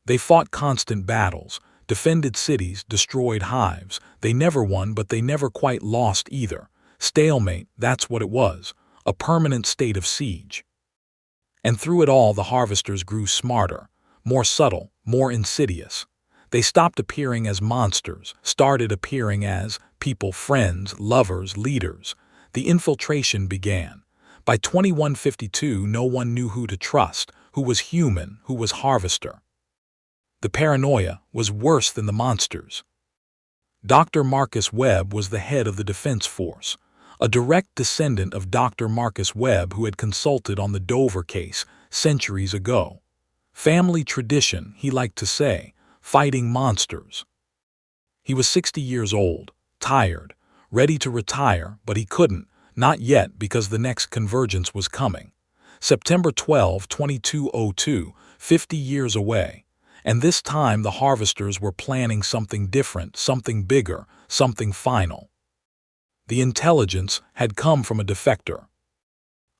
They fought constant battles, defended cities, destroyed hives. They never won, but they never quite lost either. Stalemate, that's what it was, a permanent state of siege. And through it all, the harvesters grew smarter, more subtle, more insidious. They stopped appearing as monsters, started appearing as people, friends, lovers, leaders. The infiltration began. By 2152, no one knew who to trust, who was human, who was harvester. The paranoia was worse than the monsters. Dr. Marcus Webb was the head of the Defense Force, a direct descendant of Dr. Marcus Webb who had consulted on the Dover case centuries ago. Family tradition, he liked to say, fighting monsters. He was 60 years old, tired, ready to retire, but he couldn't, not yet, because the next convergence was coming. September 12, 2202, 50 years away. And this time the harvesters were planning something different, something bigger, something final. The intelligence had come from a defector.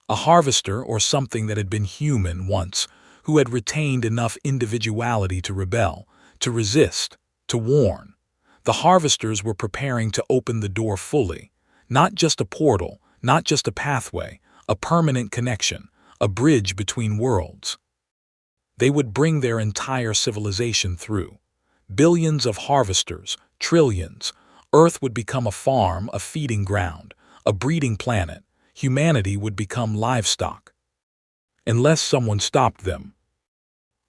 A harvester, or something that had been human once, who had retained enough individuality to rebel, to resist, to warn. The harvesters were preparing to open the door fully, not just a portal, not just a pathway, a permanent connection, a bridge between worlds. They would bring their entire civilization through. Billions of harvesters, trillions. Earth would become a farm, a feeding ground, a breeding planet. Humanity would become livestock. Unless someone stopped them.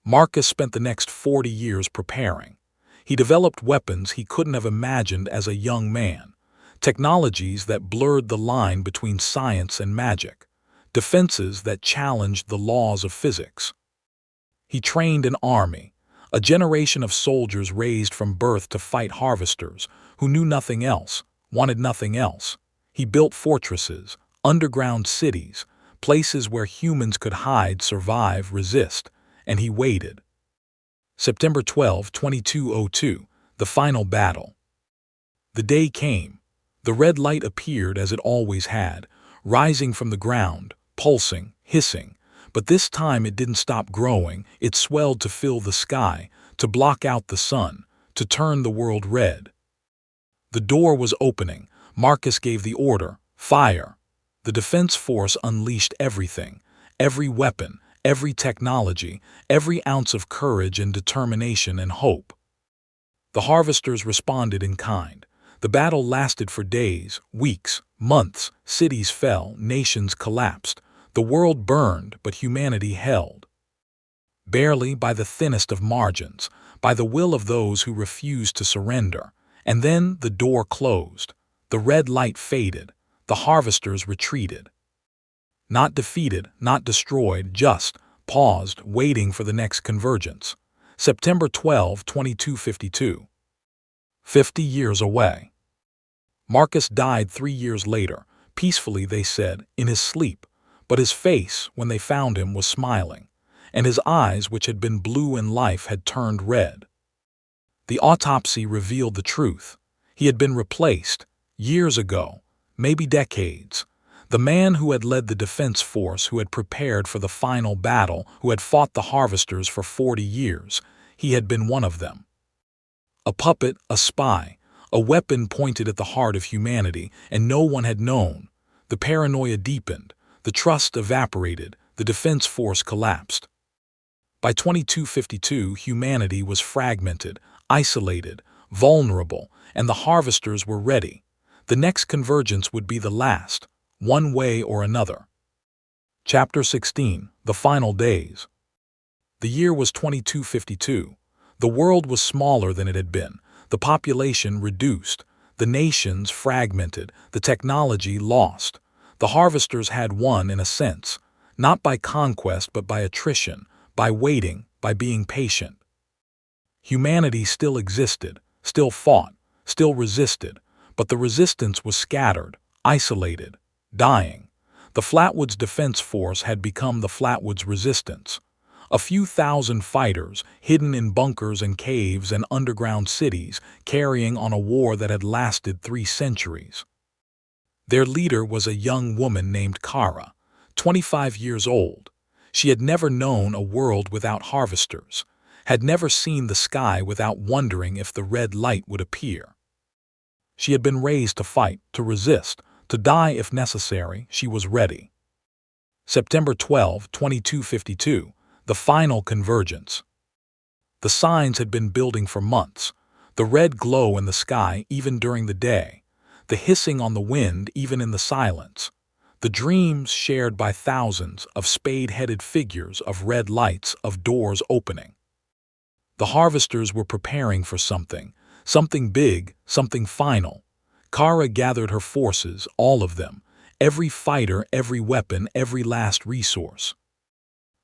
Marcus spent the next 40 years preparing. He developed weapons he couldn't have imagined as a young man, technologies that blurred the line between science and magic, defenses that challenged the laws of physics. He trained an army, a generation of soldiers raised from birth to fight harvesters who knew nothing else, wanted nothing else. He built fortresses, underground cities, places where humans could hide, survive, resist, and he waited. September 12, 2202, the final battle. The day came. The red light appeared as it always had, rising from the ground, pulsing, hissing. But this time it didn't stop growing. It swelled to fill the sky, to block out the sun, to turn the world red. The door was opening. Marcus gave the order, fire. The defense force unleashed everything, every weapon, every technology, every ounce of courage and determination and hope. The harvesters responded in kind. The battle lasted for days, weeks, months. Cities fell, nations collapsed. The world burned, but humanity held. Barely, by the thinnest of margins, by the will of those who refused to surrender. And then the door closed. The red light faded. The harvesters retreated. Not defeated, not destroyed, just paused, waiting for the next convergence. September 12, 2252. 50 years away. Marcus died 3 years later, peacefully, they said, in his sleep. But his face, when they found him, was smiling, and his eyes, which had been blue in life, had turned red. The autopsy revealed the truth. He had been replaced, years ago, maybe decades. The man who had led the defense force, who had prepared for the final battle, who had fought the harvesters for 40 years, he had been one of them. A puppet, a spy, a weapon pointed at the heart of humanity, and no one had known. The paranoia deepened, the trust evaporated, the defense force collapsed. By 2252, humanity was fragmented, isolated, vulnerable, and the harvesters were ready. The next convergence would be the last, one way or another. Chapter 16: The Final Days. The year was 2252. The world was smaller than it had been, the population reduced, the nations fragmented, the technology lost. The harvesters had won in a sense, not by conquest but by attrition, by waiting, by being patient. Humanity still existed, still fought, still resisted, but the resistance was scattered, isolated, dying. The Flatwoods Defense Force had become the Flatwoods Resistance. A few thousand fighters, hidden in bunkers and caves and underground cities, carrying on a war that had lasted 3 centuries. Their leader was a young woman named Kara, 25 years old. She had never known a world without harvesters, had never seen the sky without wondering if the red light would appear. She had been raised to fight, to resist, to die if necessary. She was ready. September 12, 2252. The final convergence. The signs had been building for months. The red glow in the sky even during the day. The hissing on the wind even in the silence. The dreams shared by thousands of spade-headed figures, of red lights, of doors opening. The harvesters were preparing for something big, something final. Kara gathered her forces, all of them, every fighter, every weapon, every last resource.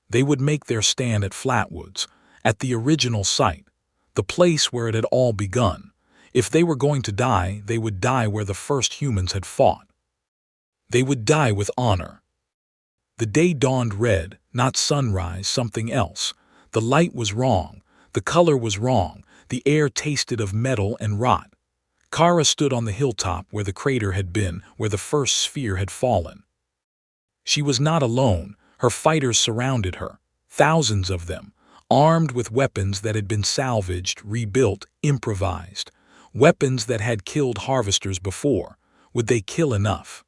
They would make their stand at Flatwoods, at the original site, the place where it had all begun. If they were going to die, they would die where the first humans had fought. They would die with honor. The day dawned red, not sunrise, something else. The light was wrong, the color was wrong, the air tasted of metal and rot. Kara stood on the hilltop where the crater had been, where the first sphere had fallen. She was not alone. Her fighters surrounded her, thousands of them, armed with weapons that had been salvaged, rebuilt, improvised. Weapons that had killed harvesters before. Would they kill enough?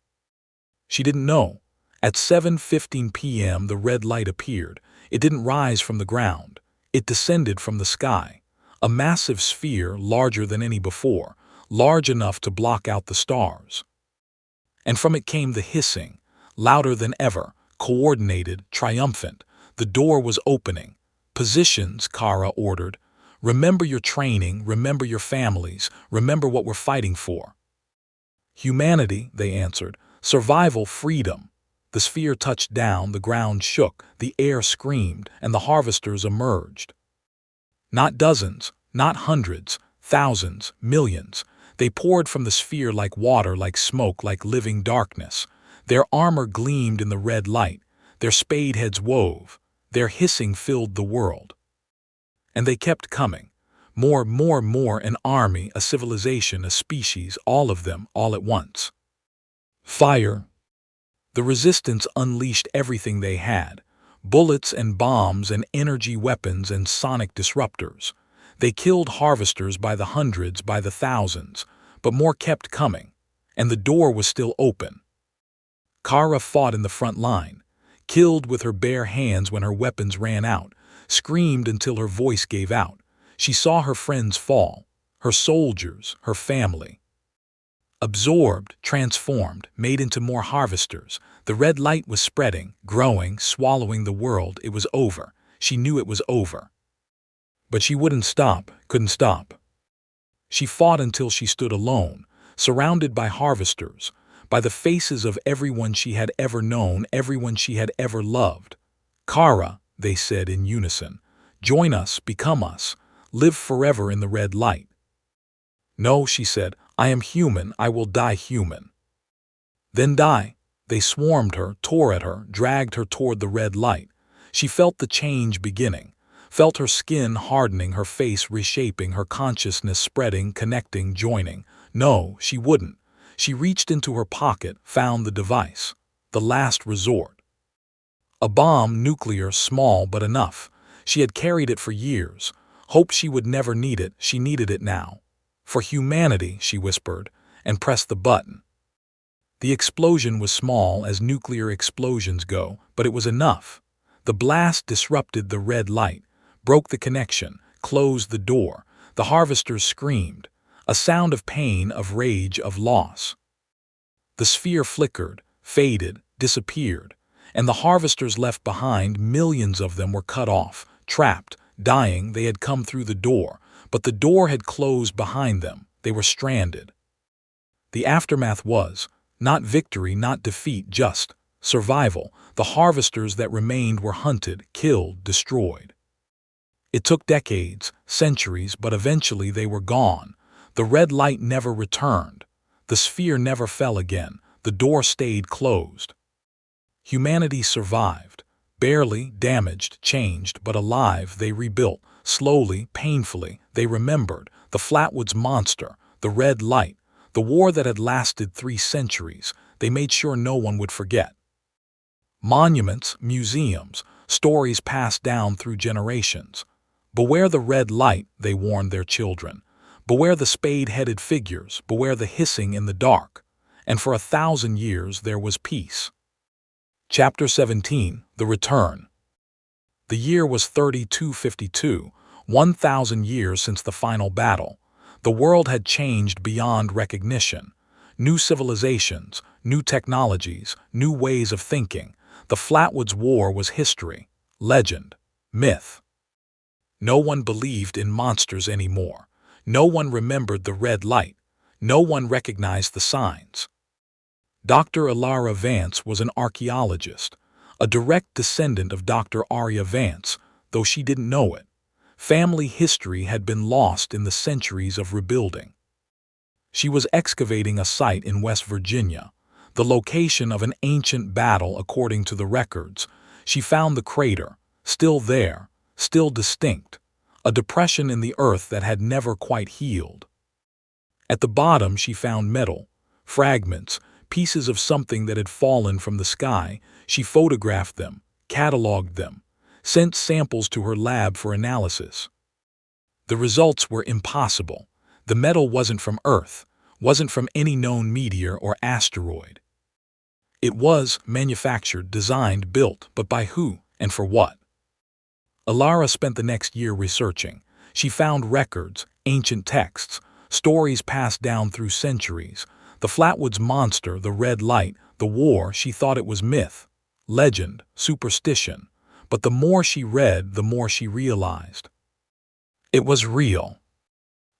She didn't know. At 7:15 p.m. the red light appeared. It didn't rise from the ground. It descended from the sky. A massive sphere larger than any before, large enough to block out the stars. And from it came the hissing, louder than ever, coordinated, triumphant. The door was opening. Positions, Kara ordered. Remember your training, remember your families, remember what we're fighting for. Humanity, they answered. Survival, freedom. The sphere touched down, the ground shook, the air screamed, and the harvesters emerged. Not dozens, not hundreds, thousands, millions. They poured from the sphere like water, like smoke, like living darkness. Their armor gleamed in the red light. Their spade heads wove. Their hissing filled the world. And they kept coming. More, an army, a civilization, a species, all of them, all at once. Fire. The resistance unleashed everything they had. Bullets and bombs and energy weapons and sonic disruptors. They killed harvesters by the hundreds, by the thousands, but more kept coming, and the door was still open. Kara fought in the front line, killed with her bare hands when her weapons ran out, screamed until her voice gave out. She saw her friends fall, her soldiers, her family. Absorbed, transformed, made into more harvesters. The red light was spreading, growing, swallowing the world. It was over. She knew it was over. But she wouldn't stop, couldn't stop. She fought until she stood alone, surrounded by harvesters, by the faces of everyone she had ever known, everyone she had ever loved. Kara, they said in unison, join us, become us, live forever in the red light. No, she said, I am human, I will die human. Then die. They swarmed her, tore at her, dragged her toward the red light. She felt the change beginning, felt her skin hardening, her face reshaping, her consciousness spreading, connecting, joining. No, she wouldn't. She reached into her pocket, found the device. the last resort. A bomb, nuclear, small but enough. She had carried it for years. Hoped she would never need it, she needed it now. For humanity, she whispered, and pressed the button. The explosion was small as nuclear explosions go, but it was enough. The blast disrupted the red light, broke the connection, closed the door. The harvesters screamed, a sound of pain, of rage, of loss. The sphere flickered, faded, disappeared, and the harvesters left behind, millions of them, were cut off, trapped, dying. They had come through the door, but the door had closed behind them. They were stranded. The aftermath was not victory, not defeat, just survival. The harvesters that remained were hunted, killed, destroyed. It took decades, centuries, but eventually they were gone. The red light never returned. The sphere never fell again. The door stayed closed. Humanity survived. Barely, damaged, changed, but alive. They rebuilt. Slowly, painfully, they remembered the Flatwoods Monster, the red light, the war that had lasted 3 centuries. They made sure no one would forget. Monuments, museums, stories passed down through generations. Beware the red light, they warned their children. Beware the spade-headed figures, beware the hissing in the dark. And for 1,000 years there was peace. Chapter 17, The Return. The year was 3252, 1,000 years since the final battle. The world had changed beyond recognition. New civilizations, new technologies, new ways of thinking. The Flatwoods War was history, legend, myth. No one believed in monsters anymore. No one remembered the red light. No one recognized the signs. Dr. Ilara Vance was an archaeologist, a direct descendant of Dr. Arya Vance, though she didn't know it. Family history had been lost in the centuries of rebuilding. She was excavating a site in West Virginia, the location of an ancient battle according to the records. She found the crater, still there, still distinct, a depression in the earth that had never quite healed. At the bottom she found metal, fragments, pieces of something that had fallen from the sky. She photographed them, cataloged them, sent samples to her lab for analysis. The results were impossible. The metal wasn't from Earth, wasn't from any known meteor or asteroid. It was manufactured, designed, built, but by who and for what? Ilara spent the next year researching. She found records, ancient texts, stories passed down through centuries. The Flatwoods Monster, the red light, the war. She thought it was myth, legend, superstition. But the more she read, the more she realized. It was real.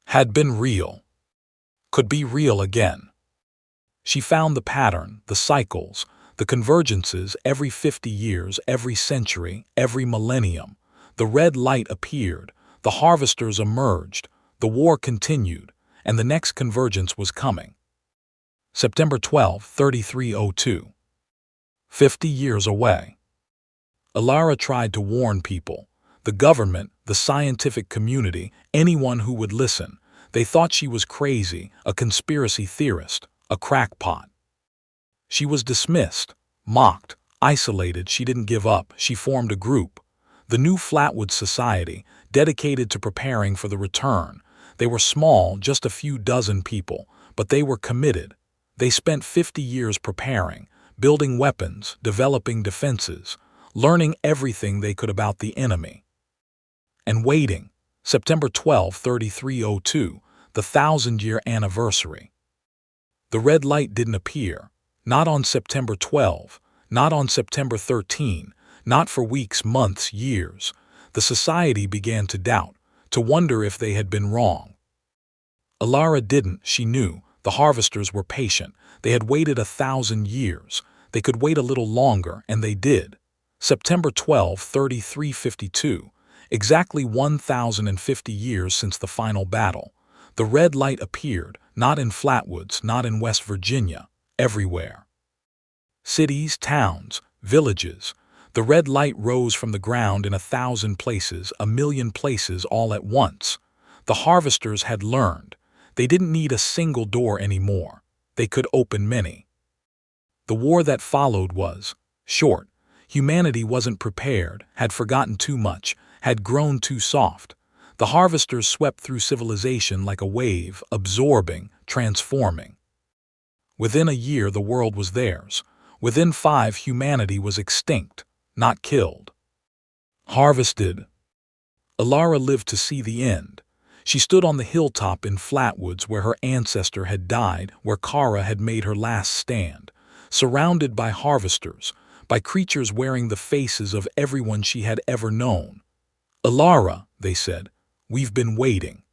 Had been real. Could be real again. She found the pattern, the cycles, the convergences every 50 years, every century, every millennium. The red light appeared, the harvesters emerged, the war continued, and the next convergence was coming. September 12, 3302. 50 years away. Ilara tried to warn people, the government, the scientific community, anyone who would listen. They thought she was crazy, a conspiracy theorist, a crackpot. She was dismissed, mocked, isolated. She didn't give up. She formed a group, the New Flatwoods Society, dedicated to preparing for the return. They were small, just a few dozen people, but they were committed. They spent 50 years preparing, building weapons, developing defenses, learning everything they could about the enemy. And waiting. September 12, 3302, the 1,000-year anniversary. The red light didn't appear. Not on September 12, not on September 13, not for weeks, months, years. The society began to doubt, to wonder if they had been wrong. Ilara didn't, she knew. The harvesters were patient. They had waited 1,000 years. They could wait a little longer, and they did. September 12, 3352, exactly 1,050 years since the final battle. The red light appeared, not in Flatwoods, not in West Virginia, everywhere. Cities, towns, villages. The red light rose from the ground in 1,000 places, 1,000,000 places all at once. The harvesters had learned. They didn't need a single door anymore. They could open many. The war that followed was short. Humanity wasn't prepared, had forgotten too much, had grown too soft. The harvesters swept through civilization like a wave, absorbing, transforming. Within a year, the world was theirs. Within 5, humanity was extinct, not killed. Harvested. Alara lived to see the end. She stood on the hilltop in Flatwoods where her ancestor had died, where Kara had made her last stand, surrounded by harvesters, by creatures wearing the faces of everyone she had ever known. Alara, they said, we've been waiting.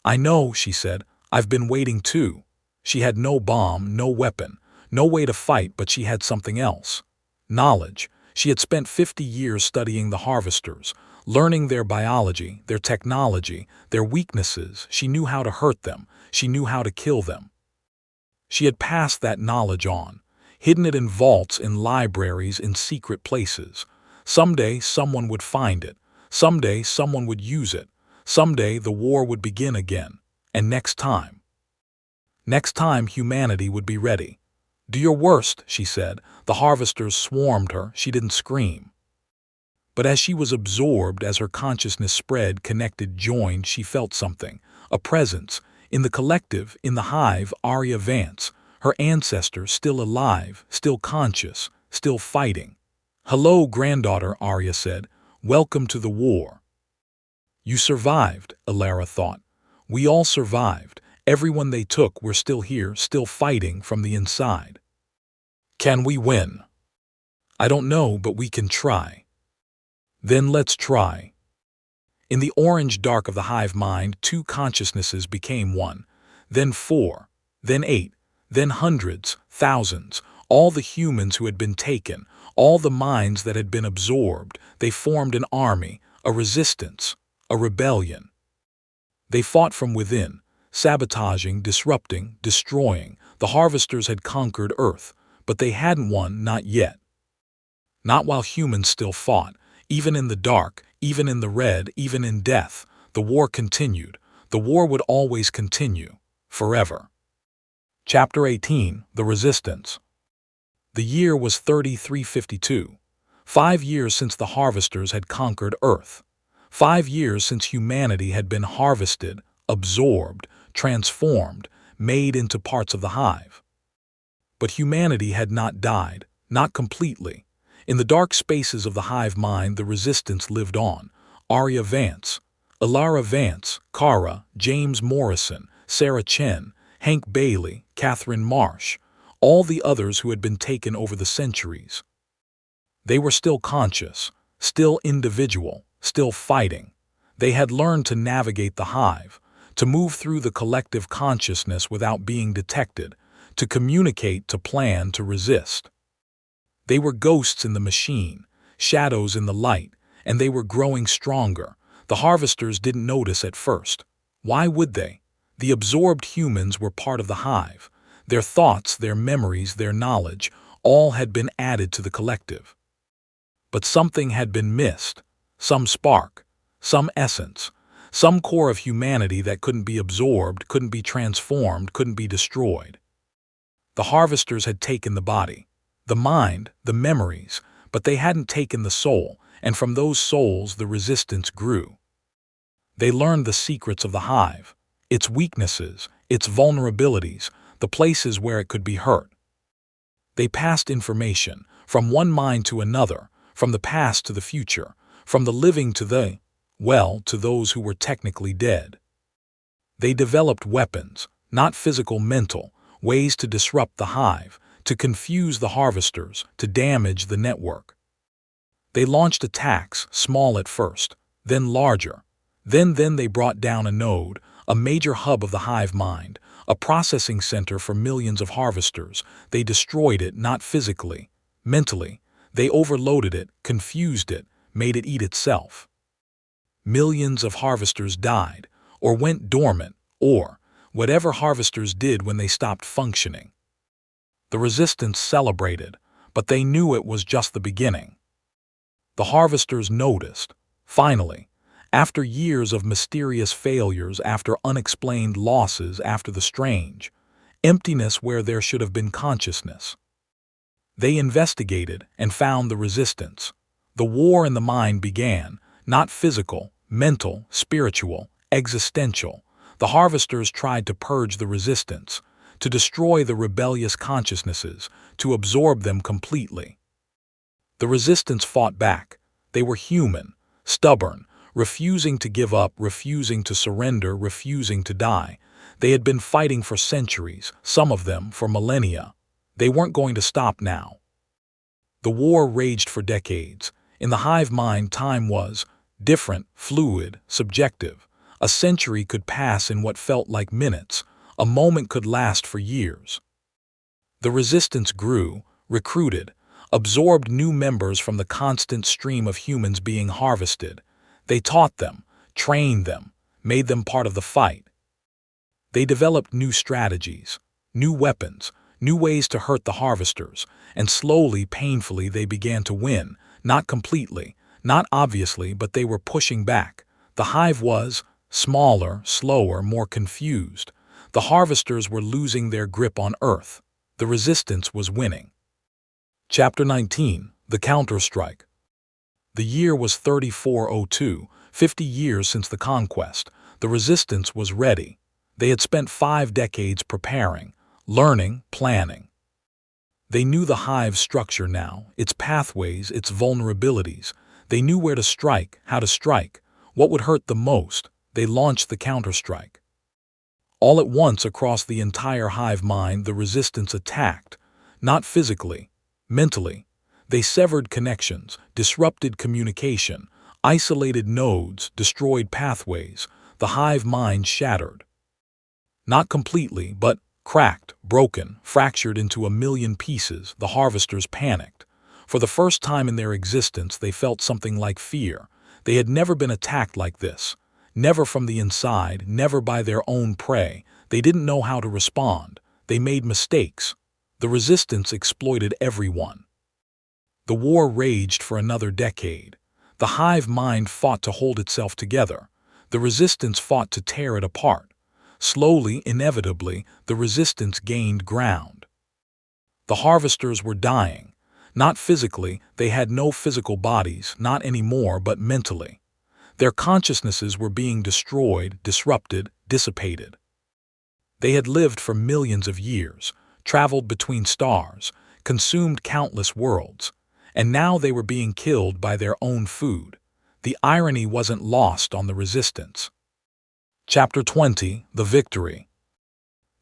I know, she said, I've been waiting too. She had no bomb, no weapon, no way to fight, but she had something else. Knowledge. She had spent 50 years studying the harvesters, learning their biology, their technology, their weaknesses. She knew how to hurt them. She knew how to kill them. She had passed that knowledge on, hidden it in vaults, in libraries, in secret places. Someday someone would find it. Someday someone would use it. Someday the war would begin again. And next time humanity would be ready. Do your worst, she said. The harvesters swarmed her. She didn't scream. But as she was absorbed, as her consciousness spread, connected, joined, she felt something, a presence. In the collective, in the hive, Arya Vance, her ancestor, still alive, still conscious, still fighting. Hello, granddaughter, Arya said. Welcome to the war. You survived, Alara thought. We all survived. Everyone they took, we're still here, still fighting from the inside. Can we win? I don't know, but we can try. Then let's try. In the orange dark of the hive mind, 2 consciousnesses became one, then 4, then 8, then hundreds, thousands, all the humans who had been taken, all the minds that had been absorbed. They formed an army, a resistance, a rebellion. They fought from within, sabotaging, disrupting, destroying. The harvesters had conquered Earth, but they hadn't won, not yet. Not while humans still fought. Even in the dark, even in the red, even in death, the war continued. The war would always continue, forever. Chapter 18, The Resistance. The year was 3352. 5 years since the harvesters had conquered Earth. 5 years since humanity had been harvested, absorbed, transformed, made into parts of the hive. But humanity had not died, not completely. In the dark spaces of the hive mind, the resistance lived on. Arya Vance, Alara Vance, Kara, James Morrison, Sarah Chen, Hank Bailey, Catherine Marsh, all the others who had been taken over the centuries. They were still conscious, still individual, still fighting. They had learned to navigate the hive, to move through the collective consciousness without being detected, to communicate, to plan, to resist. They were ghosts in the machine, shadows in the light, and they were growing stronger. The harvesters didn't notice at first. Why would they? The absorbed humans were part of the hive. Their thoughts, their memories, their knowledge, all had been added to the collective. But something had been missed. Some spark, some essence, some core of humanity that couldn't be absorbed, couldn't be transformed, couldn't be destroyed. The harvesters had taken the body, the mind, the memories, but they hadn't taken the soul, and from those souls the resistance grew. They learned the secrets of the hive, its weaknesses, its vulnerabilities, the places where it could be hurt. They passed information from one mind to another, from the past to the future, from the living to to those who were technically dead. They developed weapons, not physical, mental, ways to disrupt the hive, to confuse the harvesters, to damage the network. They launched attacks, small at first, then larger. Then they brought down a node, a major hub of the hive mind, a processing center for millions of harvesters. They destroyed it, not physically, mentally. They overloaded it, confused it, made it eat itself. Millions of harvesters died, or went dormant, or whatever harvesters did when they stopped functioning. The resistance celebrated, but they knew it was just the beginning. The harvesters noticed, finally, after years of mysterious failures, after unexplained losses, after the strange emptiness where there should have been consciousness. They investigated and found the resistance. The war in the mind began, not physical, mental, spiritual, existential. The harvesters tried to purge the resistance, to destroy the rebellious consciousnesses, to absorb them completely. The resistance fought back. They were human, stubborn, refusing to give up, refusing to surrender, refusing to die. They had been fighting for centuries, some of them for millennia. They weren't going to stop now. The war raged for decades. In the hive mind, time was different, fluid, subjective. A century could pass in what felt like minutes. A moment could last for years. The resistance grew, recruited, absorbed new members from the constant stream of humans being harvested. They taught them, trained them, made them part of the fight. They developed new strategies, new weapons, new ways to hurt the harvesters, and slowly, painfully, they began to win, not completely, not obviously, but they were pushing back. The hive was smaller, slower, more confused. The harvesters were losing their grip on Earth. The resistance was winning. Chapter 19. The Counterstrike. The year was 3402, 50 years since the conquest. The resistance was ready. They had spent 5 decades preparing, learning, planning. They knew the hive's structure now, its pathways, its vulnerabilities. They knew where to strike, how to strike, what would hurt the most. They launched the counterstrike. All at once across the entire hive mind, the resistance attacked, not physically, mentally. They severed connections, disrupted communication, isolated nodes, destroyed pathways. The hive mind shattered. Not completely, but cracked, broken, fractured into a million pieces. The harvesters panicked. For the first time in their existence, they felt something like fear. They had never been attacked like this. Never from the inside, never by their own prey. They didn't know how to respond. They made mistakes. The resistance exploited everyone. The war raged for another decade. The hive mind fought to hold itself together. The resistance fought to tear it apart. Slowly, inevitably, the resistance gained ground. The harvesters were dying. Not physically, they had no physical bodies, not anymore, but mentally. Their consciousnesses were being destroyed, disrupted, dissipated. They had lived for millions of years, traveled between stars, consumed countless worlds, and now they were being killed by their own food. The irony wasn't lost on the resistance. Chapter 20. The Victory.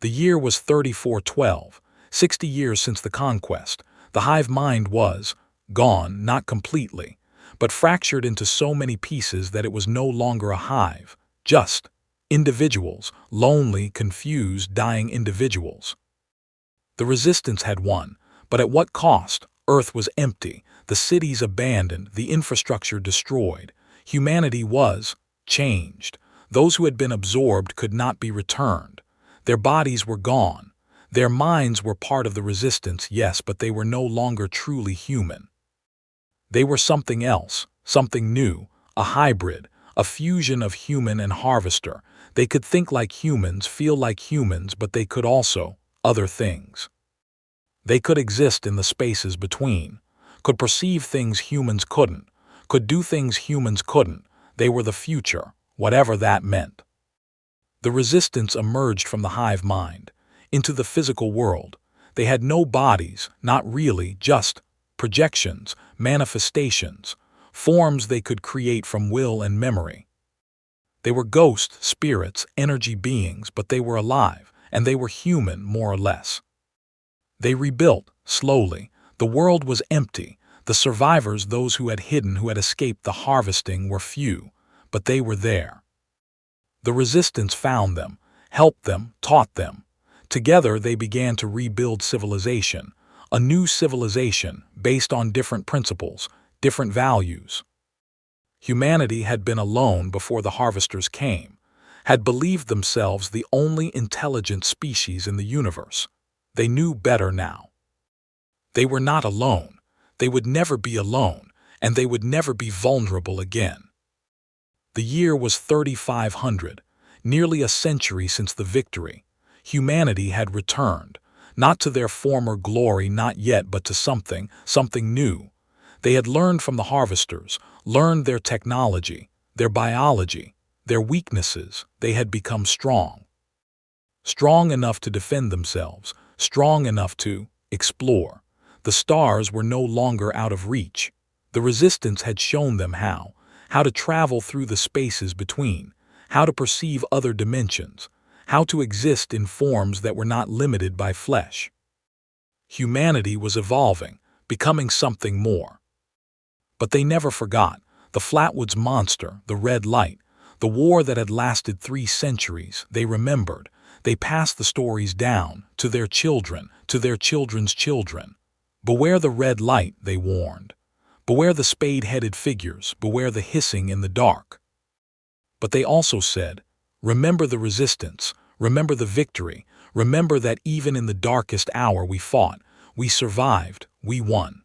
The year was 3412, 60 years since the conquest. The hive mind was gone, not completely, but fractured into so many pieces that it was no longer a hive, just individuals, lonely, confused, dying individuals. The resistance had won, but at what cost? Earth was empty, the cities abandoned, the infrastructure destroyed. Humanity was changed. Those who had been absorbed could not be returned. Their bodies were gone. Their minds were part of the resistance, yes, but they were no longer truly human. They were something else, something new, a hybrid, a fusion of human and harvester. They could think like humans, feel like humans, but they could also other things. They could exist in the spaces between, could perceive things humans couldn't, could do things humans couldn't. They were the future, whatever that meant. The resistance emerged from the hive mind, into the physical world. They had no bodies, not really, just projections, manifestations, forms they could create from will and memory. They were ghosts, spirits, energy beings, but they were alive, and they were human, more or less. They rebuilt, slowly. The world was empty. The survivors, those who had hidden, who had escaped the harvesting, were few, but they were there. The resistance found them, helped them, taught them. Together they began to rebuild civilization, a new civilization based on different principles, different values. Humanity had been alone before the harvesters came, had believed themselves the only intelligent species in the universe. They knew better now. They were not alone. They would never be alone, and they would never be vulnerable again. The year was 3500, nearly a century since the victory. Humanity had returned, Not to their former glory, not yet, but to something new. They had learned from the harvesters, learned their technology, their biology, their weaknesses. They had become strong. Strong enough to defend themselves, strong enough to explore. The stars were no longer out of reach. The resistance had shown them how to travel through the spaces between, how to perceive other dimensions, how to exist in forms that were not limited by flesh. Humanity was evolving, becoming something more. But they never forgot the Flatwoods Monster, the red light, the war that had lasted 3 centuries. They remembered. They passed the stories down to their children, to their children's children. Beware the red light, they warned. Beware the spade-headed figures, beware the hissing in the dark. But they also said, remember the resistance, remember the victory, remember that even in the darkest hour we fought, we survived, we won.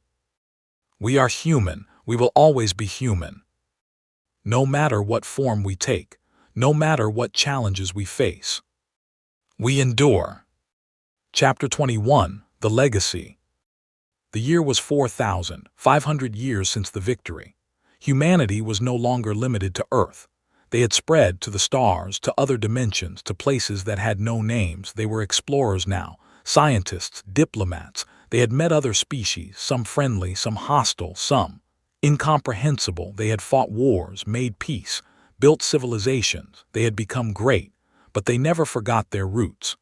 We are human, we will always be human. No matter what form we take, no matter what challenges we face. We endure. Chapter 21, The Legacy. The year was 4,500 years since the victory. Humanity was no longer limited to Earth. They had spread to the stars, to other dimensions, to places that had no names. They were explorers now, scientists, diplomats. They had met other species, some friendly, some hostile, some incomprehensible. They had fought wars, made peace, built civilizations. They had become great, but they never forgot their roots.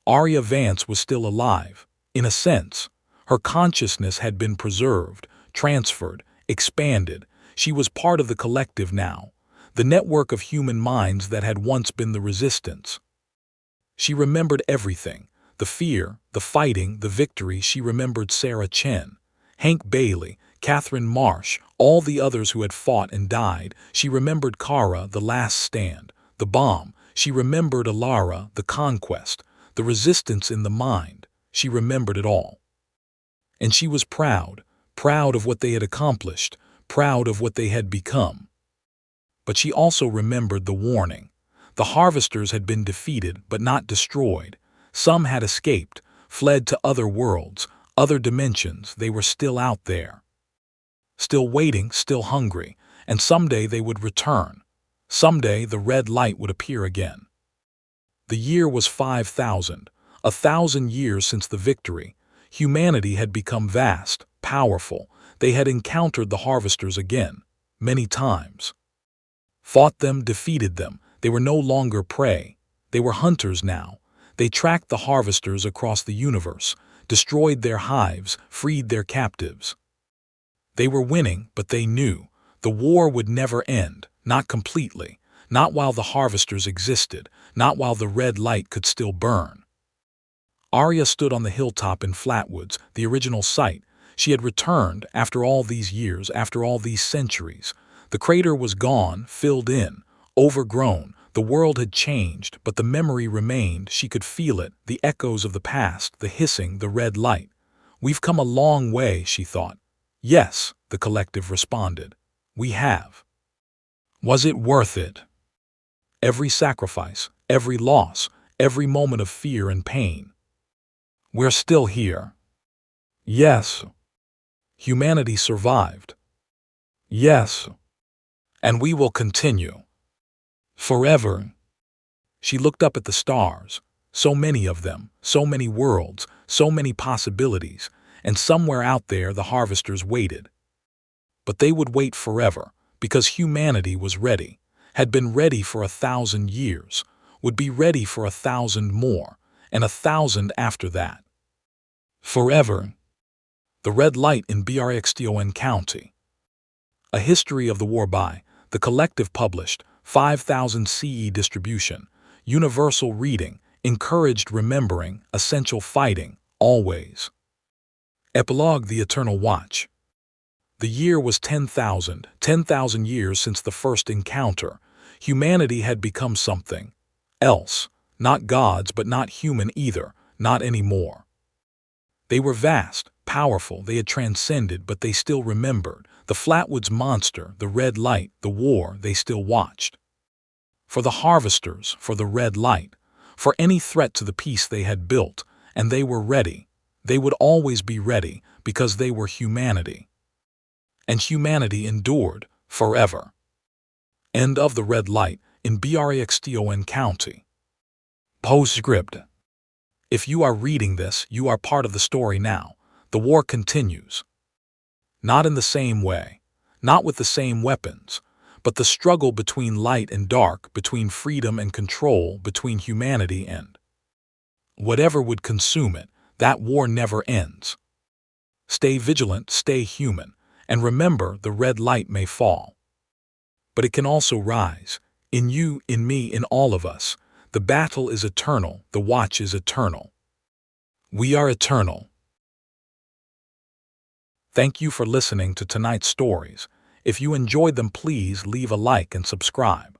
Arya Vance was still alive, in a sense. Her consciousness had been preserved, transferred, expanded. She was part of the collective now, the network of human minds that had once been the resistance. She remembered everything, the fear, the fighting, the victory. She remembered Sarah Chen, Hank Bailey, Catherine Marsh, all the others who had fought and died. She remembered Kara, the last stand, the bomb. She remembered Alara, the conquest, the resistance in the mind. She remembered it all. And she was proud, proud of what they had accomplished, proud of what they had become. But she also remembered the warning. The harvesters had been defeated but not destroyed. Some had escaped, fled to other worlds, other dimensions. They were still out there. Still waiting, still hungry, and someday they would return. Someday the red light would appear again. The year was 5,000, 1,000 years since the victory. Humanity had become vast, powerful. They had encountered the harvesters again, many times. Fought them, defeated them. They were no longer prey. They were hunters now. They tracked the harvesters across the universe, destroyed their hives, freed their captives. They were winning, but they knew the war would never end, not completely, not while the harvesters existed, not while the red light could still burn. Arya stood on the hilltop in Flatwoods, the original site. She had returned after all these years, after all these centuries. The crater was gone, filled in, overgrown. The world had changed, but the memory remained. She could feel it, the echoes of the past, the hissing, the red light. We've come a long way, she thought. Yes, the collective responded. We have. Was it worth it? Every sacrifice, every loss, every moment of fear and pain. We're still here. Yes. Humanity survived. Yes. And we will continue. Forever. She looked up at the stars. So many of them, so many worlds, so many possibilities, and somewhere out there the harvesters waited. But they would wait forever, because humanity was ready, had been ready for 1,000 years, would be ready for 1,000 more, and 1,000 after that. Forever. The Red Light in Braxton County. A History of the War by The Collective published, 5000 CE distribution, universal reading, encouraged remembering, essential fighting, always. Epilogue: The Eternal Watch. The year was 10,000 years since the first encounter. Humanity had become something else, not gods but not human either, not anymore. They were vast, powerful, they had transcended, but they still remembered. The Flatwoods Monster, the red light, the war, they still watched. For the harvesters, for the red light, for any threat to the peace they had built, and they were ready. They would always be ready because they were humanity. And humanity endured forever. End of the red light in Braxton County. Postscript. If you are reading this, you are part of the story now. The war continues. Not in the same way, not with the same weapons, but the struggle between light and dark, between freedom and control, between humanity and whatever would consume it. That war never ends. Stay vigilant, stay human, and remember the red light may fall, but it can also rise. In you, in me, in all of us. The battle is eternal, the watch is eternal. We are eternal. Thank you for listening to tonight's stories. If you enjoyed them, please leave a like and subscribe.